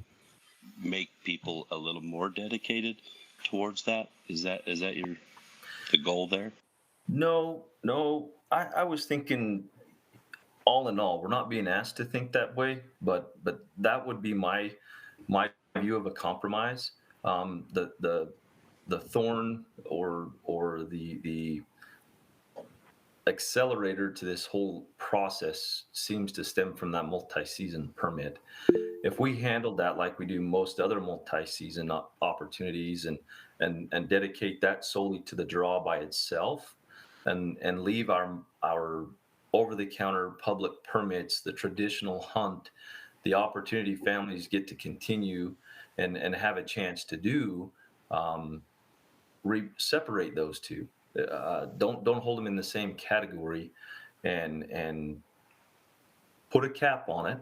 make people a little more dedicated towards that? Is that the goal there? No. I was thinking, all in all, we're not being asked to think that way, but that would be my view of a compromise. The thorn or the accelerator to this whole process seems to stem from that multi-season permit. If we handled that like we do most other multi-season opportunities and dedicate that solely to the draw by itself and leave our over-the-counter public permits, the traditional hunt, the opportunity families get to continue and have a chance to do, separate those two. Don't hold them in the same category and put a cap on it,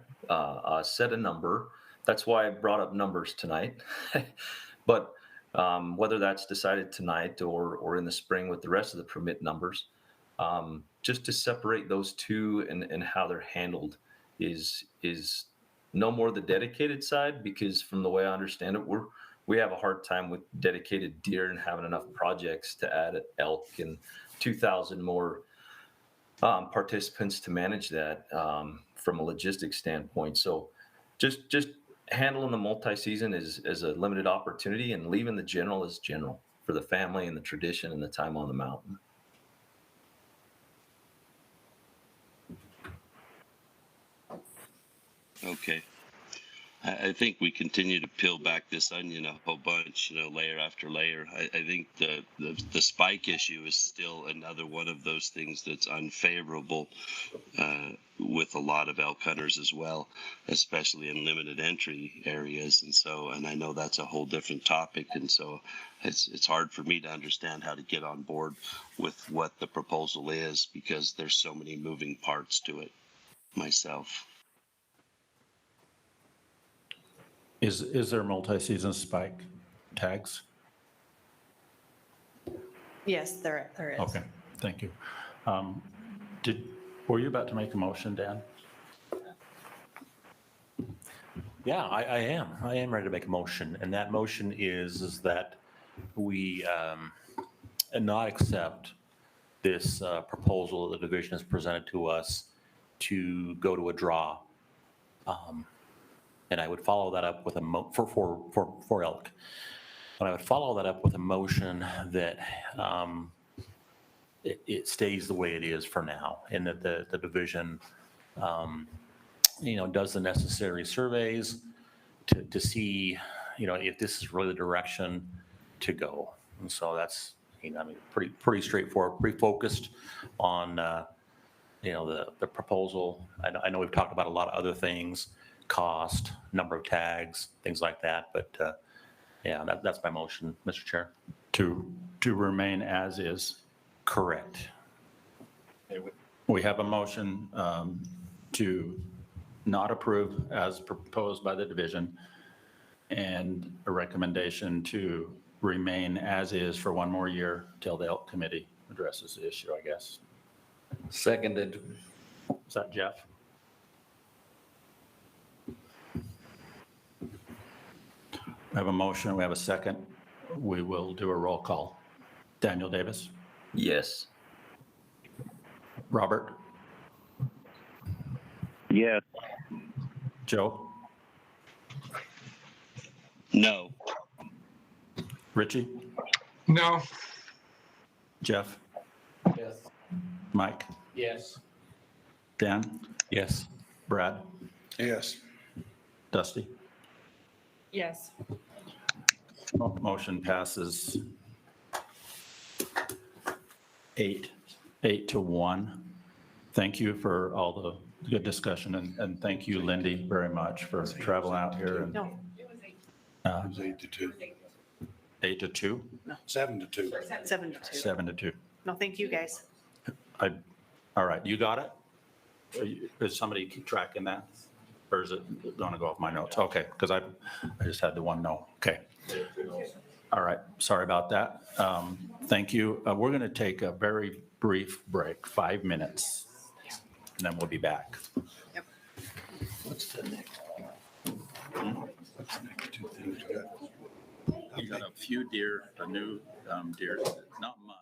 set a number. That's why I brought up numbers tonight. But whether that's decided tonight or in the spring with the rest of the permit numbers, just to separate those two and how they're handled is no more the dedicated side, because from the way I understand it, we have a hard time with dedicated deer and having enough projects to add elk and 2,000 more participants to manage that from a logistics standpoint. So just handling the multi-season as a limited opportunity and leaving the general as general for the family and the tradition and the time on the mountain. Okay. I think we continue to peel back this onion a whole bunch, layer after layer. I think the spike issue is still another one of those things that's unfavorable with a lot of elk hunters as well, especially in limited entry areas. And I know that's a whole different topic. And so it's hard for me to understand how to get on board with what the proposal is, because there's so many moving parts to it myself. Is there multi-season spike tags? Yes, there is. Okay, thank you. Were you about to make a motion, Dan? Yeah, I am. I am ready to make a motion, and that motion is that we not accept this proposal that the division has presented to us to go to a draw. And I would follow that up with for elk. But I would follow that up with a motion that it stays the way it is for now, and that the division, does the necessary surveys to see, if this is really the direction to go. And so that's, pretty straightforward, pretty focused on, the proposal. I know we've talked about a lot of other things, cost, number of tags, things like that, but yeah, that's my motion, Mr. Chair. To remain as is. Correct. We have a motion to not approve as proposed by the division, and a recommendation to remain as is for one more year till the elk committee addresses the issue, I guess. Seconded. Is that Jeff? We have a motion, we have a second. We will do a roll call. Daniel Davis? Yes. Robert? Yes. Joe? No. Richie? No. Jeff? Yes. Mike? Yes. Dan? Yes. Brad? Yes. Dusty? Yes. Motion passes 8-1. Thank you for all the good discussion, and thank you, Lindy, very much for traveling out here. And, No, It was 8-2. 8-2? 7-2. 7-2. 7-2. No, thank you, guys. All right, you got it? Does somebody keep tracking that? Or is it going to go off my notes? Okay, because I just had the one no. Okay. All right, sorry about that. Thank you. We're going to take a very brief break, 5 minutes, and then we'll be back. Yep. What's the next? What's the next two things we got? You got a few deer, a new deer, not much.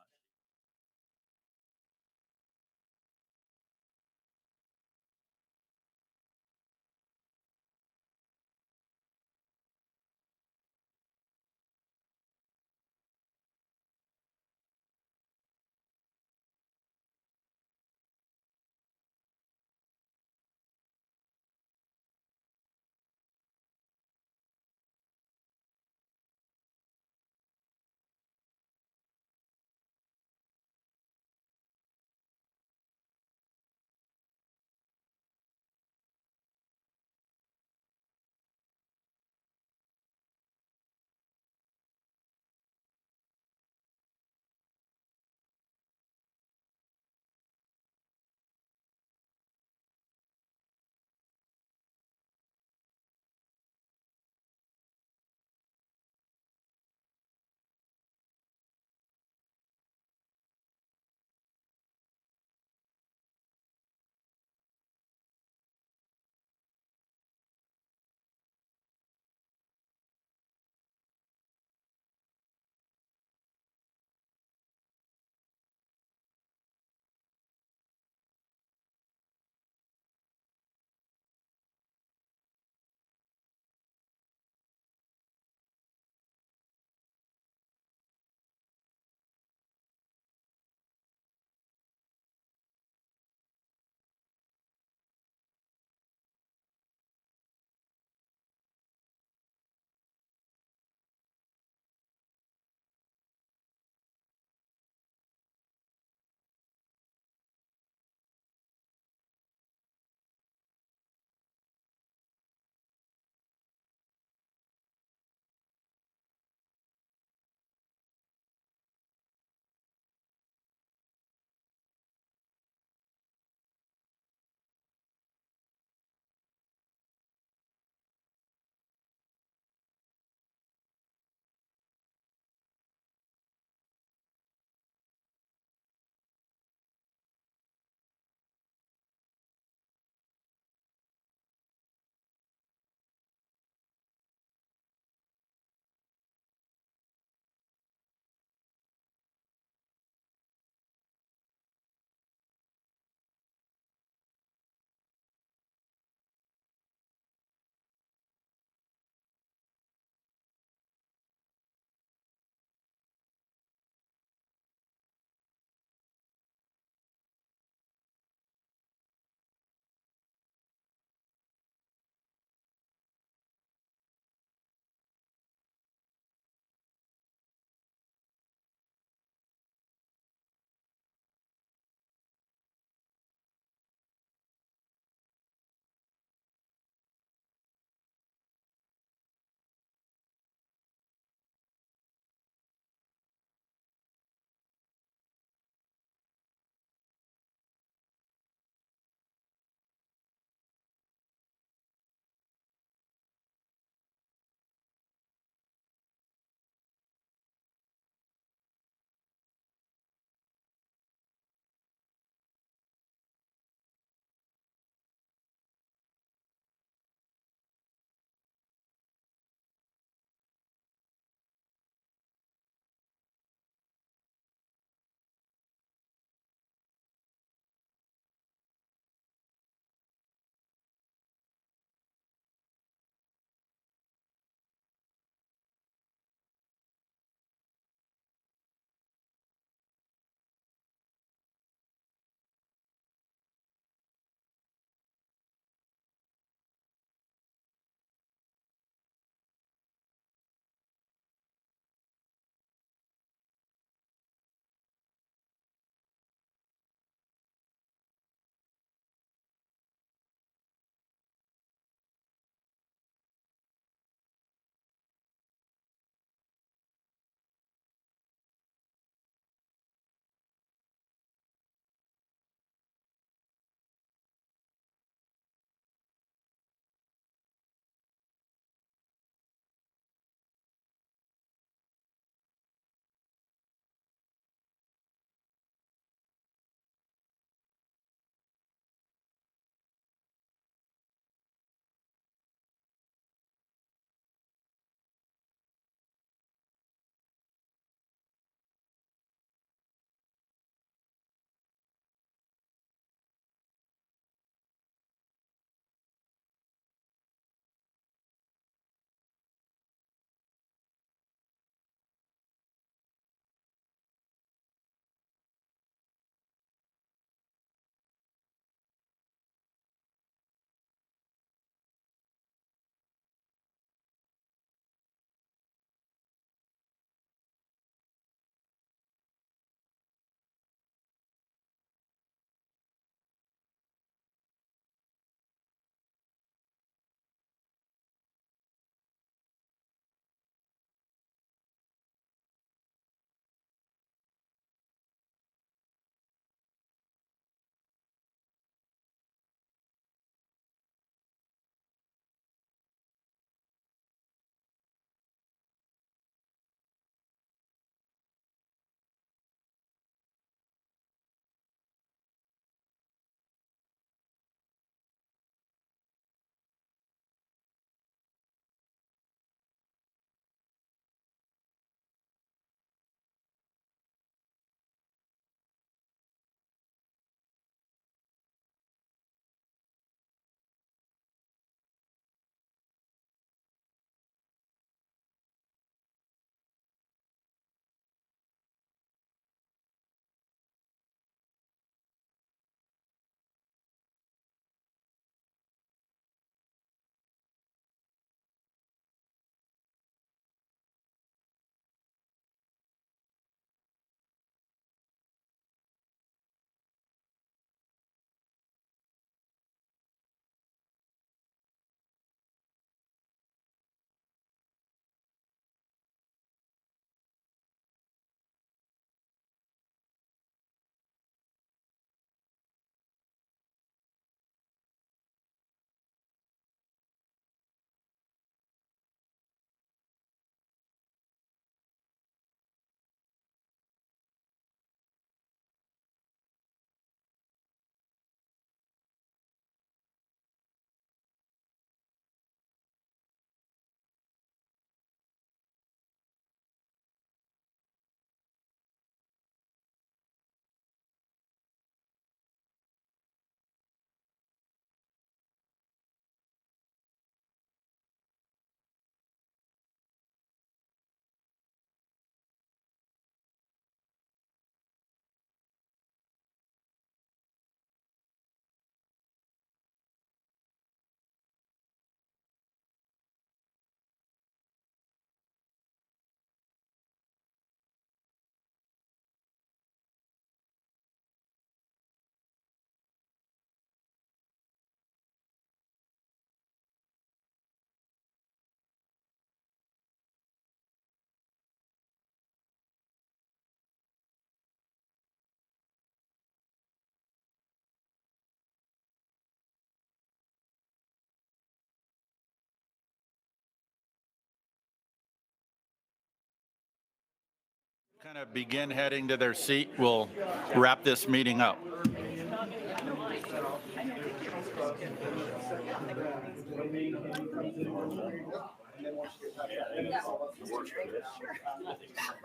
kind of begin heading to their seat, we'll wrap this meeting up.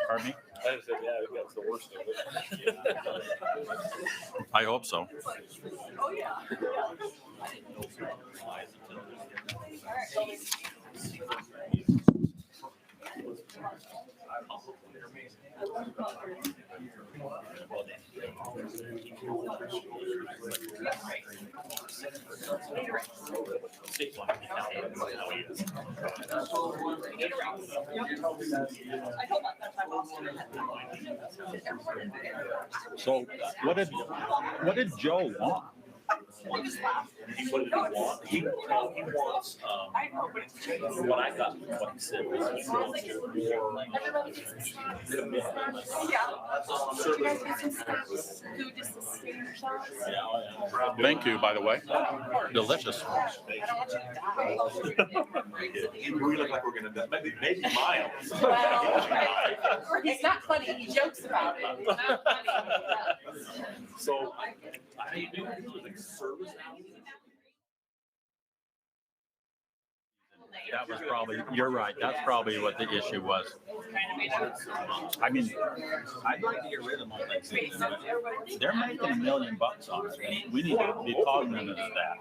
Pardon me? I hope so. So what did Joe want? What did he want? He wants, what I got, what he said was he wants more Thank you, by the way. Delicious. We look like we're gonna, maybe mild. He's not funny, he jokes about it. He's not funny. So, I do like service hours. That was probably, you're right, that's probably what the issue was. I mean, I'd like to get rid of multi-season, but they're making $1 million on it. We need to be cognizant of that.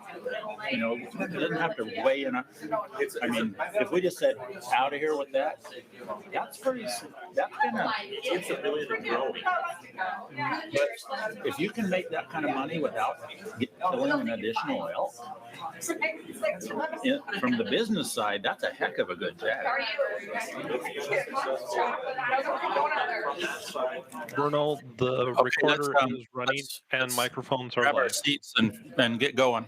You know, it doesn't have to weigh in. I mean, if we just said out of here with that, that's pretty, that's gonna, It's a million and growing. but if you can make that kind of money without filling an additional well, from the business side, that's a heck of a good tag. Bruno, the recorder is running and microphones are Grab our live. seats and get going.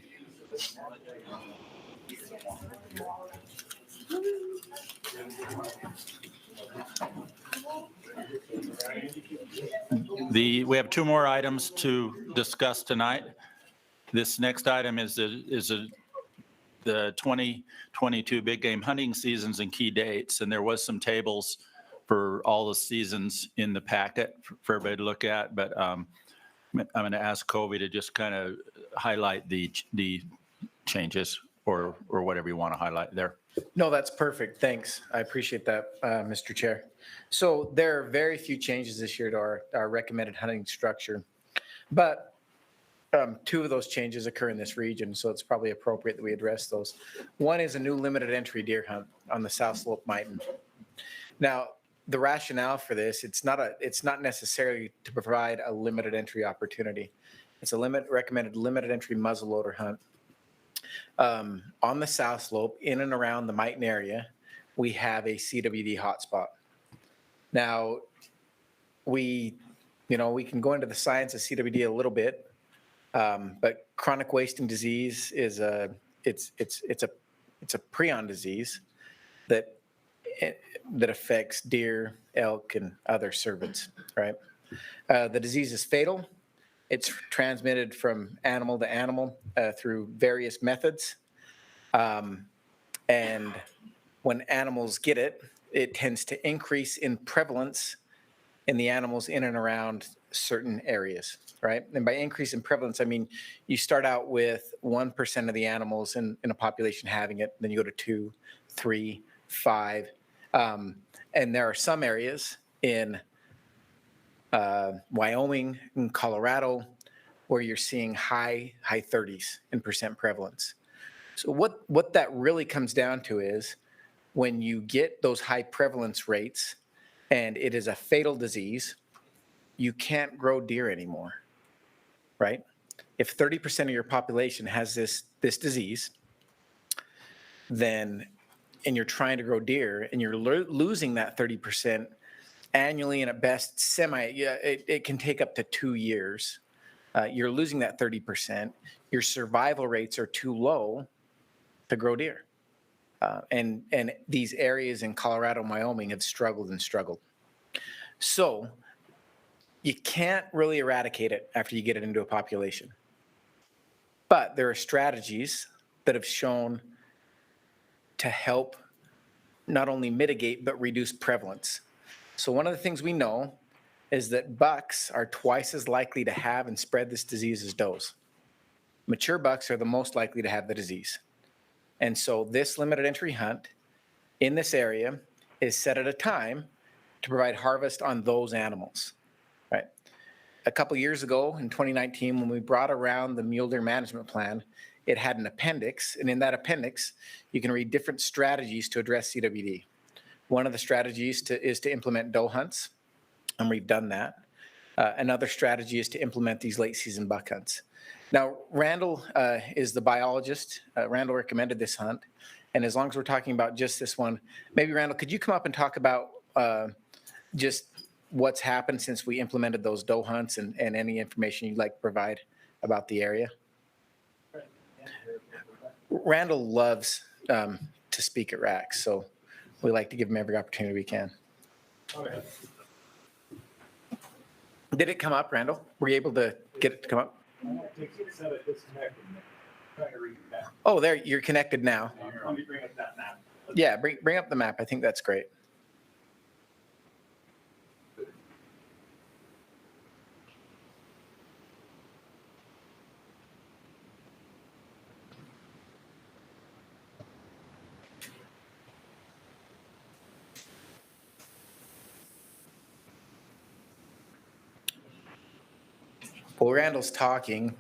We have 2 more items to discuss tonight. This next item is the 2022 big game hunting seasons and key dates. And there was some tables for all the seasons in the packet for everybody to look at. But I'm going to ask Covey to just kind of highlight the changes or whatever you want to highlight there. No, that's perfect. Thanks. I appreciate that, Mr. Chair. So there are very few changes this year to our recommended hunting structure, but 2 of those changes occur in this region, so it's probably appropriate that we address those. One is a new limited entry deer hunt on the South Slope Mighton. Now, the rationale for this, it's not necessarily to provide a limited entry opportunity. It's a recommended limited entry muzzleloader hunt. On the South Slope, in and around the Mighton area, we have a CWD hotspot. Now, we can go into the science of CWD a little bit, but chronic wasting disease is it's a prion disease that affects deer, elk, and other cervids, right? The disease is fatal. It's transmitted from animal to animal through various methods. And when animals get it, it tends to increase in prevalence in the animals in and around certain areas, right? And by increase in prevalence, I mean, you start out with 1% of the animals in a population having it, then you go to 2, 3, 5. And there are some areas in Wyoming and Colorado where you're seeing high 30s in percent prevalence. So what that really comes down to is when you get those high prevalence rates and it is a fatal disease, you can't grow deer anymore, right? If 30% of your population has this disease, then, and you're trying to grow deer and you're losing that 30% annually and at best it can take up to 2 years. You're losing that 30%. Your survival rates are too low to grow deer. And these areas in Colorado and Wyoming have struggled and struggled. So you can't really eradicate it after you get it into a population. But there are strategies that have shown to help not only mitigate, but reduce prevalence. So one of the things we know is that bucks are twice as likely to have and spread this disease as does. Mature bucks are the most likely to have the disease. And so this limited entry hunt in this area is set at a time to provide harvest on those animals, right? A couple years ago in 2019, when we brought around the mule deer management plan, it had an appendix, and in that appendix, you can read different strategies to address CWD. One of the strategies is to implement doe hunts, and we've done that. Another strategy is to implement these late season buck hunts. Now, Randall is the biologist. Randall recommended this hunt, and as long as we're talking about just this one, maybe Randall, could you come up and talk about just what's happened since we implemented those doe hunts and any information you'd like to provide about the area? Randall loves to speak at RAC, so we like to give him every opportunity we can. Okay. Did it come up, Randall? Were you able to get it to come up? Oh, there, you're connected now. Let me bring up that map. Yeah, bring up the map. I think that's great. While Randall's talking,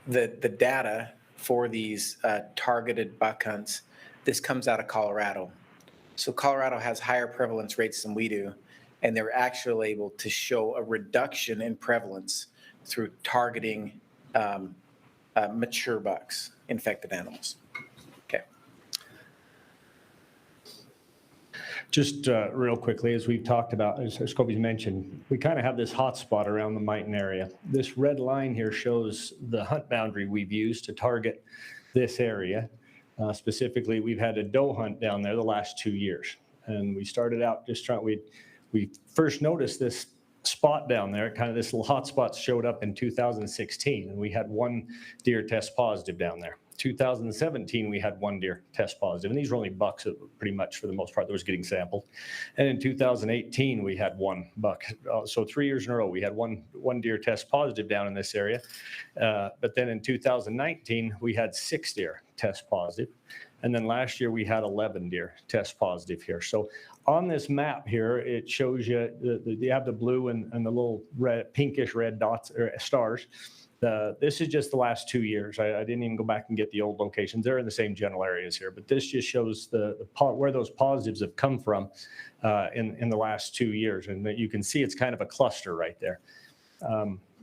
the data for these targeted buck hunts, this comes out of Colorado. So Colorado has higher prevalence rates than we do, and they're actually able to show a reduction in prevalence through targeting mature bucks, infected animals. Okay. Just real quickly, as we've talked about, as Cwd's mentioned, we kind of have this hot spot around the Mighton area. This red line here shows the hunt boundary we've used to target this area. Specifically, we've had a doe hunt down there the last 2 years. And we started out just trying, we first noticed this spot down there, kind of this little hot spot showed up in 2016, and we had one deer test positive down there. 2017, we had one deer test positive, and these were only bucks pretty much for the most part that was getting sampled. And in 2018, we had one buck. So 3 years in a row, we had one deer test positive down in this area. But then in 2019, we had 6 deer test positive. And then last year, we had 11 deer test positive here. So on this map here, it shows you, you have the blue and the little red, pinkish red dots or stars. This is just the last 2 years. I didn't even go back and get the old locations. They're in the same general areas here, but this just shows where those positives have come from in the last 2 years. And you can see it's kind of a cluster right there.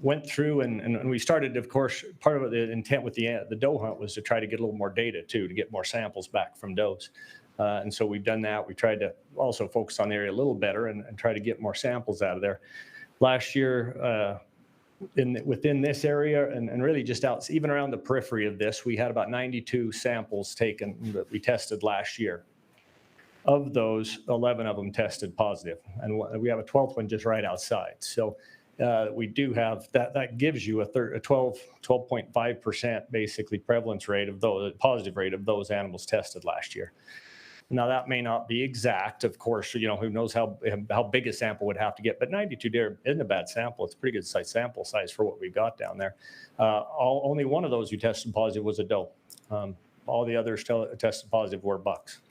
Went through and we started, of course, part of the intent with the doe hunt was to try to get a little more data too, to get more samples back from does. And so we've done that. We tried to also focus on the area a little better and try to get more samples out of there. Last year, within this area and really just out, even around the periphery of this, we had about 92 samples taken that we tested last year. Of those, 11 of them tested positive, and we have a 12th one just right outside. So we do have that gives you a 12.5% basically prevalence rate of those, positive rate of those animals tested last year. Now, that may not be exact, of course, you know, who knows how big a sample would have to get, but 92 deer isn't a bad sample. It's a pretty good size sample size for what we got down there. Only one of those who tested positive was a doe. All the others tested positive were bucks.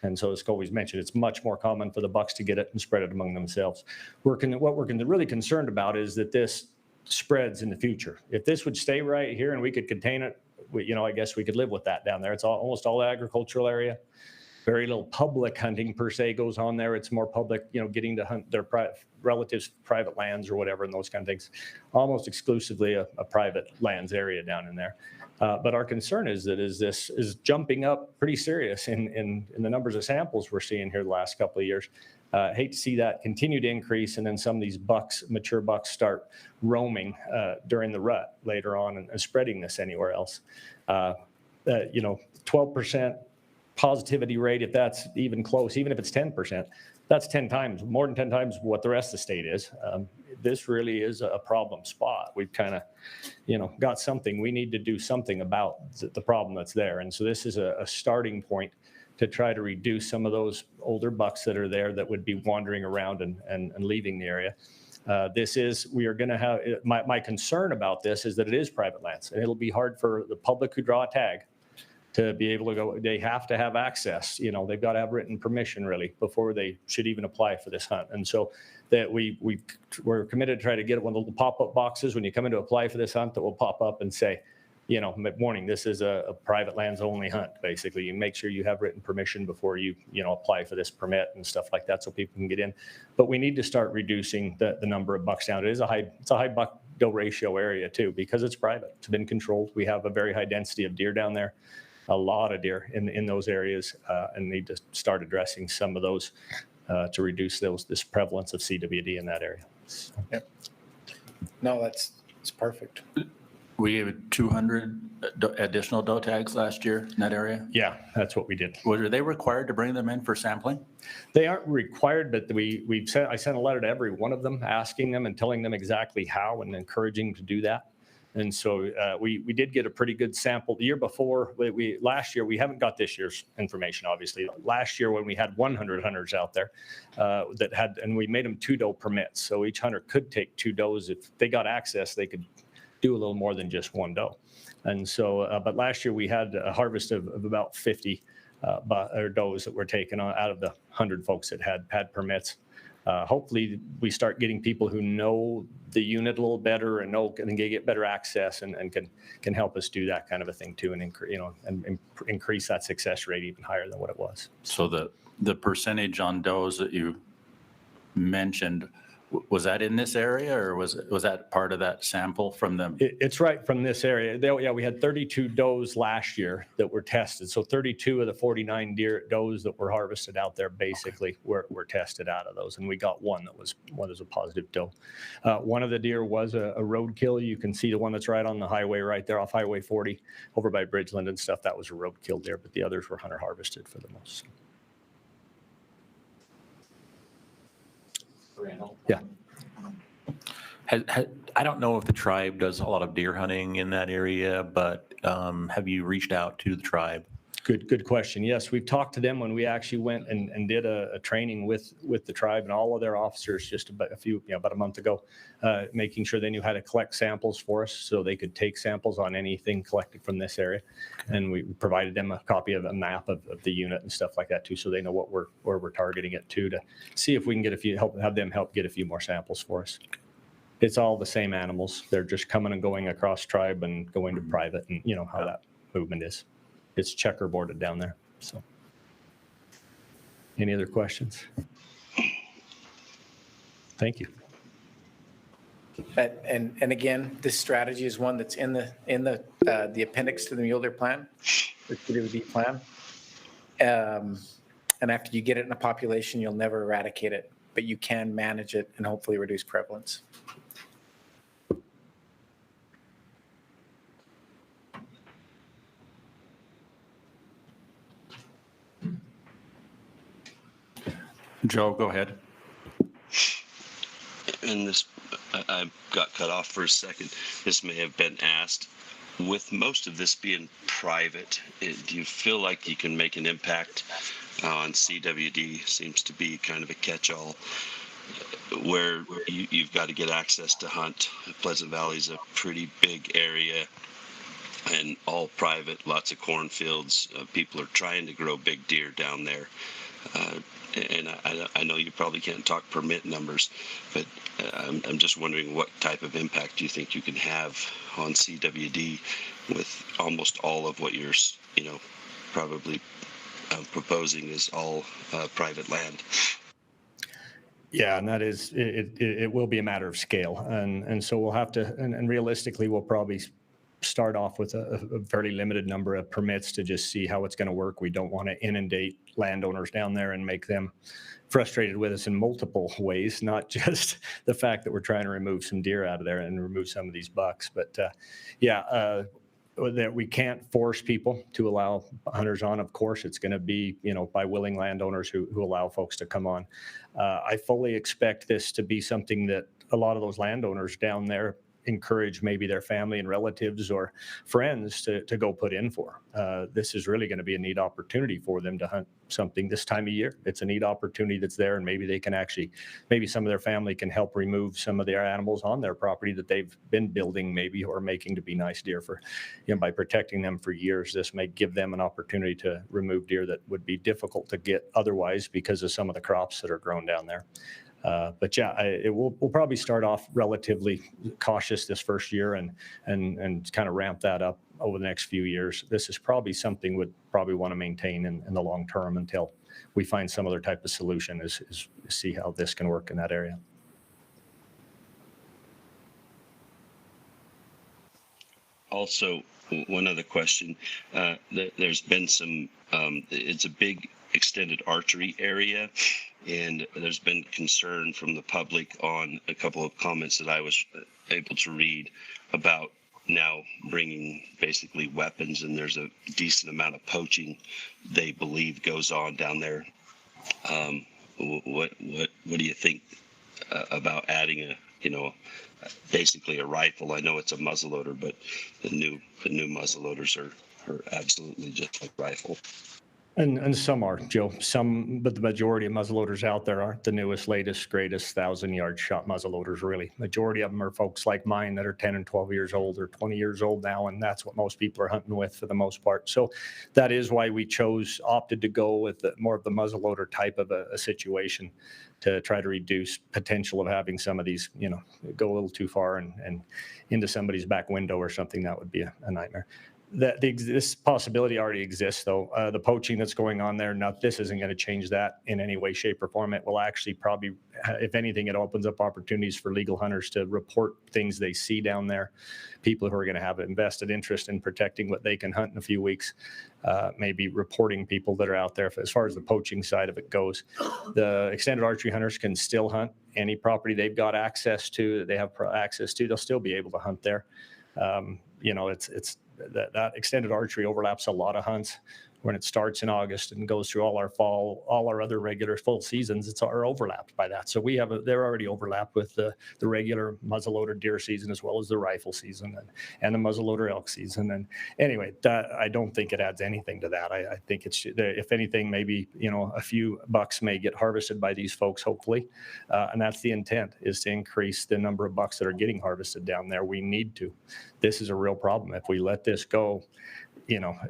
And so as Cwd's mentioned, it's much more common for the bucks to get it and spread it among themselves. What we're really concerned about is that this spreads in the future. If this would stay right here and we could contain it, I guess we could live with that down there. It's almost all agricultural area. Very little public hunting per se goes on there. It's more public, getting to hunt their relatives' private lands or whatever and those kind of things. Almost exclusively a private lands area down in there. But our concern is that this is jumping up pretty serious in the numbers of samples we're seeing here the last couple of years. Hate to see that continue to increase, and then some of these mature bucks start roaming during the rut later on and spreading this anywhere else. 12% positivity rate, if that's even close, even if it's 10%, that's 10 times, more than 10 times what the rest of the state is. This really is a problem spot. We've kind of, got something. We need to do something about the problem that's there. And so this is a starting point to try to reduce some of those older bucks that are there that would be wandering around and leaving the area. We are going to have, my concern about this is that it is private lands, and it'll be hard for the public who draw a tag to be able to go. They have to have access, they've got to have written permission really before they should even apply for this hunt. And so that we're committed to try to get one of the pop-up boxes when you come in to apply for this hunt that will pop up and say, warning, this is a private lands only hunt. Basically, you make sure you have written permission before you apply for this permit and stuff like that so people can get in. But we need to start reducing the number of bucks down. It's a high buck doe ratio area too, because it's private. It's been controlled. We have a very high density of deer down there, a lot of deer in those areas, and need to start addressing some of those to reduce this prevalence of CWD in that area. So. Yep. No, it's perfect. We gave 200 additional doe tags last year in that area. Yeah, that's what we did. Were they required to bring them in for sampling? They aren't required, but I sent a letter to every one of them asking them and telling them exactly how and encouraging them to do that. And so we did get a pretty good sample. The year before, last year, we haven't got this year's information, obviously. Last year when we had 100 hunters out there and we made them 2 doe permits. So each hunter could take 2 does. If they got access, they could do a little more than just 1 doe. And so, but last year we had a harvest of about 50 does that were taken out of the 100 folks that had permits. Hopefully we start getting people who know the unit a little better and can get better access and can help us do that kind of a thing too, and increase that success rate even higher than what it was. So the percentage on does that you mentioned, was that in this area, or was that part of that sample from them? It's right from this area. We had 32 does last year that were tested. So 32 of the 49 does that were harvested out there basically were tested out of those, and we got one that was a positive doe. One of the deer was a roadkill. You can see the one that's right on the highway right there off Highway 40 over by Bridgeland and stuff. That was a roadkill deer, but the others were hunter harvested for the most. Yeah. I don't know if the tribe does a lot of deer hunting in that area, but have you reached out to the tribe? Good question. Yes, we've talked to them when we actually went and did a training with the tribe and all of their officers just about a month ago, making sure they knew how to collect samples for us so they could take samples on anything collected from this area. And we provided them a copy of a map of the unit and stuff like that too, so they know where we're targeting it to see if we can have them help get a few more samples for us. It's all the same animals. They're just coming and going across tribe and going to private, and how that movement is. It's checkerboarded down there. So, any other questions? Thank you. And again, this strategy is one that's in the appendix to the Mule Deer plan, the CWD plan. And after you get it in a population, you'll never eradicate it, but you can manage it and hopefully reduce prevalence. Joe, go ahead. And this, I got cut off for a second. This may have been asked. With most of this being private, do you feel like you can make an impact on CWD? Seems to be kind of a catch-all where you've got to get access to hunt. Pleasant Valley's a pretty big area and all private, lots of cornfields. People are trying to grow big deer down there. And I know you probably can't talk permit numbers, but I'm just wondering what type of impact do you think you can have on CWD with almost all of what you're, probably proposing is all private land. Yeah, and that is, it will be a matter of scale. And so we'll have to, and realistically, we'll probably start off with a fairly limited number of permits to just see how it's going to work. We don't want to inundate landowners down there and make them frustrated with us in multiple ways, not just the fact that we're trying to remove some deer out of there and remove some of these bucks. But that we can't force people to allow hunters on. Of course, it's going to be, by willing landowners who allow folks to come on. I fully expect this to be something that a lot of those landowners down there encourage maybe their family and relatives or friends to go put in for. This is really going to be a neat opportunity for them to hunt something this time of year. It's a neat opportunity that's there, and maybe they can actually, maybe some of their family can help remove some of their animals on their property that they've been building maybe or making to be nice deer for, by protecting them for years. This may give them an opportunity to remove deer that would be difficult to get otherwise because of some of the crops that are grown down there. But yeah, we'll probably start off relatively cautious this first year and kind of ramp that up over the next few years. This is probably something we'd probably want to maintain in the long term until we find some other type of solution is see how this can work in that area. Also, one other question. There's been some, it's a big extended archery area, and there's been concern from the public on a couple of comments that I was able to read about now bringing basically weapons, and there's a decent amount of poaching they believe goes on down there. What do you think about adding basically a rifle? I know it's a muzzleloader, but the new muzzleloaders are absolutely just like rifle. And some are, Joe, but the majority of muzzleloaders out there aren't the newest, latest, greatest 1,000-yard shot muzzleloaders, really. Majority of them are folks like mine that are 10 and 12 years old or 20 years old now, and that's what most people are hunting with for the most part. So that is why we opted to go with more of the muzzleloader type of a situation to try to reduce potential of having some of these, go a little too far and into somebody's back window or something. That would be a nightmare. This possibility already exists, though. The poaching that's going on there, this isn't going to change that in any way, shape, or form. It will actually probably, if anything, it opens up opportunities for legal hunters to report things they see down there. People who are going to have an invested interest in protecting what they can hunt in a few weeks, maybe reporting people that are out there. As far as the poaching side of it goes, the extended archery hunters can still hunt any property they've got access to, that they have access to. They'll still be able to hunt there. That extended archery overlaps a lot of hunts. When it starts in August and goes through all our fall, all our other regular full seasons, are overlapped by that. So they're already overlapped with the regular muzzleloader deer season as well as the rifle season and the muzzleloader elk season. And anyway, I don't think it adds anything to that. I think it's, if anything, maybe a few bucks may get harvested by these folks, hopefully, and that's the intent, is to increase the number of bucks that are getting harvested down there. We need to. This is a real problem. If we let this go,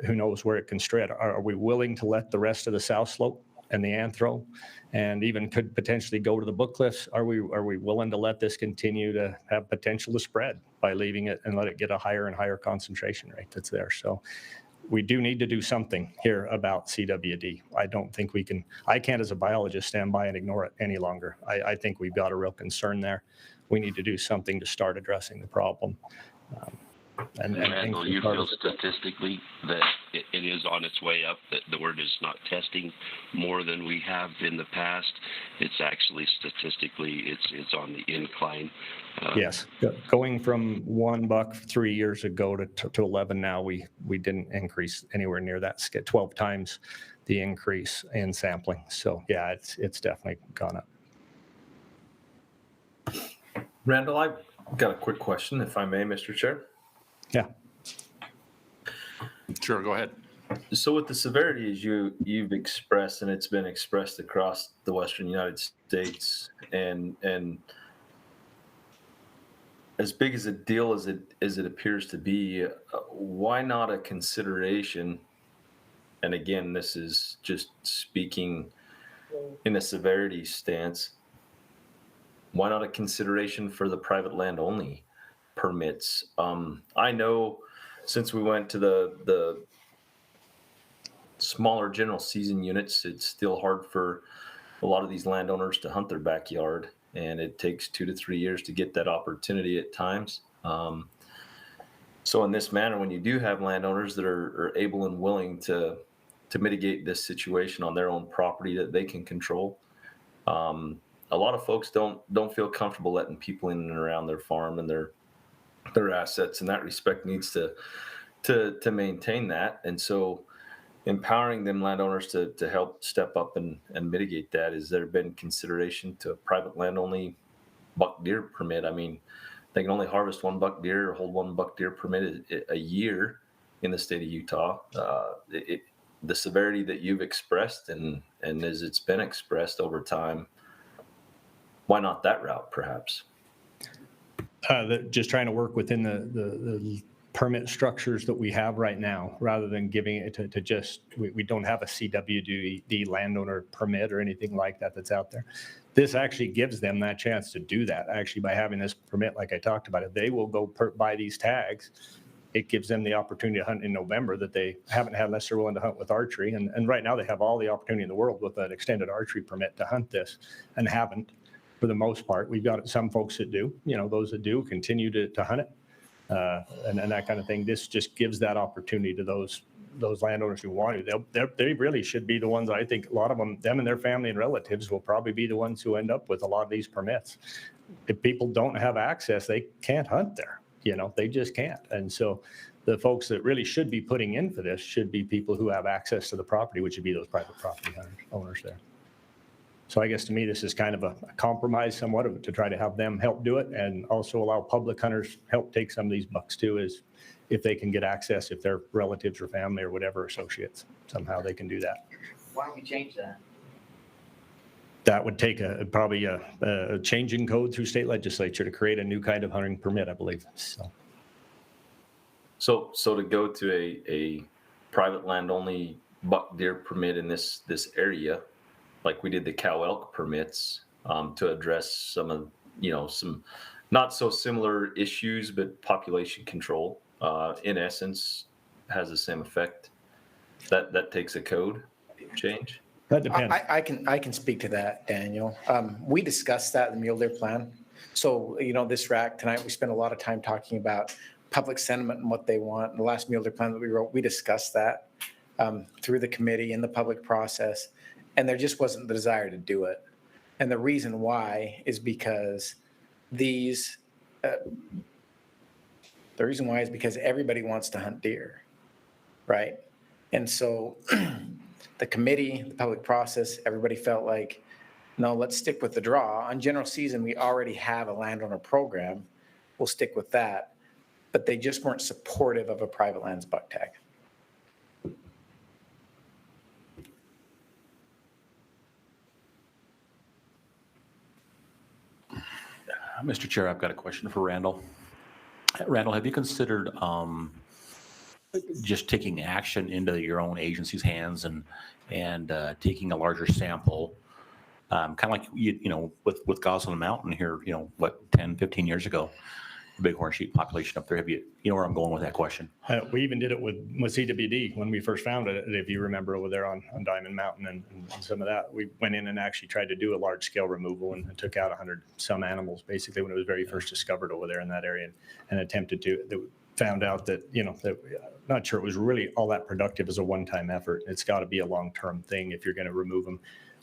who knows where it can spread. Are we willing to let the rest of the South Slope and the Anthro and even could potentially go to the Book Cliffs? Are we willing to let this continue to have potential to spread by leaving it and let it get a higher and higher concentration rate that's there? So we do need to do something here about CWD. I don't think I can't as a biologist stand by and ignore it any longer. I think we've got a real concern there. We need to do something to start addressing the problem. And Randall, you feel statistically that it is on its way up, that the word is not testing more than we have in the past. It's actually statistically, it's on the incline. Yes, going from $1 3 years ago to 11 now, we didn't increase anywhere near that, 12 times the increase in sampling. So yeah, it's definitely gone up. Randall, I've got a quick question, if I may, Mr. Chair. Yeah. Sure, go ahead. So with the severities you've expressed, and it's been expressed across the Western United States, and as big as a deal as it appears to be, why not a consideration? And again, this is just speaking in a severity stance. Why not a consideration for the private land only permits? I know since we went to the smaller general season units, it's still hard for a lot of these landowners to hunt their backyard, and it takes 2 to 3 years to get that opportunity at times. So in this manner, when you do have landowners that are able and willing to mitigate this situation on their own property that they can control, a lot of folks don't feel comfortable letting people in and around their farm and their assets. In that respect, needs to maintain that. And so empowering them landowners to help step up and mitigate that. Has there been consideration to a private land only buck deer permit? I mean, they can only harvest 1 buck deer or hold 1 buck deer permit a year in the state of Utah. The severity that you've expressed and as it's been expressed over time, why not that route perhaps? Just trying to work within the permit structures that we have right now, rather than giving it to just, we don't have a CWD landowner permit or anything like that that's out there. This actually gives them that chance to do that. Actually, by having this permit, like I talked about, if they will go buy these tags, it gives them the opportunity to hunt in November that they haven't had unless they're willing to hunt with archery. And right now they have all the opportunity in the world with an extended archery permit to hunt this, and haven't for the most part. We've got some folks that do, those that do continue to hunt it and that kind of thing. This just gives that opportunity to those landowners who want to. They really should be the ones, I think a lot of them and their family and relatives will probably be the ones who end up with a lot of these permits. If people don't have access, they can't hunt there. They just can't. And so the folks that really should be putting in for this should be people who have access to the property, which would be those private property owners there. So I guess to me, this is kind of a compromise somewhat to try to have them help do it, and also allow public hunters help take some of these bucks too, is if they can get access, if their relatives or family or whatever associates, somehow they can do that. Why don't we change that? That would take probably a change in code through state legislature to create a new kind of hunting permit, I believe. So to go to a private land only buck deer permit in this area, like we did the cow elk permits, to address some of, some not so similar issues, but population control, in essence, has the same effect. That takes a code change. That depends. I can speak to that, Daniel. We discussed that in the Mule Deer Plan. So, this RAC tonight, we spent a lot of time talking about public sentiment and what they want. In the last Mule Deer Plan that we wrote, we discussed that through the committee in the public process, and there just wasn't the desire to do it. And the reason why is because everybody wants to hunt deer, right? And so the committee, the public process, everybody felt like, no, let's stick with the draw. On general season, we already have a landowner program. We'll stick with that. But they just weren't supportive of a private lands buck tag. Mr. Chair, I've got a question for Randall. Randall, have you considered just taking action into your own agency's hands and taking a larger sample, kind of like with Gosling Mountain here, 10, 15 years ago, the bighorn sheep population up there. Have you where I'm going with that question? We even did it with CWD when we first found it, if you remember, over there on Diamond Mountain and some of that. We went in and actually tried to do a large scale removal and took out 100 some animals basically when it was very first discovered over there in that area, and attempted to. Found out that, not sure it was really all that productive as a one-time effort. It's got to be a long-term thing if you're going to remove them.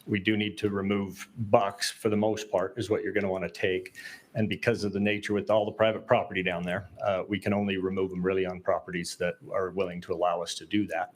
We do need to remove bucks for the most part is what you're going to want to take. And because of the nature with all the private property down there, we can only remove them really on properties that are willing to allow us to do that.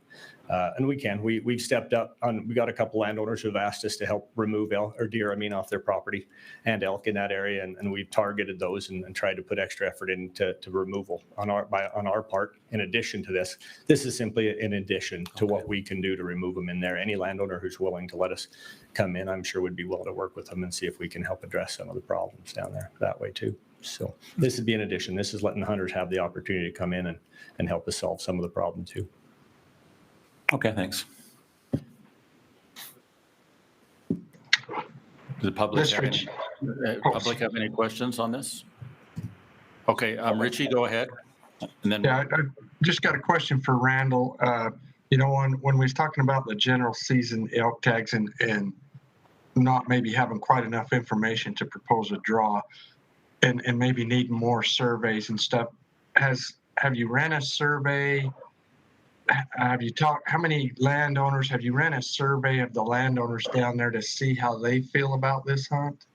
And we can. We've stepped up. We got a couple landowners who have asked us to help remove deer off their property and elk in that area, and we've targeted those and tried to put extra effort into removal on our part. In addition to this is simply in addition to what we can do to remove them in there. Any landowner who's willing to let us come in, I'm sure would be willing to work with them and see if we can help address some of the problems down there that way too. So this would be in addition. This is letting the hunters have the opportunity to come in and help us solve some of the problem too. Okay, thanks. Does the public have any questions on this? Okay, Richie, go ahead. And then I just got a question for Randall. When we was talking about the general season elk tags and not maybe having quite enough information to propose a draw and maybe needing more surveys and stuff, have you ran a survey? Have you talked, how many landowners, have you ran a survey of the landowners down there to see how they feel about this hunt?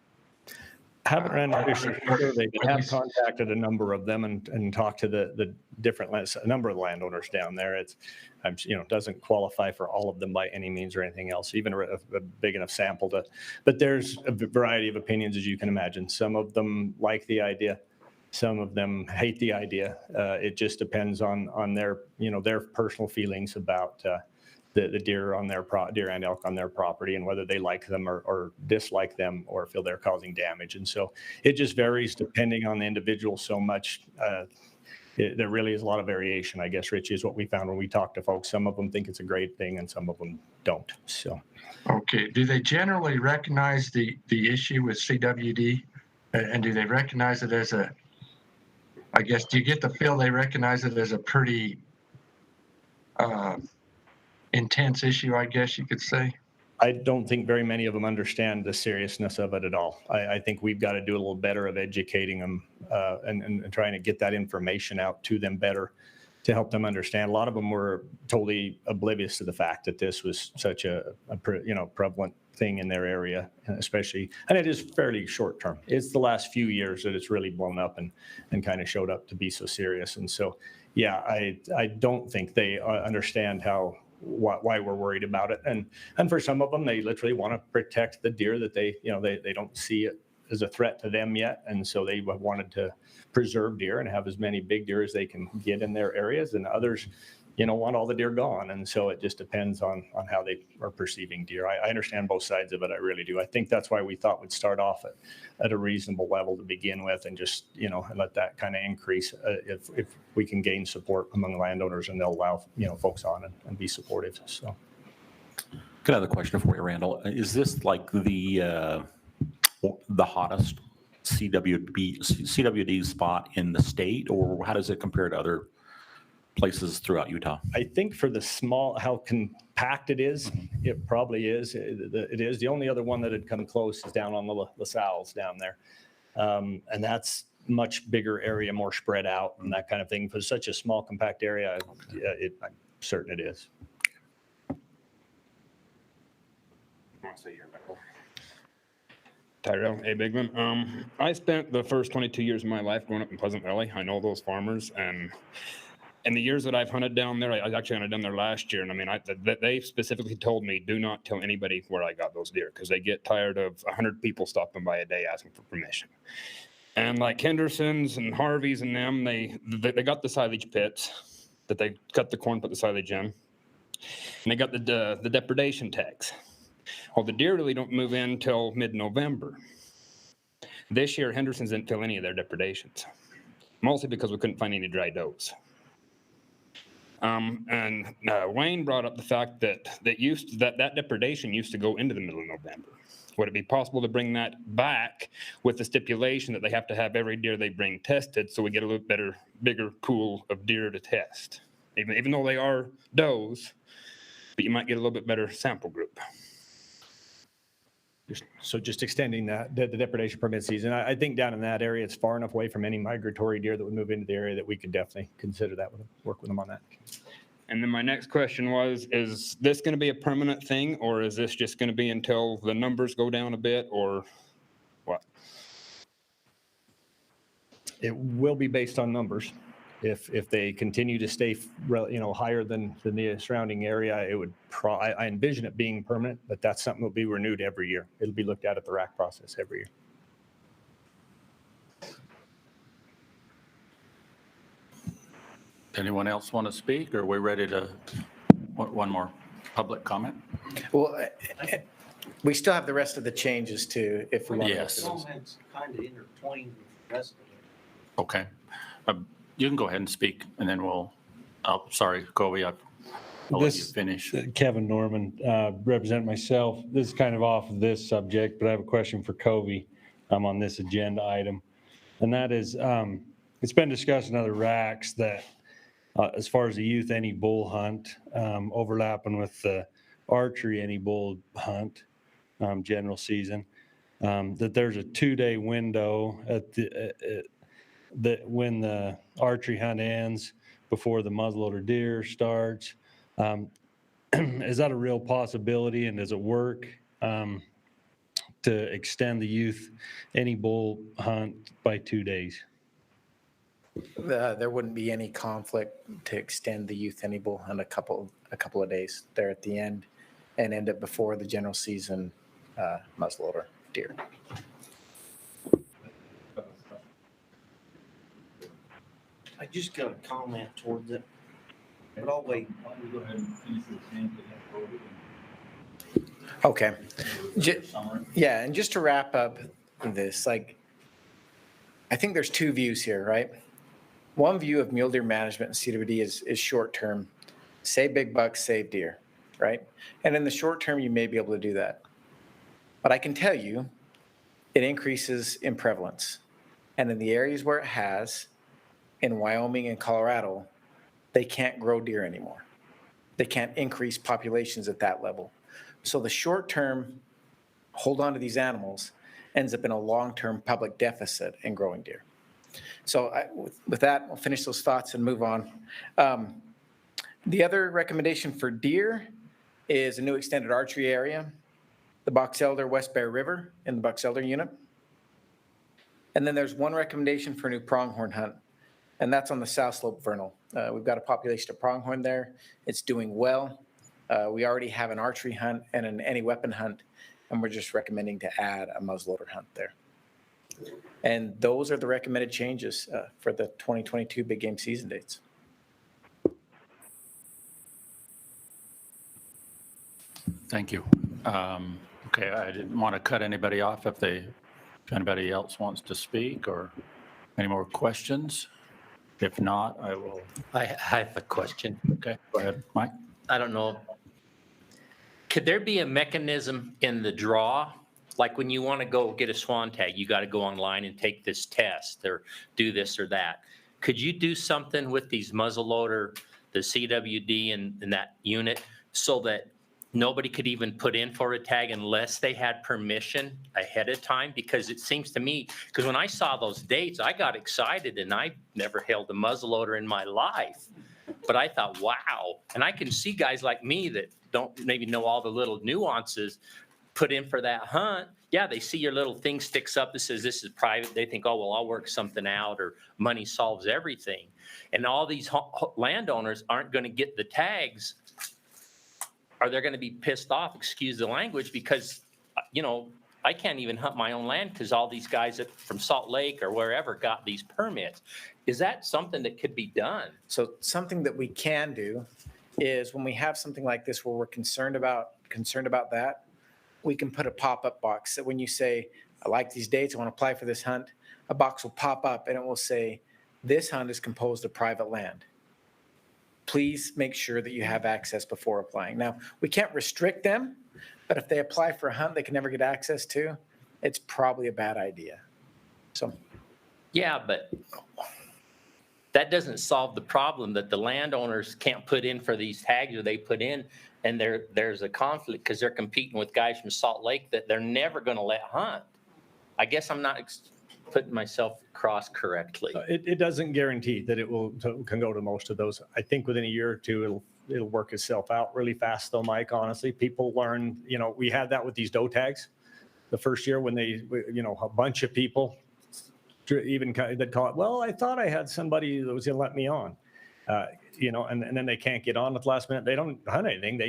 Haven't ran a survey, but have contacted a number of them and talked to the different a number of landowners down there. It's doesn't qualify for all of them by any means or anything else, even a big enough sample but there's a variety of opinions, as you can imagine. Some of them like the idea. Some of them hate the idea. It just depends on their, their personal feelings about the deer on their deer and elk on their property, and whether they like them or dislike them or feel they're causing damage. And so it just varies depending on the individual so much. There really is a lot of variation, I guess, Richie, is what we found when we talked to folks. Some of them think it's a great thing and some of them don't. So, Okay. Do they generally recognize the issue with CWD? And do they recognize it as I guess, do you get the feel they recognize it as a pretty intense issue, I guess you could say? I don't think very many of them understand the seriousness of it at all. I think we've got to do a little better of educating them and trying to get that information out to them better to help them understand. A lot of them were totally oblivious to the fact that this was such a prevalent thing in their area, especially, and it is fairly short term. It's the last few years that it's really blown up and kind of showed up to be so serious. And so, yeah, I don't think they understand why we're worried about it. And for some of them, they literally want to protect the deer that they don't see it as a threat to them yet. And so they wanted to preserve deer and have as many big deer as they can get in their areas. And others, want all the deer gone. And so it just depends on how they are perceiving deer. I understand both sides of it. I really do. I think that's why we thought we'd start off at a reasonable level to begin with, and just, let that kind of increase if we can gain support among landowners and they'll allow, folks on and be supportive. So. Got another question for you, Randall. Is this like the hottest CWD spot in the state, or how does it compare to other places throughout Utah? I think for how compact it is, it probably is. It is. The only other one that had come close is down on the LaSalle's down there. And that's much bigger area, more spread out and that kind of thing. For such a small, compact area, I'm certain it is. Tyrell A. Bigman. I spent the first 22 years of my life growing up in Pleasant Valley. I know those farmers, and in the years that I've hunted down there, I actually hunted down there last year, and I mean, they specifically told me, do not tell anybody where I got those deer, because they get tired of 100 people stopping by a day asking for permission. And like Henderson's and Harvey's and them, they got the silage pits that they cut the corn, put the silage in, and they got the depredation tags. Well, the deer really don't move in till mid-November. This year, Henderson's didn't fill any of their depredations, mostly because we couldn't find any dry does. And Wayne brought up the fact that depredation used to go into the middle of November. Would it be possible to bring that back with the stipulation that they have to have every deer they bring tested, so we get a little bigger pool of deer to test? Even though they are does, but you might get a little bit better sample group. Just extending the depredation permit season. I think down in that area, it's far enough away from any migratory deer that would move into the area that we could definitely consider that, work with them on that. And then my next question was, is this going to be a permanent thing, or is this just going to be until the numbers go down a bit, or what? It will be based on numbers. If they continue to stay, higher than the surrounding area, it would. I envision it being permanent, but that's something that will be renewed every year. It'll be looked at the RAC process every year. Anyone else want to speak, or are we ready to, one more public comment? Well, we still have the rest of the changes too, if we want to. Yes. Comments kind of intertwined with the rest of it. Okay. You can go ahead and speak, and then sorry, Kobe, I'll let you finish. Kevin Norman, represent myself. This is kind of off of this subject, but I have a question for Kobe on this agenda item. And that is, it's been discussed in other RACs that as far as the youth any bull hunt, overlapping with the archery any bull hunt, general season, that there's a 2-day window that when the archery hunt ends before the muzzleloader deer starts. Is that a real possibility, and does it work to extend the youth any bull hunt by 2 days? There wouldn't be any conflict to extend the youth any bull hunt a couple of days there at the end, and end up before the general season muzzleloader deer. I just got a comment towards it, but I'll wait. Okay. Yeah, and just to wrap up this, like, I think there's two views here, right? One view of mule deer management and CWD is short-term. Save big bucks, save deer, right? And in the short term, you may be able to do that. But I can tell you, it increases in prevalence. And in the areas where it has, in Wyoming and Colorado, they can't grow deer anymore. They can't increase populations at that level. So the short term, hold on to these animals, ends up in a long-term public deficit in growing deer. So with that, we'll finish those thoughts and move on. The other recommendation for deer is a new extended archery area, the Box Elder West Bear River in the Box Elder unit. And then there's one recommendation for a new pronghorn hunt, and that's on the South Slope Vernal. We've got a population of pronghorn there. It's doing well. We already have an archery hunt and an any weapon hunt, and we're just recommending to add a muzzleloader hunt there. And those are the recommended changes for the 2022 big game season dates. Thank you. Okay, I didn't want to cut anybody off if anybody else wants to speak or any more questions. If not, I will. I have a question. Okay, go ahead, Mike. I don't know. Could there be a mechanism in the draw? Like when you want to go get a swan tag, you got to go online and take this test or do this or that. Could you do something with these muzzleloader, the CWD and that unit so that nobody could even put in for a tag unless they had permission ahead of time? Because it seems to me, because when I saw those dates, I got excited and I never held a muzzleloader in my life. But I thought, wow. And I can see guys like me that don't maybe know all the little nuances put in for that hunt. Yeah, they see your little thing sticks up that says this is private. They think, oh, well, I'll work something out or money solves everything. And all these landowners aren't going to get the tags, or they're going to be pissed off, excuse the language, because, you know, I can't even hunt my own land because all these guys from Salt Lake or wherever got these permits. Is that something that could be done? So something that we can do is when we have something like this where we're concerned about that, we can put a pop-up box that when you say, I like these dates, I want to apply for this hunt, a box will pop up and it will say, this hunt is composed of private land. Please make sure that you have access before applying. Now, we can't restrict them, but if they apply for a hunt they can never get access to, it's probably a bad idea. So, yeah, but that doesn't solve the problem that the landowners can't put in for these tags, or they put in and there's a conflict because they're competing with guys from Salt Lake that they're never going to let hunt. I guess I'm not putting myself across correctly. It doesn't guarantee that it can go to most of those. I think within a year or two, it'll work itself out really fast though, Mike, honestly. People learn, you know, we had that with these doe tags the first year when they, you know, a bunch of people even that call it, well, I thought I had somebody that was going to let me on, you know, and then they can't get on at the last minute. They don't hunt anything.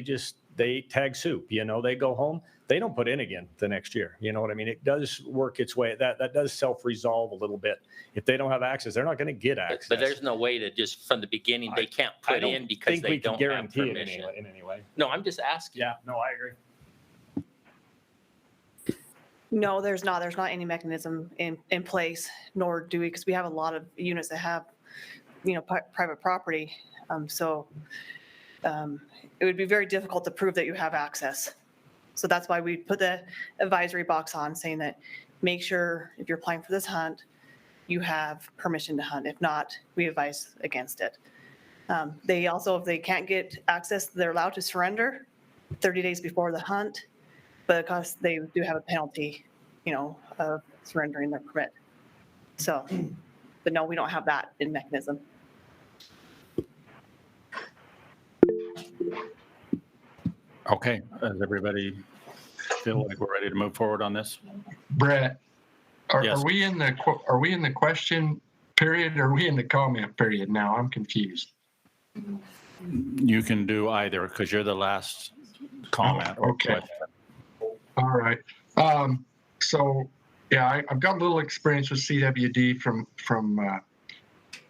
They tag soup, you know, they go home. They don't put in again the next year. You know what I mean? It does work its way. That does self-resolve a little bit. If they don't have access, they're not going to get access. But there's no way to just from the beginning, they can't put in because they don't have permission. In any way. No, I'm just asking. Yeah, no, I agree. No, there's not any mechanism in place, nor do we, because we have a lot of units that have, you know, private property. So it would be very difficult to prove that you have access. So that's why we put the advisory box on saying that make sure if you're applying for this hunt, you have permission to hunt. If not, we advise against it. They also, if they can't get access, they're allowed to surrender 30 days before the hunt, but because they do have a penalty, you know, of surrendering their permit. So, but no, we don't have that in mechanism. Okay, does everybody feel like we're ready to move forward on this? Brett, Yes. are we in the question period or are we in the comment period now? I'm confused. You can do either because you're the last comment. or Okay. question. All right. So yeah, I've got a little experience with CWD from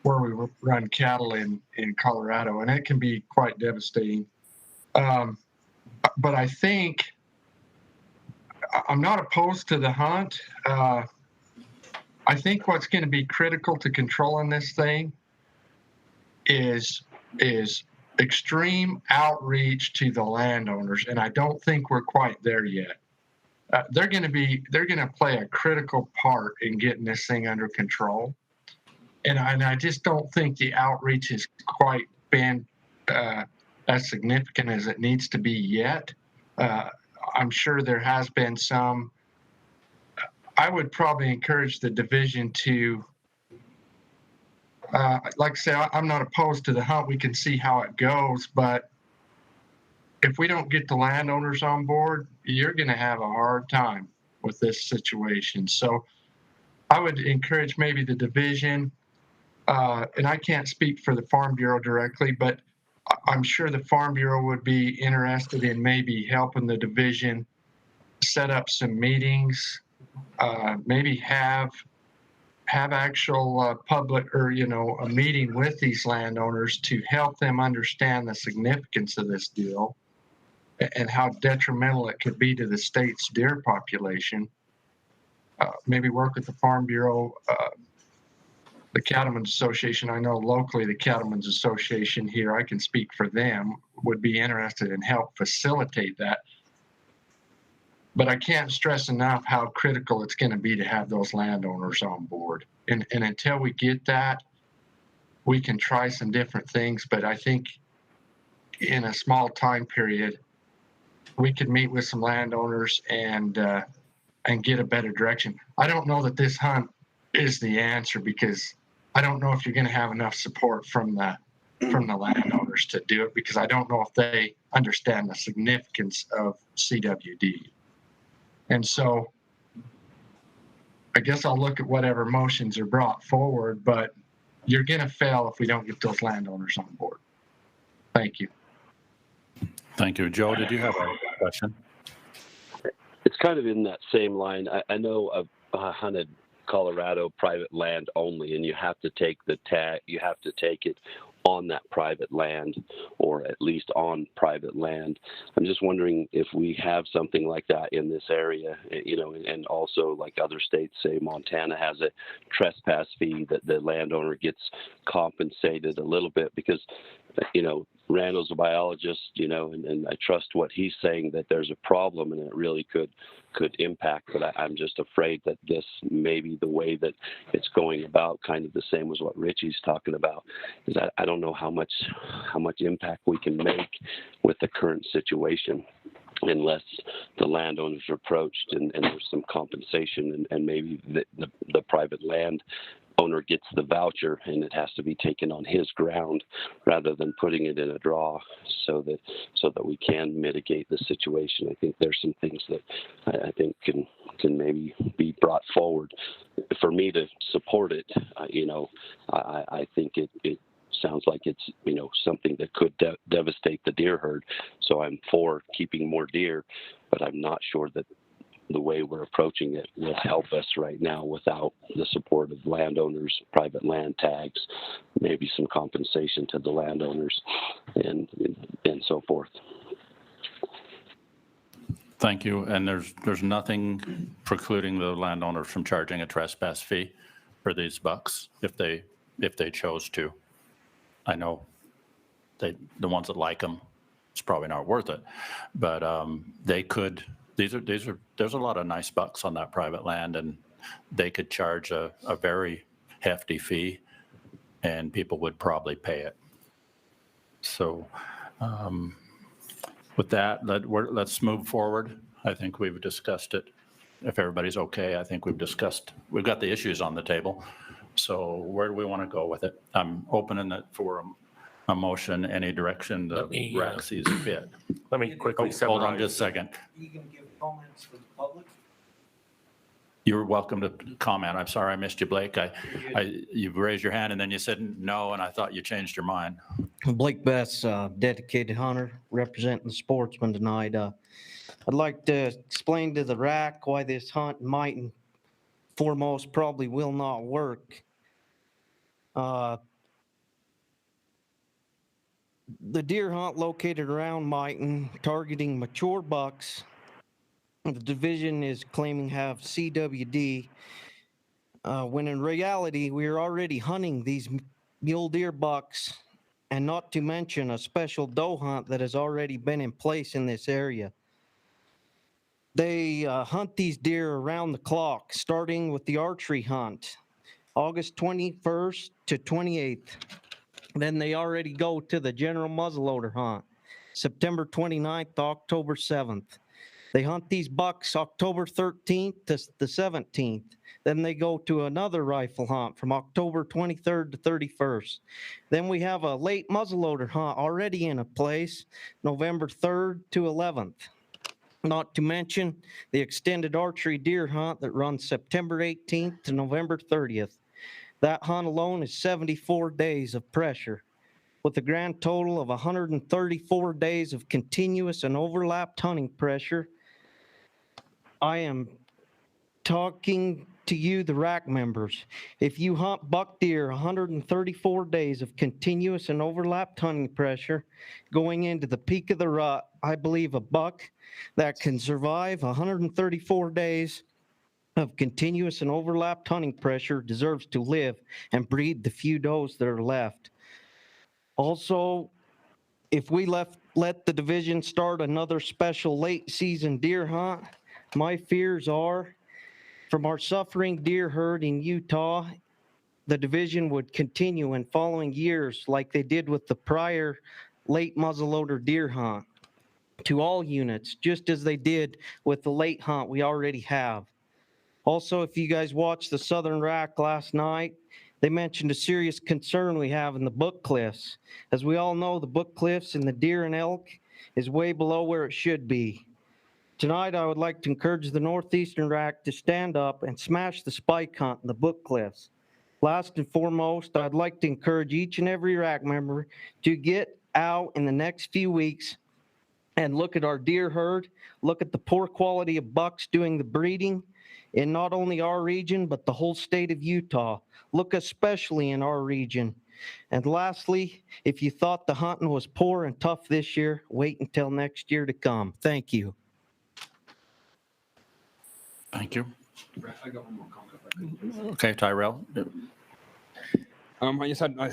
where we run cattle in Colorado, and it can be quite devastating. But I think I'm not opposed to the hunt. I think what's going to be critical to controlling this thing is extreme outreach to the landowners, and I don't think we're quite there yet. They're going to play a critical part in getting this thing under control, and I just don't think the outreach has quite been as significant as it needs to be yet. I'm sure there has been some. I would probably encourage the division to, like I say, I'm not opposed to the hunt. We can see how it goes, but if we don't get the landowners on board, you're going to have a hard time with this situation. So I would encourage maybe the division, and I can't speak for the Farm Bureau directly, but I'm sure the Farm Bureau would be interested in maybe helping the division set up some meetings, maybe have actual public or, a meeting with these landowners to help them understand the significance of this deal and how detrimental it could be to the state's deer population. Maybe work with the Farm Bureau, the Cattlemen's Association. I know locally the Cattlemen's Association here, I can speak for them, would be interested in help facilitate that. But I can't stress enough how critical it's going to be to have those landowners on board. And until we get that, we can try some different things. But I think in a small time period, we could meet with some landowners and get a better direction. I don't know that this hunt is the answer, because I don't know if you're going to have enough support from the landowners to do it, because I don't know if they understand the significance of CWD. And so I guess I'll look at whatever motions are brought forward, but you're going to fail if we don't get those landowners on board. Thank you. Thank you. Joe, did you have a question? It's kind of in that same line. I know I've hunted Colorado private land only, and you have to take the tag, you have to take it on that private land, or at least on private land. I'm just wondering if we have something like that in this area, and also like other states, say Montana has a trespass fee that the landowner gets compensated a little bit, because, Randall's a biologist, and I trust what he's saying, that there's a problem and it really could impact, but I'm just afraid that this may be the way that it's going about, kind of the same as what Richie's talking about, is that I don't know how much impact we can make with the current situation unless the landowners are approached and there's some compensation, and maybe the private land owner gets the voucher and it has to be taken on his ground rather than putting it in a draw, so that we can mitigate the situation. I think there's some things that I think can maybe be brought forward. For me to support it, I think it sounds like it's something that could devastate the deer herd. So I'm for keeping more deer, but I'm not sure that the way we're approaching it will help us right now without the support of landowners, private land tags, maybe some compensation to the landowners, and so forth. Thank you. And there's nothing precluding the landowners from charging a trespass fee for these bucks if they chose to. I know the ones that like them, it's probably not worth it, but they could. There's a lot of nice bucks on that private land, and they could charge a very hefty fee, and people would probably pay it. So with that, let's move forward. I think we've discussed it. If everybody's okay, I think we've got the issues on the table. So where do we want to go with it? I'm opening it for a motion, any direction the RAC sees fit. Let me quickly hold on just a second. You can give comments for the public? You're welcome to comment. I'm sorry I missed you, Blake. You raised your hand and then you said no, and I thought you changed your mind. Blake Best, dedicated hunter, representing the sportsman tonight. I'd like to explain to the RAC why this hunt might and foremost probably will not work. the deer hunt located around Mighton targeting mature bucks. The division is claiming have CWD, when in reality, we are already hunting these mule deer bucks, and not to mention a special doe hunt that has already been in place in this area. They hunt these deer around the clock, starting with the archery hunt, August 21st to 28th. Then they already go to the general muzzleloader hunt, September 29th to October 7th. They hunt these bucks October 13th to the 17th. Then they go to another rifle hunt from October 23rd to 31st. Then we have a late muzzleloader hunt already in place, November 3rd to 11th. Not to mention the extended archery deer hunt that runs September 18th to November 30th. That hunt alone is 74 days of pressure, with a grand total of 134 days of continuous and overlapped hunting pressure. I am talking to you, the RAC members. If you hunt buck deer 134 days of continuous and overlapped hunting pressure going into the peak of the rut, I believe a buck that can survive 134 days of continuous and overlapped hunting pressure deserves to live and breed the few does that are left. Also, if we let the division start another special late season deer hunt, my fears are from our suffering deer herd in Utah, the division would continue in following years like they did with the prior late muzzleloader deer hunt to all units, just as they did with the late hunt we already have. Also, if you guys watched the Southern RAC last night, they mentioned a serious concern we have in the book cliffs. As we all know, the book cliffs in the deer and elk is way below where it should be. Tonight, I would like to encourage the Northeastern RAC to stand up and smash the spike hunt in the book cliffs. Last and foremost, I'd like to encourage each and every RAC member to get out in the next few weeks and look at our deer herd, look at the poor quality of bucks doing the breeding in not only our region, but the whole state of Utah. Look especially in our region. And lastly, if you thought the hunting was poor and tough this year, wait until next year to come. Thank you. Thank you. I got one more comment. Okay, Tyrell. I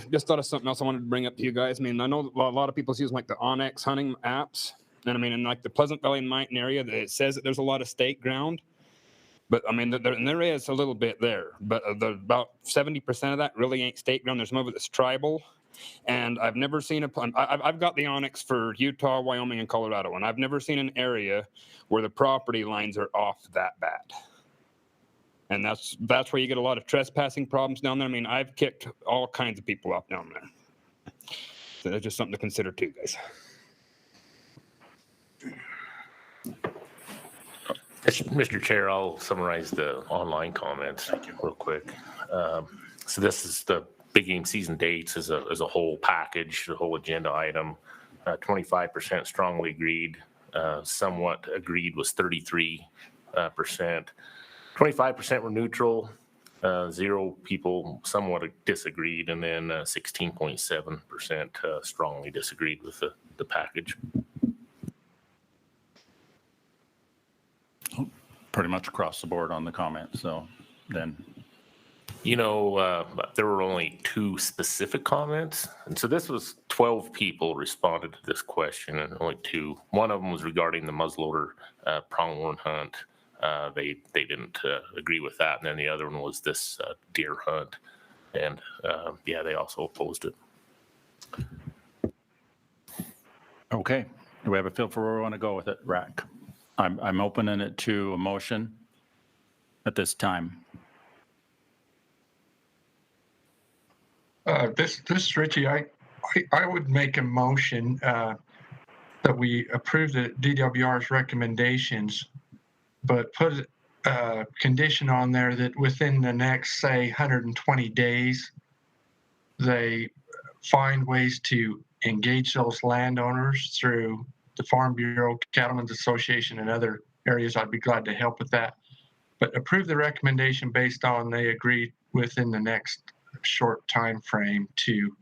just thought of something else I wanted to bring up to you guys. I mean, I know a lot of people use like the Onyx hunting apps. And I mean, in like the Pleasant Valley and Mighton area, it says that there's a lot of state ground. But I mean, there is a little bit there. But about 70% of that really ain't state ground. There's some of it that's tribal. And I've never seen I've got the Onyx for Utah, Wyoming, and Colorado. And I've never seen an area where the property lines are off that bad. And that's where you get a lot of trespassing problems down there. I mean, I've kicked all kinds of people off down there. So that's just something to consider too, guys. Mr. Chair, I'll summarize the online comments real quick. So this is the big game season dates as a whole package, the whole agenda item. 25% strongly agreed, somewhat agreed was 33%. 25% were neutral, 0 people somewhat disagreed, and then 16.7% strongly disagreed with the package. Pretty much across the board on the comments, so then. You know, there were only 2 specific comments. And so this was 12 people responded to this question and only 2. One of them was regarding the muzzleloader pronghorn hunt. They didn't agree with that. And then the other one was this deer hunt. And yeah, they also opposed it. Okay, do we have a feel for where we want to go with it, RAC? I'm opening it to a motion at this time. This is Richie. I would make a motion that we approve the DWR's recommendations, but put a condition on there that within the next, say, 120 days, they find ways to engage those landowners through the Farm Bureau, Cattlemen's Association, and other areas. I'd be glad to help with that. But approve the recommendation based on they agreed within the next short time frame to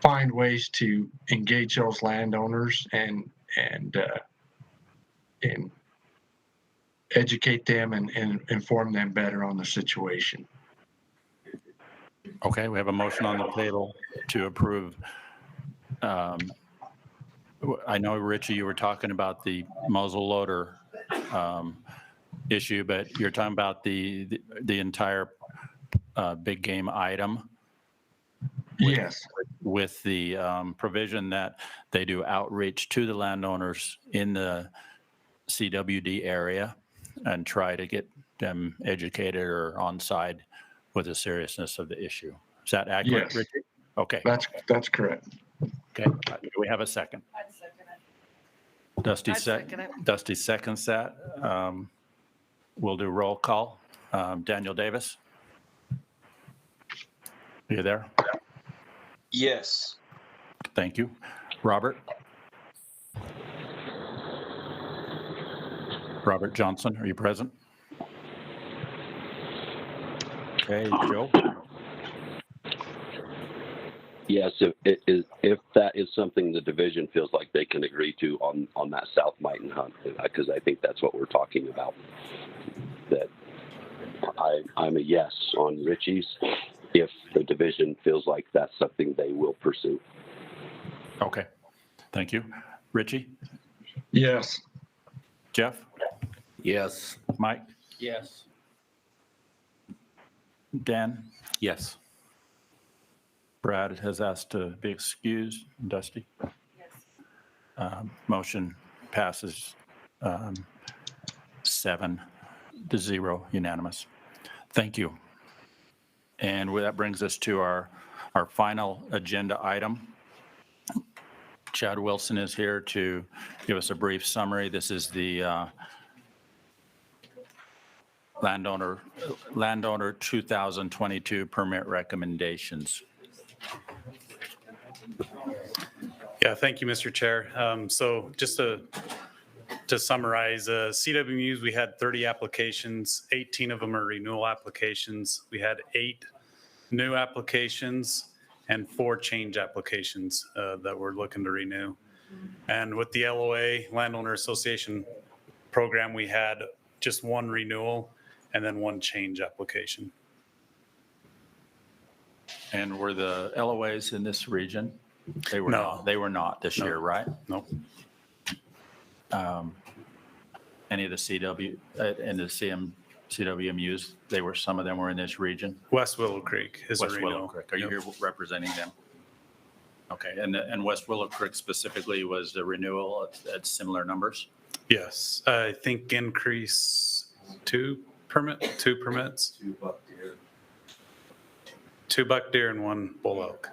find ways to engage those landowners and educate them and inform them better on the situation. Okay, we have a motion on the table to approve. I know, Richie, you were talking about the muzzle loader issue, but you're talking about the entire big game item? Yes. With the provision that they do outreach to the landowners in the CWD area and try to get them educated or on side with the seriousness of the issue. Is that accurate, Yes. Richie? Okay. That's correct. Okay. Do we have a second? I'd second it. Dusty seconds that. We'll do roll call. Daniel Davis? Are you there? Yes. Thank you. Robert? Robert Johnson, are you present? Okay, Joe? Yes, if that is something the division feels like they can agree to on that South Mighton hunt, because I think that's what we're talking about. That I'm a yes on Richie's if the division feels like that's something they will pursue. Okay, thank you. Richie? Yes. Jeff? Yes. Mike? Yes. Dan? Yes. Brad has asked to be excused. Dusty? Yes. Motion passes 7-0 unanimous. Thank you. And that brings us to our final agenda item. Chad Wilson is here to give us a brief summary. This is the Landowner 2022 permit recommendations. Yeah, thank you, Mr. Chair. So just to summarize, CWMUs, we had 30 applications, 18 of them are renewal applications. We had 8 new applications and 4 change applications that we're looking to renew. And with the LOA, Landowner Association program, we had just 1 renewal and then 1 change application. And were the LOAs in this region? They were No. not. They were not this year, right? No. Any of the and the CWMUs, some of them were in this region? West Willow Creek is a West Willow renewal. Creek. Are you here representing them? Okay, and West Willow Creek specifically was the renewal at similar numbers? Yes, I think increase 2 permits. 2 buck deer. 2 buck deer and 1 bull elk.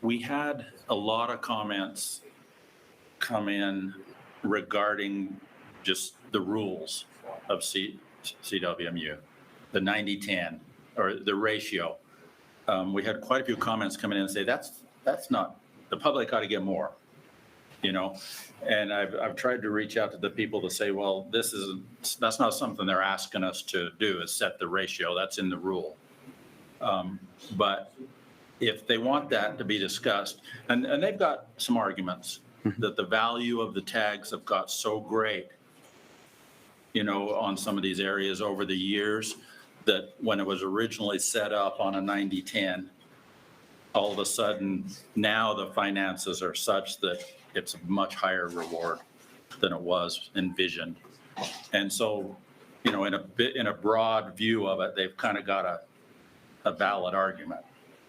We had a lot of comments come in regarding just the rules of CWMU, the 90-10, or the ratio. We had quite a few comments come in and say, that's not, the public ought to get more, you know? And I've tried to reach out to the people to say, well, that's not something they're asking us to do, is set the ratio. That's in the rule. But if they want that to be discussed, and they've got some arguments that the value of the tags have got so great, you know, on some of these areas over the years, that when it was originally set up on a 90-10, all of a sudden now the finances are such that it's a much higher reward than it was envisioned. And so, you know, in a broad view of it, they've kind of got a valid argument.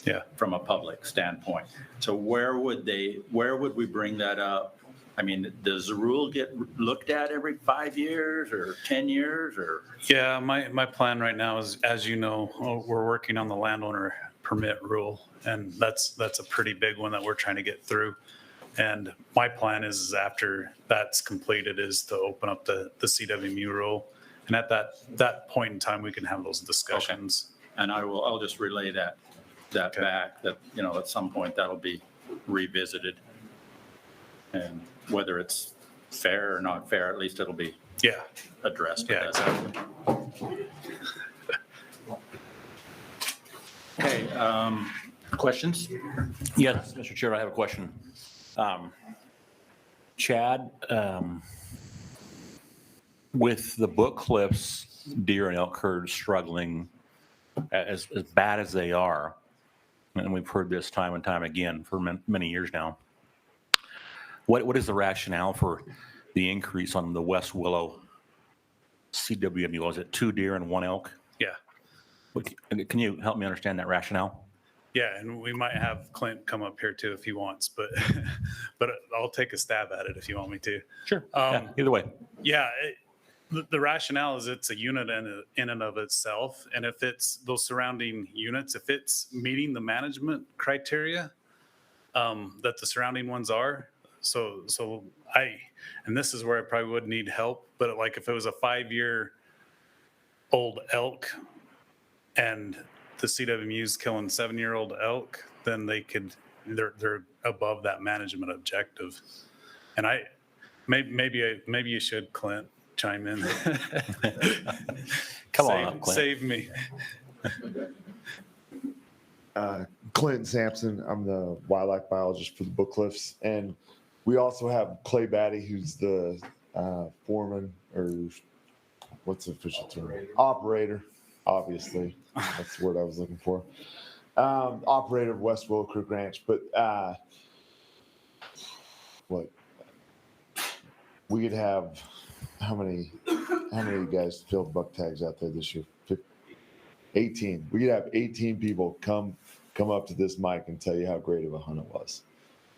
Yeah. From a public standpoint. So where would we bring that up? I mean, does the rule get looked at every 5 years or 10 years or? Yeah, my plan right now is, as you know, we're working on the landowner permit rule, and that's a pretty big one that we're trying to get through. And my plan is after that's completed is to open up the CWMU rule. And at that point in time, we can have those discussions. Okay. And I'll just relay that Okay. back, that, you know, at some point that'll be revisited. And whether it's fair or not fair, at least it'll be addressed. Yeah, exactly. Okay, Questions? Yes, Mr. Chair, I have a question. Chad, with the book cliffs, deer and elk herd struggling as bad as they are, and we've heard this time and time again for many years now, what is the rationale for the increase on the West Willow CWMU? Was it 2 deer and 1 elk? Yeah. Can you help me understand that rationale? Yeah, and we might have Clint come up here too if he wants, but but I'll take a stab at it if you want me to. Sure. Yeah, either way. Yeah, the rationale is it's a unit in and of itself, and if it's those surrounding units, if it's meeting the management criteria that the surrounding ones are, so and this is where I probably would need help, but like if it was a 5-year-old elk and the CWMU's killing 7-year-old elk, then they're above that management objective. And maybe you should, Clint, chime in. Come on, Clint. Save me. Clinton Sampson. I'm the wildlife biologist for the Book Cliffs, and we also have Clay Batty, who's the foreman, or what's the official term? Operator, obviously. That's the word I was looking for. Operator of West Willow Creek Ranch. But we could have how many guys filled buck tags out there this year? 18. We could have 18 people come up to this mic and tell you how great of a hunt it was,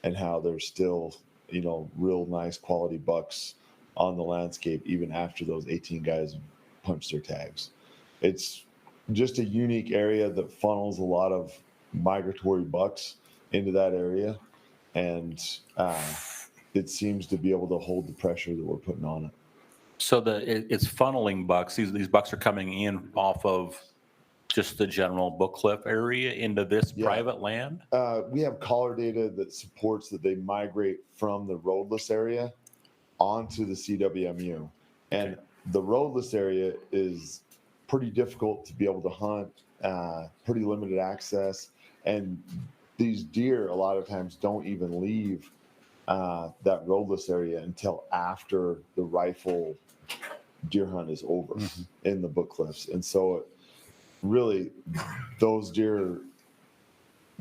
and how there's still, real nice quality bucks on the landscape even after those 18 guys punched their tags. It's just a unique area that funnels a lot of migratory bucks into that area, and it seems to be able to hold the pressure that we're putting on it. So it's funneling bucks. These bucks are coming in off of just the general Book Cliff area into this private land? We have collar data that supports that they migrate from the roadless area onto the CWMU. And the roadless area is pretty difficult to be able to hunt, pretty limited access. And these deer a lot of times don't even leave that roadless area until after the rifle deer hunt is over in the Book Cliffs. And so really those deer,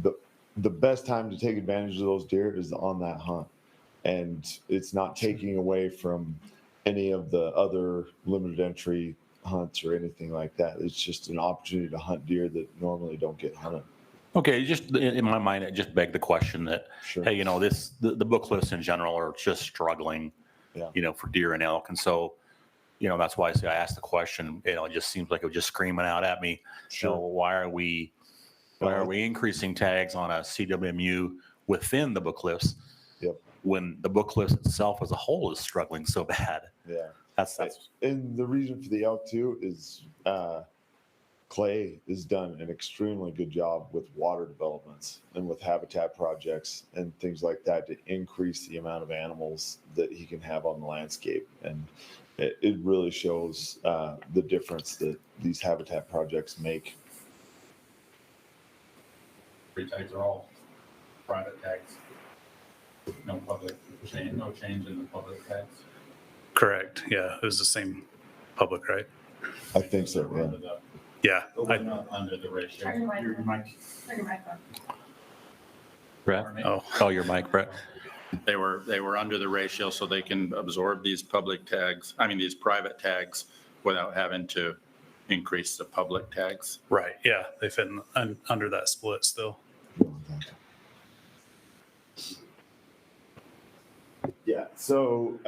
the best time to take advantage of those deer is on that hunt. And it's not taking away from any of the other limited entry hunts or anything like that. It's just an opportunity to hunt deer that normally don't get hunted. Okay, just in my mind, it just begged the question that, hey, the Book Cliffs in general are just struggling, for deer and elk. And so, that's why I asked the question. It just seems like it was just screaming out at me. Why are we increasing tags on a CWMU within the Book Cliffs when the Book Cliffs itself as a whole is struggling so bad? Yeah. That's and the reason for the elk too is Clay has done an extremely good job with water developments and with habitat projects and things like that to increase the amount of animals that he can have on the landscape. And it really shows the difference that these habitat projects make. Free tags are all private tags. No change in the public tags. Correct. Yeah, it was the same public, right? I think so. Yeah. Not under the ratio. Your mic. Brett? Oh, your mic, Brett. They were under the ratio, so they can absorb these these private tags without having to increase the public tags. Right. Yeah, they fit under that split still. Yeah. So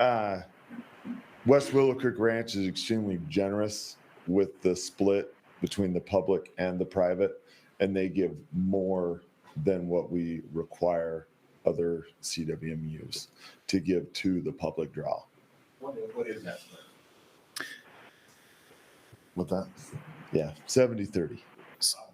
West Willow Creek Ranch is extremely generous with the split between the public and the private, and they give more than what we require other CWMUs to give to the public draw. What is that split? With that? Yeah, 70-30.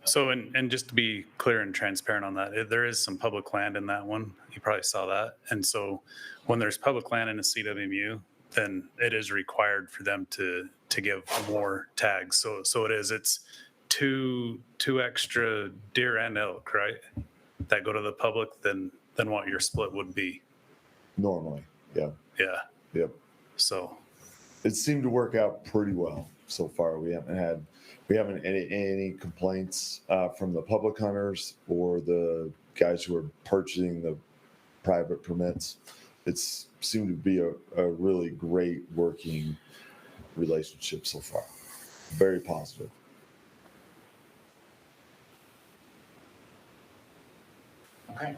So, and just to be clear and transparent on that, there is some public land in that one. You probably saw that. And so when there's public land in a CWMU, then it is required for them to give more tags. So it's two extra deer and elk, right? that go to the public than what your split would be. Normally, yeah. Yeah. Yep. So it seemed to work out pretty well so far. We haven't had any complaints from the public hunters or the guys who are purchasing the private permits. It's seemed to be a really great working relationship so far. Very positive. Okay.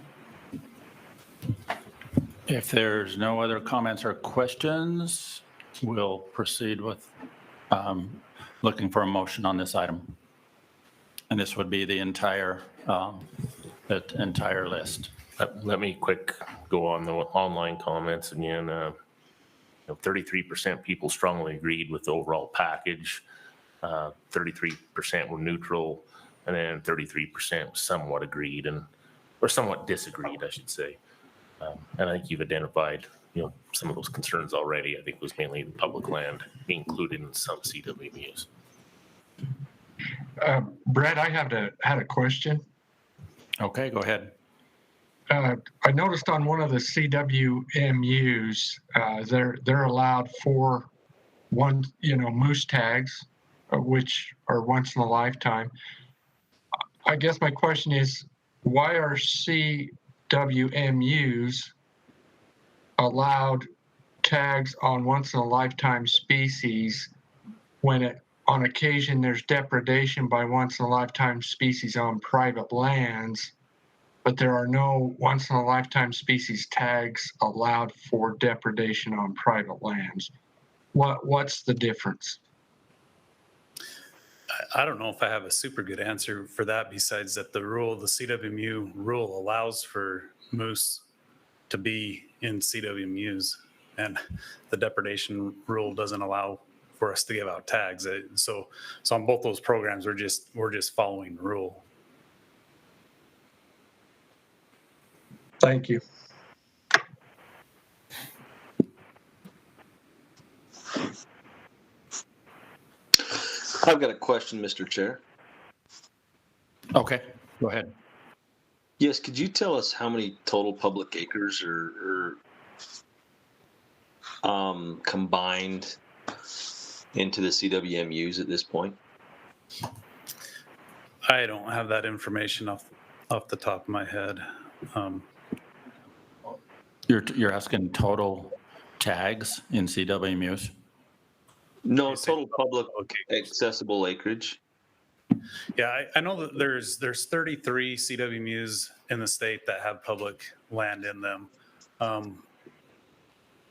If there's no other comments or questions, we'll proceed with looking for a motion on this item. And this would be the entire list. Let me quick go on the online comments again. 33% people strongly agreed with the overall package. 33% were neutral, and then 33% somewhat agreed or somewhat disagreed, I should say. And I think you've identified, some of those concerns already. I think it was mainly the public land being included in some CWMUs. Brett, I had a question. Okay, go ahead. I noticed on one of the CWMUs, they're allowed 4 moose tags, which are once in a lifetime. I guess my question is, why are CWMUs allowed tags on once in a lifetime species when on occasion there's depredation by once in a lifetime species on private lands, but there are no once in a lifetime species tags allowed for depredation on private lands? What's the difference? I don't know if I have a super good answer for that, besides that the CWMU rule allows for moose to be in CWMUs, and the depredation rule doesn't allow for us to give out tags. So on both those programs, we're just following the rule. Thank you. I've got a question, Mr. Chair. Okay, go ahead. Yes, could you tell us how many total public acres are combined into the CWMUs at this point? I don't have that information off the top of my head. You're asking total tags in CWMUs? No, total public accessible acreage. Yeah, I know that there's 33 CWMUs in the state that have public land in them.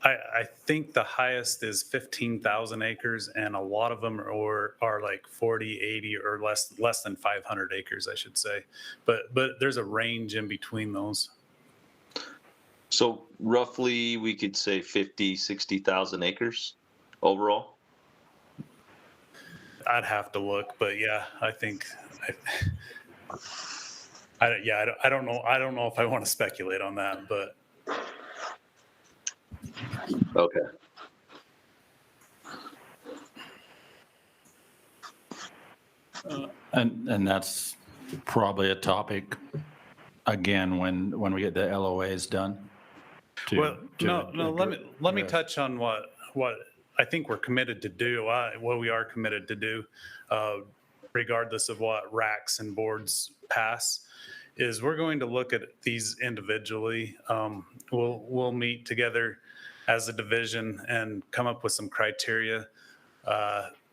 I think the highest is 15,000 acres, and a lot of them are like 40, 80, or less than 500 acres, I should say. But there's a range in between those. So roughly, we could say 50, 60,000 acres overall. I'd have to look, but yeah, I think, I don't know. I don't know if I want to speculate on that, but. Okay. And that's probably a topic again when we get the LOAs done. Let me touch on what I think we're committed to do, what we are committed to do, regardless of what RACs and boards pass, is we're going to look at these individually. We'll meet together as a division and come up with some criteria.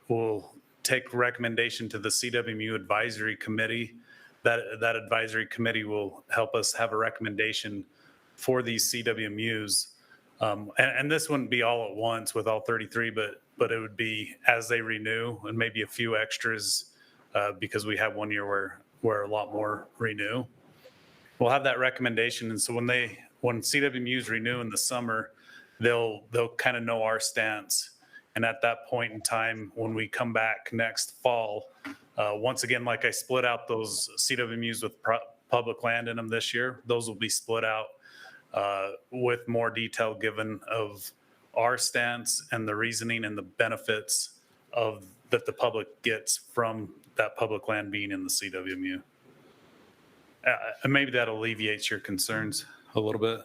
We'll take recommendation to the CWMU Advisory Committee. That advisory committee will help us have a recommendation for these CWMUs. And this wouldn't be all at once with all 33, but it would be as they renew, and maybe a few extras because we have one year where a lot more renew. We'll have that recommendation, and so when CWMUs renew in the summer, they'll kind of know our stance. And at that point in time, when we come back next fall, once again, like I split out those CWMUs with public land in them this year, those will be split out with more detail given of our stance and the reasoning and the benefits that the public gets from that public land being in the CWMU. maybe that alleviates your concerns a little bit.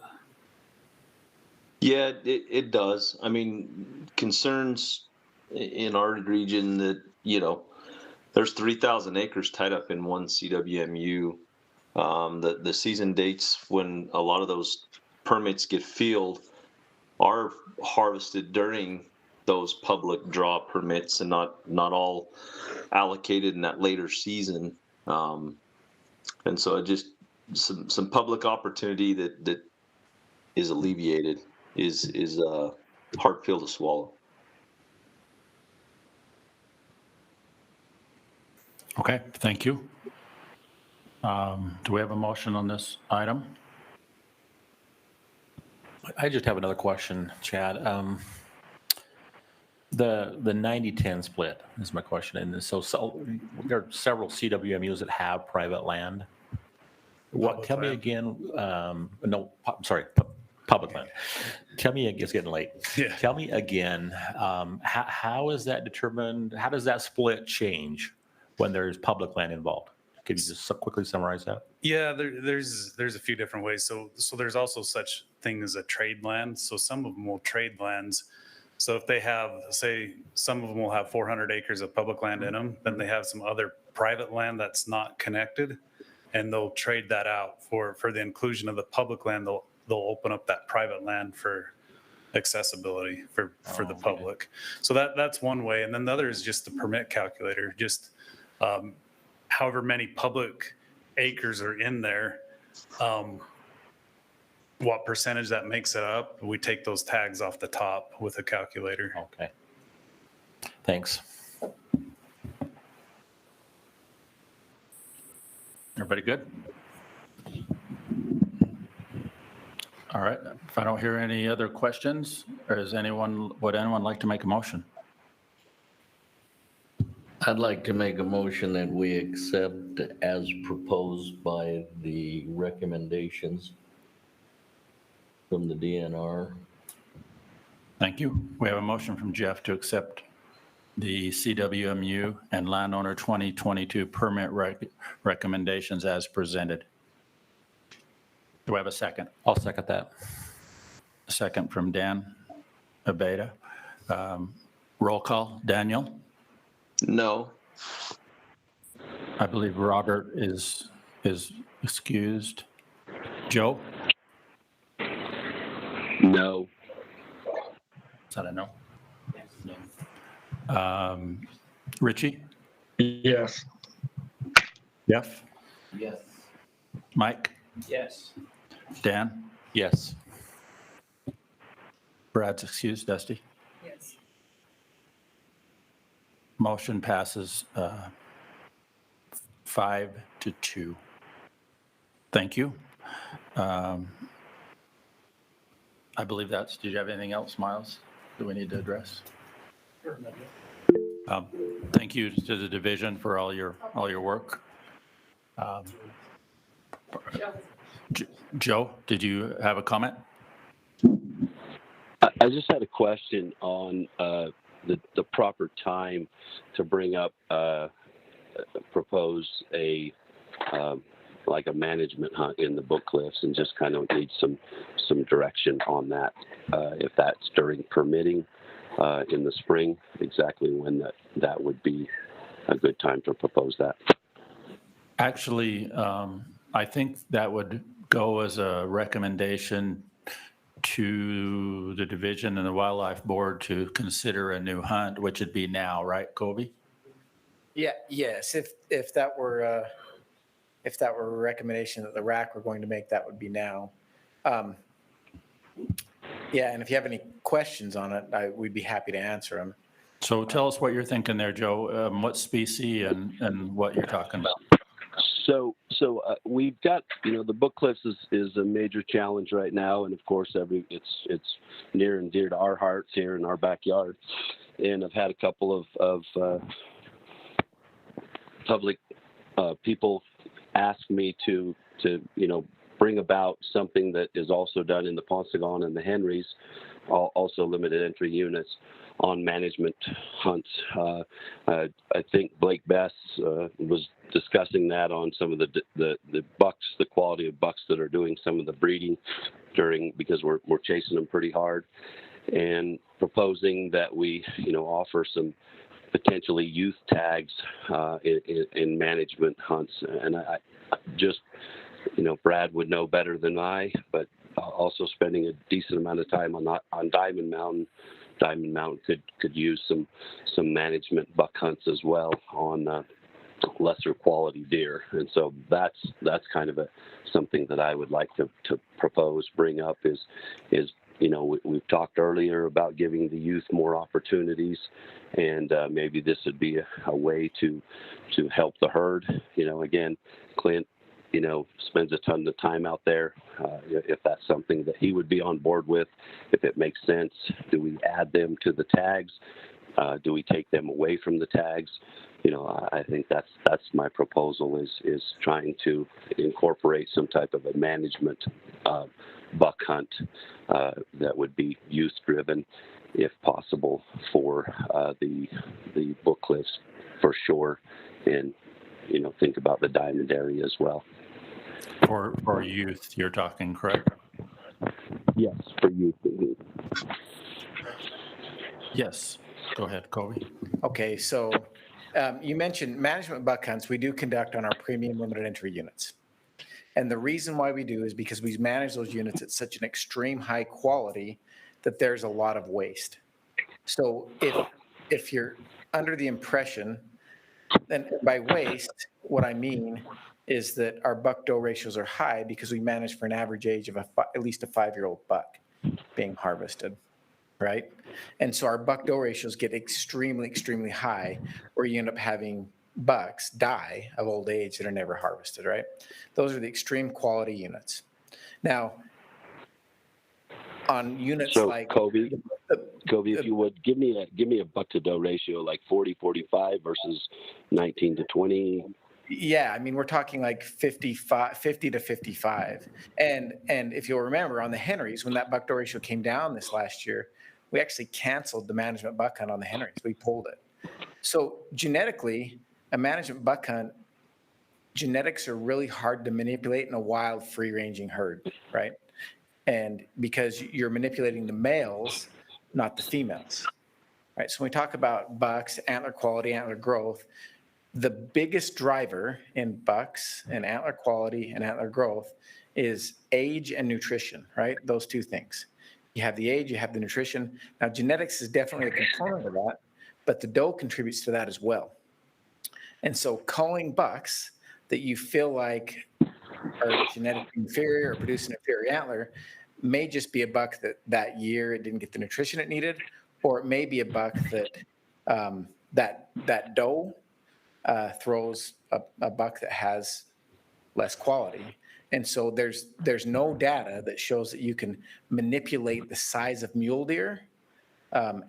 Yeah, it does. I mean, concerns in our region that, there's 3,000 acres tied up in one CWMU. The season dates when a lot of those permits get filled are harvested during those public draw permits and not all allocated in that later season. And so it just some public opportunity that is alleviated is a hard pill to swallow. Okay, thank you. Do we have a motion on this item? I just have another question, Chad. The 90-10 split is my question. And so there are several CWMUs that have private land. Tell me again, public land. Tell me, it's getting late. Yeah. Tell me again, how is that determined? How does that split change when there's public land involved? Could you just quickly summarize that? Yeah, there's a few different ways. So there's also such thing as a trade land. So some of them will trade lands. So if they have, say, some of them will have 400 acres of public land in them, then they have some other private land that's not connected, and they'll trade that out for the inclusion of the public land. They'll open up that private land for accessibility for the public. So that's one way. And then the other is just the permit calculator. Just however many public acres are in there, what percentage that makes it up, we take those tags off the top with a calculator. Okay. Thanks. Everybody good? All right, if I don't hear any other questions, or would anyone like to make a motion? I'd like to make a motion that we accept as proposed by the recommendations from the DNR. Thank you. We have a motion from Jeff to accept the CWMU and Landowner 2022 permit recommendations as presented. Do I have a second? I'll second that. A second from Dan Abeda. Roll call. Daniel? No. I believe Robert is excused. Joe? No. Is that a no? Richie? Yes. Jeff? Yes. Mike? Yes. Dan? Yes. Brad's excused. Dusty? Yes. Motion passes 5-2. Thank you. I believe did you have anything else, Miles, that we need to address? Thank you to the division for all your work. Joe, did you have a comment? I just had a question on the proper time to bring up, propose like a management hunt in the Book Cliffs, and just kind of need some direction on that. If that's during permitting in the spring, exactly when that would be a good time to propose that. Actually, I think that would go as a recommendation to the division and the wildlife board to consider a new hunt, which would be now, right, Kobe? Yeah, yes. If that were a recommendation that the RAC were going to make, that would be now. Yeah, and if you have any questions on it, we'd be happy to answer them. So tell us what you're thinking there, Joe. What species and what you're talking about? So we've got, the Book Cliffs is a major challenge right now, and of course it's near and dear to our hearts here in our backyard. And I've had a couple of public people ask me to bring about something that is also done in the Ponsagon and the Henrys, also limited entry units on management hunts. I think Blake Bess was discussing that on some of the bucks, the quality of bucks that are doing some of the breeding because we're chasing them pretty hard, and proposing that we, offer some potentially youth tags in management hunts. And I just, Brad would know better than I, but also spending a decent amount of time on Diamond Mountain. Diamond Mountain could use some management buck hunts as well on lesser quality deer, and so that's kind of something that I would like to bring up is we've talked earlier about giving the youth more opportunities, and maybe this would be a way to help the herd. Again, Clint spends a ton of time out there. If that's something that he would be on board with, if it makes sense, do we add them to the tags? Do we take them away from the tags? I think that's my proposal is trying to incorporate some type of a management buck hunt that would be youth driven, if possible, for the Book Cliffs for sure, and think about the Diamond area as well. For youth, you're talking, correct? Yes, for youth. Yes. Go ahead, Kobe. Okay, so you mentioned management buck hunts we do conduct on our premium limited entry units. And the reason why we do is because we manage those units at such an extreme high quality that there's a lot of waste. So if you're under the impression, and by waste, what I mean is that our buck-doe ratios are high because we manage for an average age of at least a 5-year-old buck being harvested, right? And so our buck-doe ratios get extremely, extremely high, where you end up having bucks die of old age that are never harvested, right? Those are the extreme quality units. Now, on units like Kobe, if you would give me a buck to doe ratio like 40-45 versus 19 to 20. Yeah, I mean, we're talking like 50 to 55. And if you'll remember on the Henrys, when that buck doe ratio came down this last year, we actually canceled the management buck hunt on the Henrys. We pulled it. So genetically, a management buck hunt, genetics are really hard to manipulate in a wild, free-ranging herd, right? And because you're manipulating the males, not the females, right? So when we talk about bucks, antler quality, antler growth, the biggest driver in bucks and antler quality and antler growth is age and nutrition, right? Those two things. You have the age, you have the nutrition. Now, genetics is definitely a component of that, but the doe contributes to that as well. And so culling bucks that you feel like are genetically inferior or produce an inferior antler may just be a buck that year it didn't get the nutrition it needed, or it may be a buck that that doe throws a buck that has less quality. And so there's no data that shows that you can manipulate the size of mule deer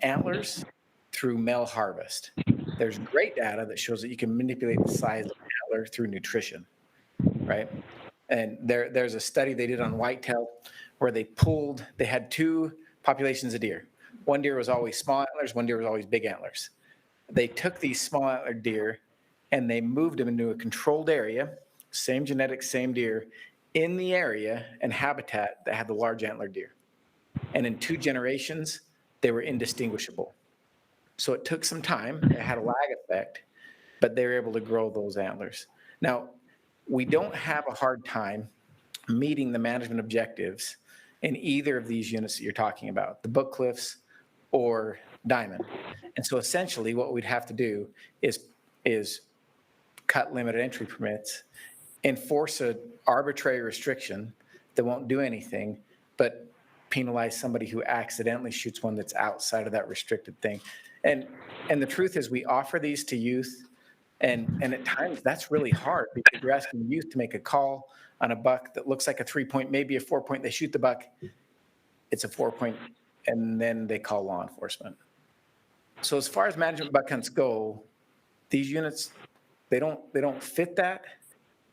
antlers through male harvest. There's great data that shows that you can manipulate the size of antler through nutrition, right? And there's a study they did on whitetail where they had two populations of deer. One deer was always small antlers, one deer was always big antlers. They took these small antler deer and they moved them into a controlled area, same genetics, same deer, in the area and habitat that had the large antler deer. And in 2 generations, they were indistinguishable. So it took some time, it had a lag effect, but they were able to grow those antlers. Now, we don't have a hard time meeting the management objectives in either of these units that you're talking about, the Book Cliffs or Diamond. And so essentially what we'd have to do is cut limited entry permits, enforce an arbitrary restriction that won't do anything, but penalize somebody who accidentally shoots one that's outside of that restricted thing. And the truth is we offer these to youth, and at times that's really hard because you're asking youth to make a call on a buck that looks like a 3-point, maybe a 4-point. They shoot the buck, it's a 4-point, and then they call law enforcement. So as far as management buck hunts go, these units, they don't fit that.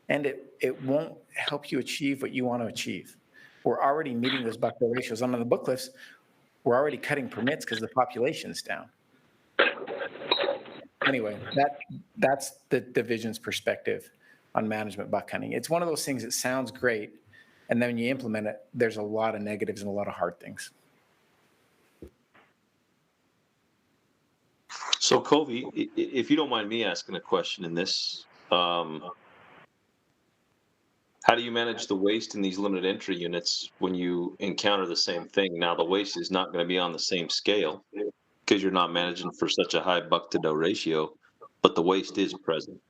and it won't help you achieve what you want to achieve. We're already meeting those buck-bill ratios. On the book lifts, we're already cutting permits because the population's down. Anyway, that's the division's perspective on management buck hunting. It's one of those things that sounds great, and then when you implement it, there's a lot of negatives and a lot of hard things. So Covey, if you don't mind me asking a question in this, how do you manage the waste in these limited entry units when you encounter the same thing? Now the waste is not going to be on the same scale because you're not managing for such a high buck to doe ratio, but the waste is present.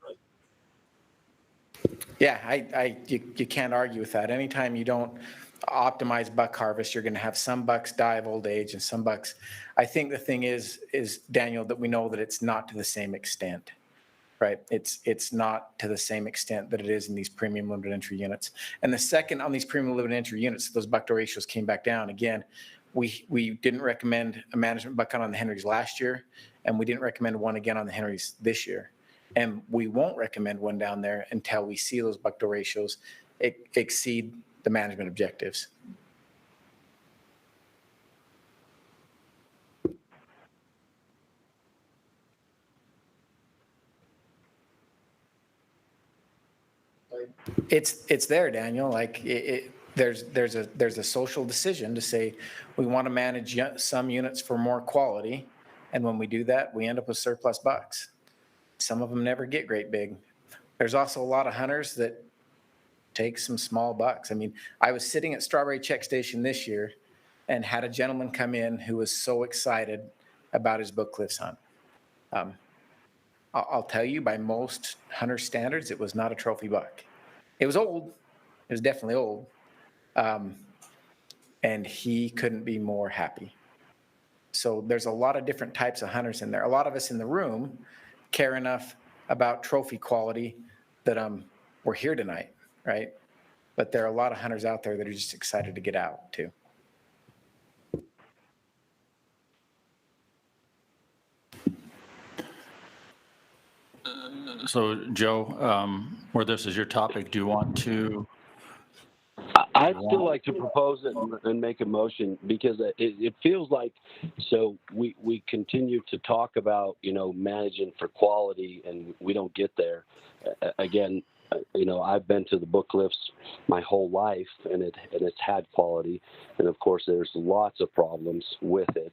Yeah, you can't argue with that. Anytime you don't optimize buck harvest, you're going to have some bucks die of old age and some bucks. I think the thing is Daniel, that we know that it's not to the same extent, right? It's not to the same extent that it is in these premium limited entry units. And the second on these premium limited entry units, those buck to ratios came back down again. We didn't recommend a management buck hunt on the Henrys last year, and we didn't recommend one again on the Henrys this year. And we won't recommend one down there until we see those buck to ratios exceed the management objectives. It's there, Daniel. Like there's a social decision to say we want to manage some units for more quality, and when we do that, we end up with surplus bucks. Some of them never get great big. There's also a lot of hunters that take some small bucks. I mean, I was sitting at Strawberry Check Station this year and had a gentleman come in who was so excited about his book cliffs hunt. I'll tell you, by most hunter standards, it was not a trophy buck. It was old. It was definitely old. And he couldn't be more happy. So there's a lot of different types of hunters in there. A lot of us in the room care enough about trophy quality that we're here tonight, right? But there are a lot of hunters out there that are just excited to get out too. So Joe, where this is your topic, do you want to? I'd still like to propose it and make a motion because it feels like, so we continue to talk about, managing for quality and we don't get there. Again, I've been to the book lifts my whole life and it's had quality. And of course, there's lots of problems with it.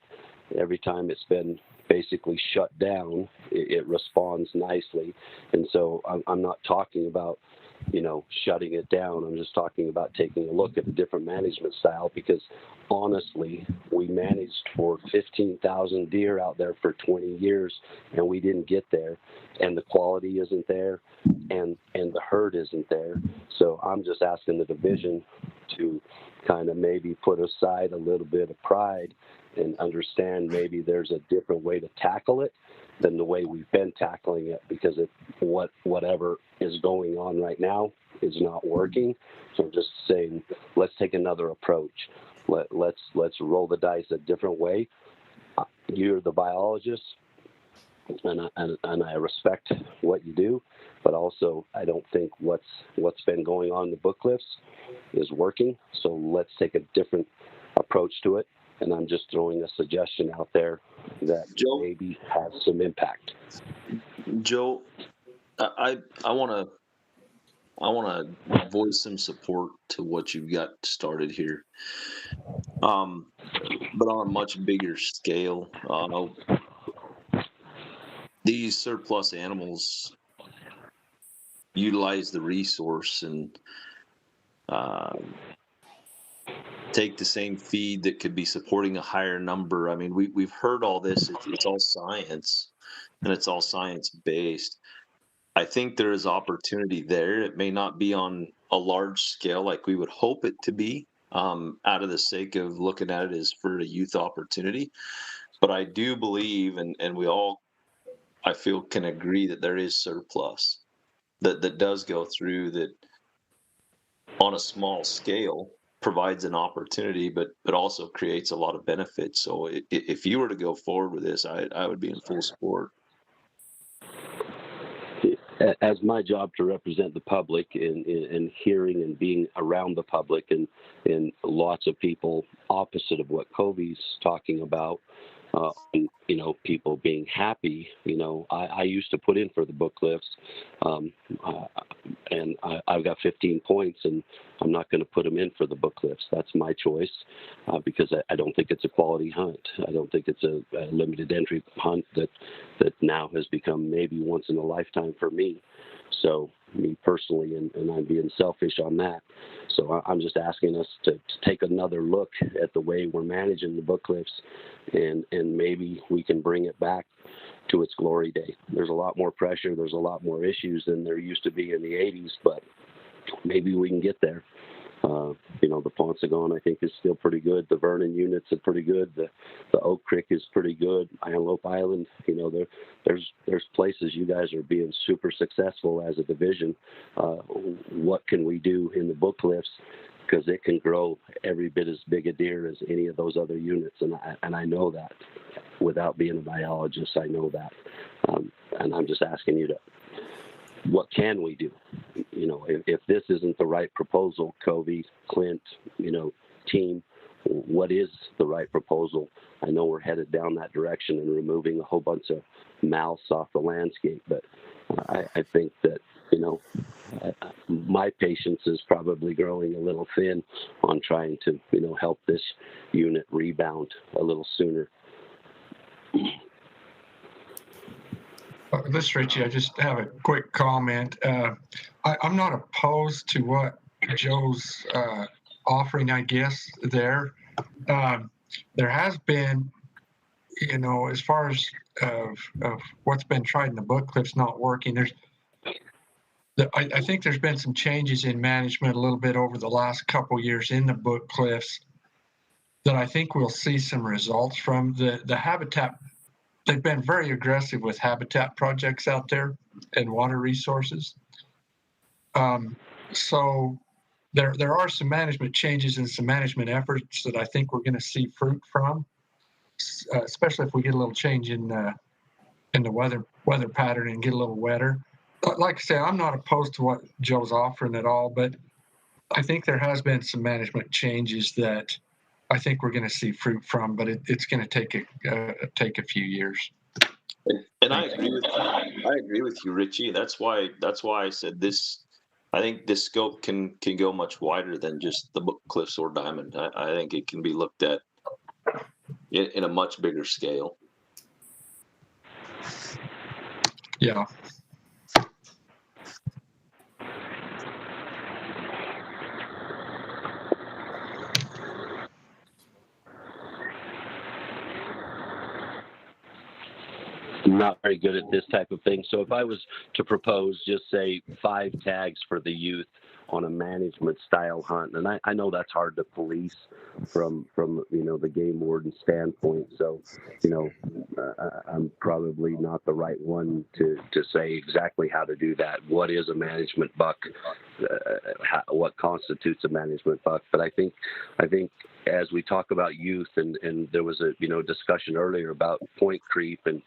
Every time it's been basically shut down, it responds nicely. And so I'm not talking about, shutting it down. I'm just talking about taking a look at a different management style because honestly, we managed for 15,000 deer out there for 20 years and we didn't get there. And the quality isn't there and the herd isn't there. So I'm just asking the division to kind of maybe put aside a little bit of pride and understand maybe there's a different way to tackle it than the way we've been tackling it because whatever is going on right now is not working. So I'm just saying, let's take another approach. Let's roll the dice a different way. You're the biologist, and I respect what you do, but also I don't think what's been going on in the book lifts is working. So let's take a different approach to it. And I'm just throwing a suggestion out there that maybe has some impact. Joe, I want to voice some support to what you've got started here, but on a much bigger scale. These surplus animals utilize the resource and take the same feed that could be supporting a higher number. I mean, we've heard all this. It's all science, and it's all science based. I think there is opportunity there. It may not be on a large scale like we would hope it to be, out of the sake of looking at it as for a youth opportunity. But I do believe, and we all, I feel, can agree that there is surplus that does go through that on a small scale provides an opportunity, but also creates a lot of benefits. So if you were to go forward with this, I would be in full support. as my job to represent the public in hearing and being around the public and lots of people opposite of what Covey's talking about, people being happy, I used to put in for the book lifts, and I've got 15 points, and I'm not going to put them in for the book lifts. That's my choice, because I don't think it's a quality hunt. I don't think it's a limited entry hunt that now has become maybe once in a lifetime for me. So me personally, and I'm being selfish on that. So I'm just asking us to take another look at the way we're managing the book lifts, and maybe we can bring it back to its glory day. There's a lot more pressure. There's a lot more issues than there used to be in the 80s, but maybe we can get there. The Ponsagon, I think, is still pretty good. The Vernon units are pretty good. The Oak Creek is pretty good. Antelope Island, there's places you guys are being super successful as a division. What can we do in the book lifts? Because it can grow every bit as big a deer as any of those other units, and I know that. Without being a biologist, I know that. And I'm just asking you what can we do? If this isn't the right proposal, Covey, Clint, team, what is the right proposal? I know we're headed down that direction and removing a whole bunch of mouths off the landscape, but I think that, my patience is probably growing a little thin on trying to, help this unit rebound a little sooner. This is Richie. I just have a quick comment. I'm not opposed to what Joe's offering, I guess, there. There has been, as far as of what's been tried in the book cliffs not working, I think there's been some changes in management a little bit over the last couple years in the book cliffs that I think we'll see some results from. The habitat, they've been very aggressive with habitat projects out there and water resources. So there are some management changes and some management efforts that I think we're going to see fruit from, especially if we get a little change in the weather pattern and get a little wetter. But like I say, I'm not opposed to what Joe's offering at all, but I think there has been some management changes that I think we're going to see fruit from, but it's going to take a few years. And I agree with you, Richie. That's why I said this. I think this scope can go much wider than just the book cliffs or diamond. I think it can be looked at in a much bigger scale. Yeah. I'm not very good at this type of thing. So if I was to propose, just say 5 tags for the youth on a management style hunt, and I know that's hard to police from the game warden standpoint. So I'm probably not the right one to say exactly how to do that. What is a management buck? What constitutes a management buck? But I think as we talk about youth, and there was a discussion earlier about point creep and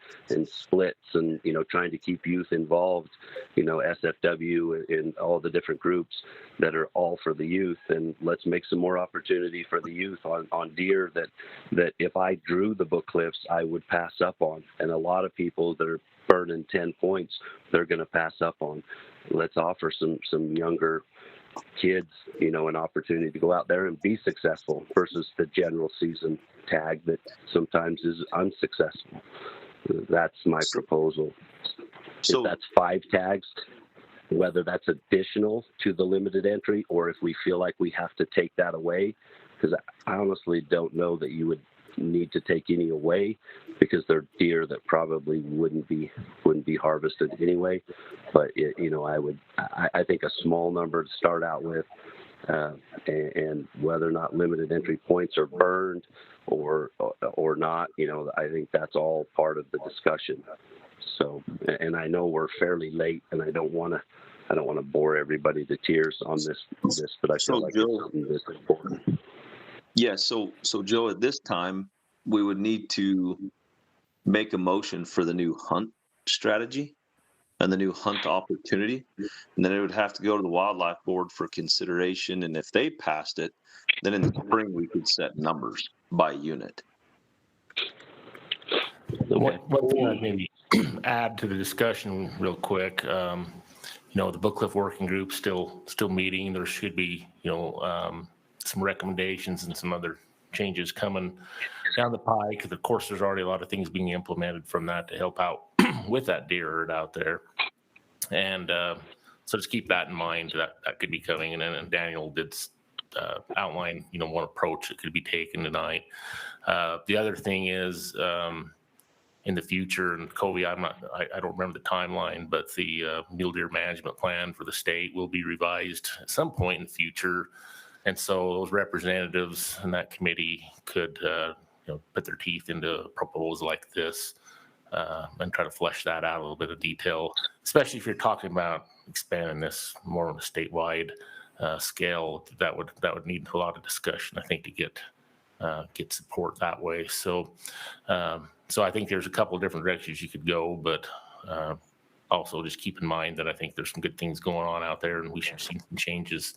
splits and trying to keep youth involved, SFW and all the different groups that are all for the youth, and let's make some more opportunity for the youth on deer that if I drew the book cliffs I would pass up on, and a lot of people that are burning 10 points they're going to pass up on. Let's offer some younger kids, an opportunity to go out there and be successful versus the general season tag that sometimes is unsuccessful. That's my proposal. So, if that's 5 tags, whether that's additional to the limited entry or if we feel like we have to take that away, because I honestly don't know that you would need to take any away because they're deer that probably wouldn't be harvested anyway. But I think a small number to start out with, and whether or not limited entry points are burned or not, I think that's all part of the discussion. So, and I know we're fairly late, and I don't want to bore everybody to tears on this, but I feel like it's something that's important. Yeah, so Joe, at this time, we would need to make a motion for the new hunt strategy. and the new hunt opportunity. And then it would have to go to the wildlife board for consideration. And if they passed it, then in the spring we could set numbers by unit. What thing I'd maybe add to the discussion real quick, the Book Cliff Working Group still meeting. There should be, some recommendations and some other changes coming down the pike. Of course, there's already a lot of things being implemented from that to help out with that deer herd out there. And so just keep that in mind, that could be coming. And then Daniel did outline, one approach that could be taken tonight. The other thing is, in the future, and Covey, I don't remember the timeline, but the mule deer management plan for the state will be revised at some point in the future. And so those representatives in that committee could, put their teeth into a proposal like this and try to flesh that out a little bit of detail, especially if you're talking about expanding this more on a statewide scale. That would need a lot of discussion, I think, to get support that way. So I think there's a couple of different directions you could go, but also just keep in mind that I think there's some good things going on out there, and we should see some changes,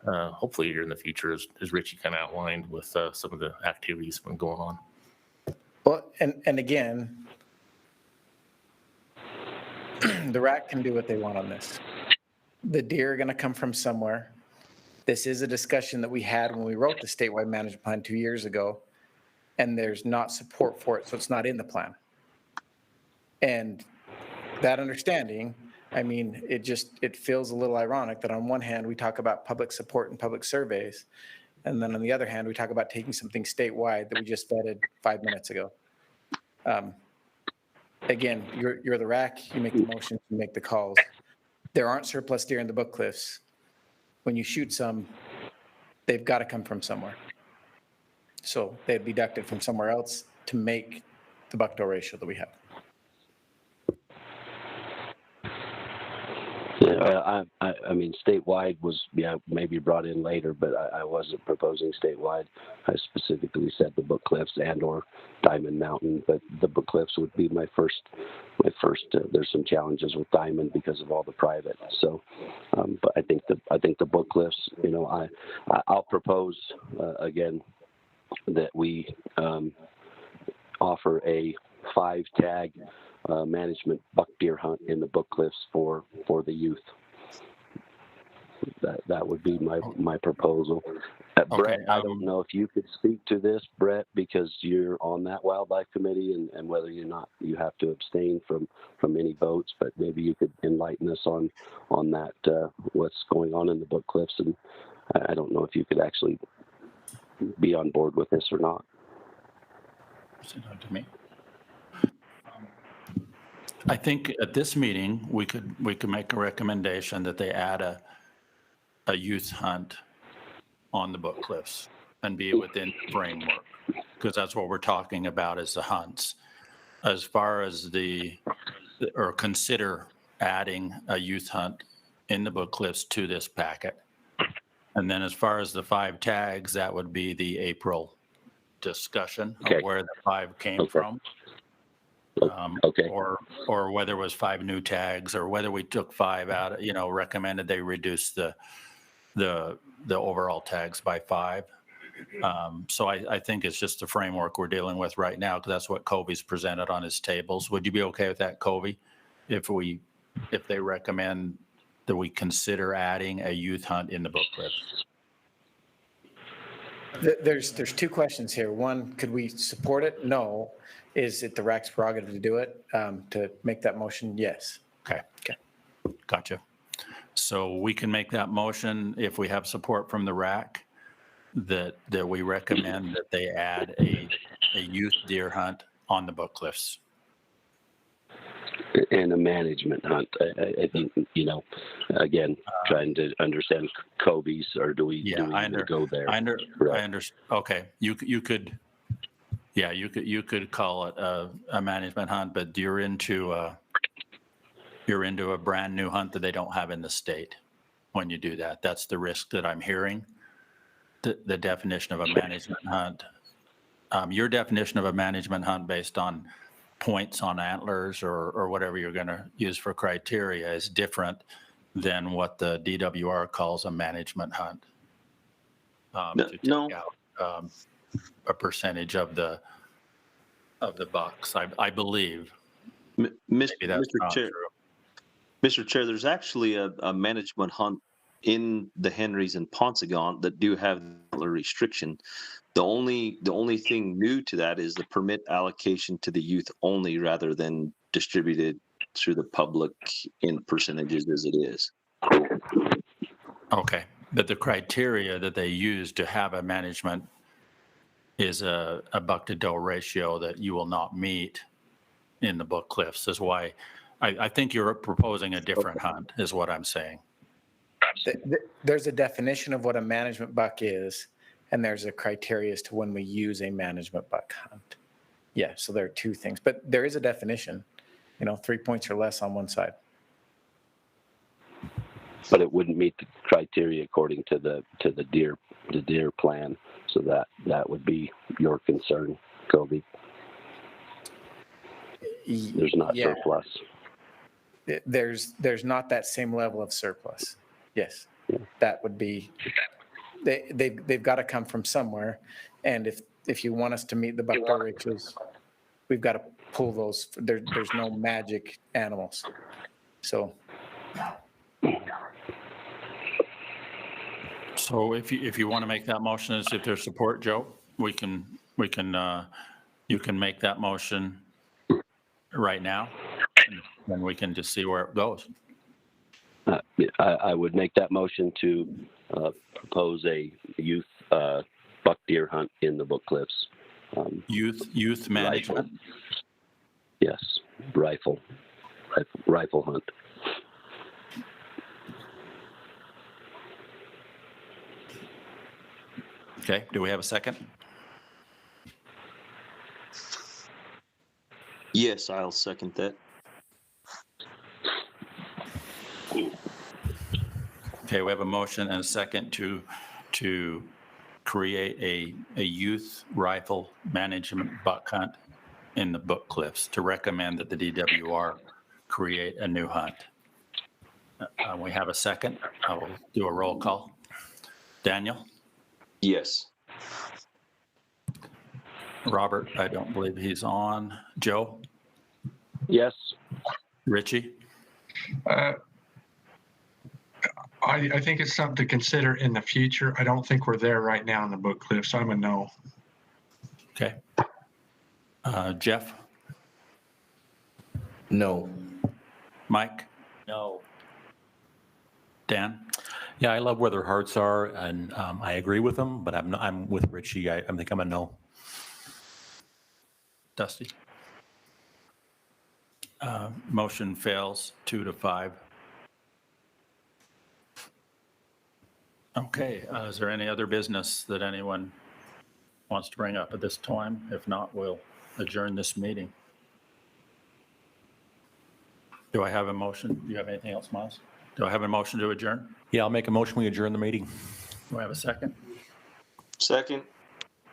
hopefully here in the future, as Richie kind of outlined with some of the activities that have been going on. Well, and again, the RAC can do what they want on this. The deer are going to come from somewhere. This is a discussion that we had when we wrote the statewide management plan 2 years ago, and there's not support for it, so it's not in the plan. And that understanding, I mean, it feels a little ironic that on one hand, we talk about public support and public surveys, and then on the other hand, we talk about taking something statewide that we just vetted 5 minutes ago. Again, you're the RAC, you make the motions, you make the calls. There aren't surplus deer in the Book Cliffs. When you shoot some, they've got to come from somewhere. So they'd be deducted from somewhere else to make the buck-doe ratio that we have. Yeah, I mean, statewide was, maybe brought in later, but I wasn't proposing statewide. I specifically said the Book Cliffs and or Diamond Mountain, but the Book Cliffs would be my first, there's some challenges with Diamond because of all the private. So, but I think the Book Cliffs, I'll propose, again, that we offer a 5-tag management buck deer hunt in the Book Cliffs for the youth. That would be my proposal. Brett, I don't know if you could speak to this, Brett, because you're on that wildlife committee, and whether you're not, you have to abstain from any votes, but maybe you could enlighten us on that, what's going on in the Book Cliffs. And I don't know if you could actually be on board with this or not. Send it to me. I think at this meeting, we could make a recommendation that they add a youth hunt on the Book Cliffs and be within the framework, because that's what we're talking about is the hunts. As far as or consider adding a youth hunt in the Book Cliffs to this packet. And then as far as the 5 tags, that would be the April discussion of where the 5 came from. Or whether it was 5 new tags, or whether we took 5 out, recommended they reduce the overall tags by 5. So I think it's just the framework we're dealing with right now, because that's what Covey's presented on his tables. Would you be okay with that, Covey? If they recommend that we consider adding a youth hunt in the Book Cliffs? There's 2 questions here. One, could we support it? No. Is it the RAC's prerogative to do it? To make that motion? Yes. Okay. Gotcha. So we can make that motion if we have support from the RAC that we recommend that they add a youth deer hunt on the Book Cliffs. And a management hunt. I think, again, trying to understand Covey's, or do we go there? I understand. Okay. You could call it a management hunt, but you're into a brand new hunt that they don't have in the state when you do that. That's the risk that I'm hearing. The definition of a management hunt, your definition of a management hunt based on points on antlers or whatever you're going to use for criteria is different than what the DWR calls a management hunt. To take No. out a percentage of the bucks, I believe. Maybe that's Mr. not Chair, true. Mr. Chair, there's actually a management hunt in the Henrys and Paunsaugunt that do have antler restriction. The only thing new to that is the permit allocation to the youth only rather than distributed through the public in percentages as it is. Okay, but the criteria that they use to have a management is a buck to doe ratio that you will not meet in the Book Cliffs, is why I think you're proposing a different hunt, is what I'm saying. There's a definition of what a management buck is, and there's a criteria as to when we use a management buck hunt. Yeah, so there are two things, but there is a definition, 3 points or less on one side. But it wouldn't meet the criteria according to the deer plan. So that would be your concern, Kobe. There's not surplus. There's not that same level of surplus. Yes, that would be. They've got to come from somewhere, and if you want us to meet the buck-doe ratios, we've got to pull those. There's no magic animals, so. So if you want to make that motion as if there's support, Joe, you can make that motion right now, and then we can just see where it goes. I would make that motion to propose a youth buck deer hunt in the Book Cliffs. Youth management? Rifle. Yes, rifle hunt. Okay, do we have a second? Yes, I'll second that. Okay, we have a motion and a second to create a youth rifle management buck hunt in the Book Cliffs, to recommend that the DWR create a new hunt. We have a second. I will do a roll call. Daniel? Yes. Robert, I don't believe he's on. Joe? Yes. Richie? I think it's something to consider in the future. I don't think we're there right now in the Book Cliff, so I'm a no. Okay. Jeff? No. Mike? No. Dan? Yeah, I love where their hearts are, and I agree with them, but I'm with Richie. I think I'm a no. Dusty? Motion fails 2-5. Okay, is there any other business that anyone wants to bring up at this time? If not, we'll adjourn this meeting. Do I have a motion? Do you have anything else, Miles? Do I have a motion to adjourn? Yeah, I'll make a motion. We adjourn the meeting. Do I have a second? Second.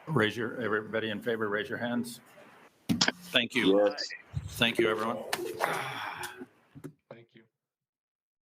Everybody in favor, raise your hands. Thank you. Yes. Thank you, everyone.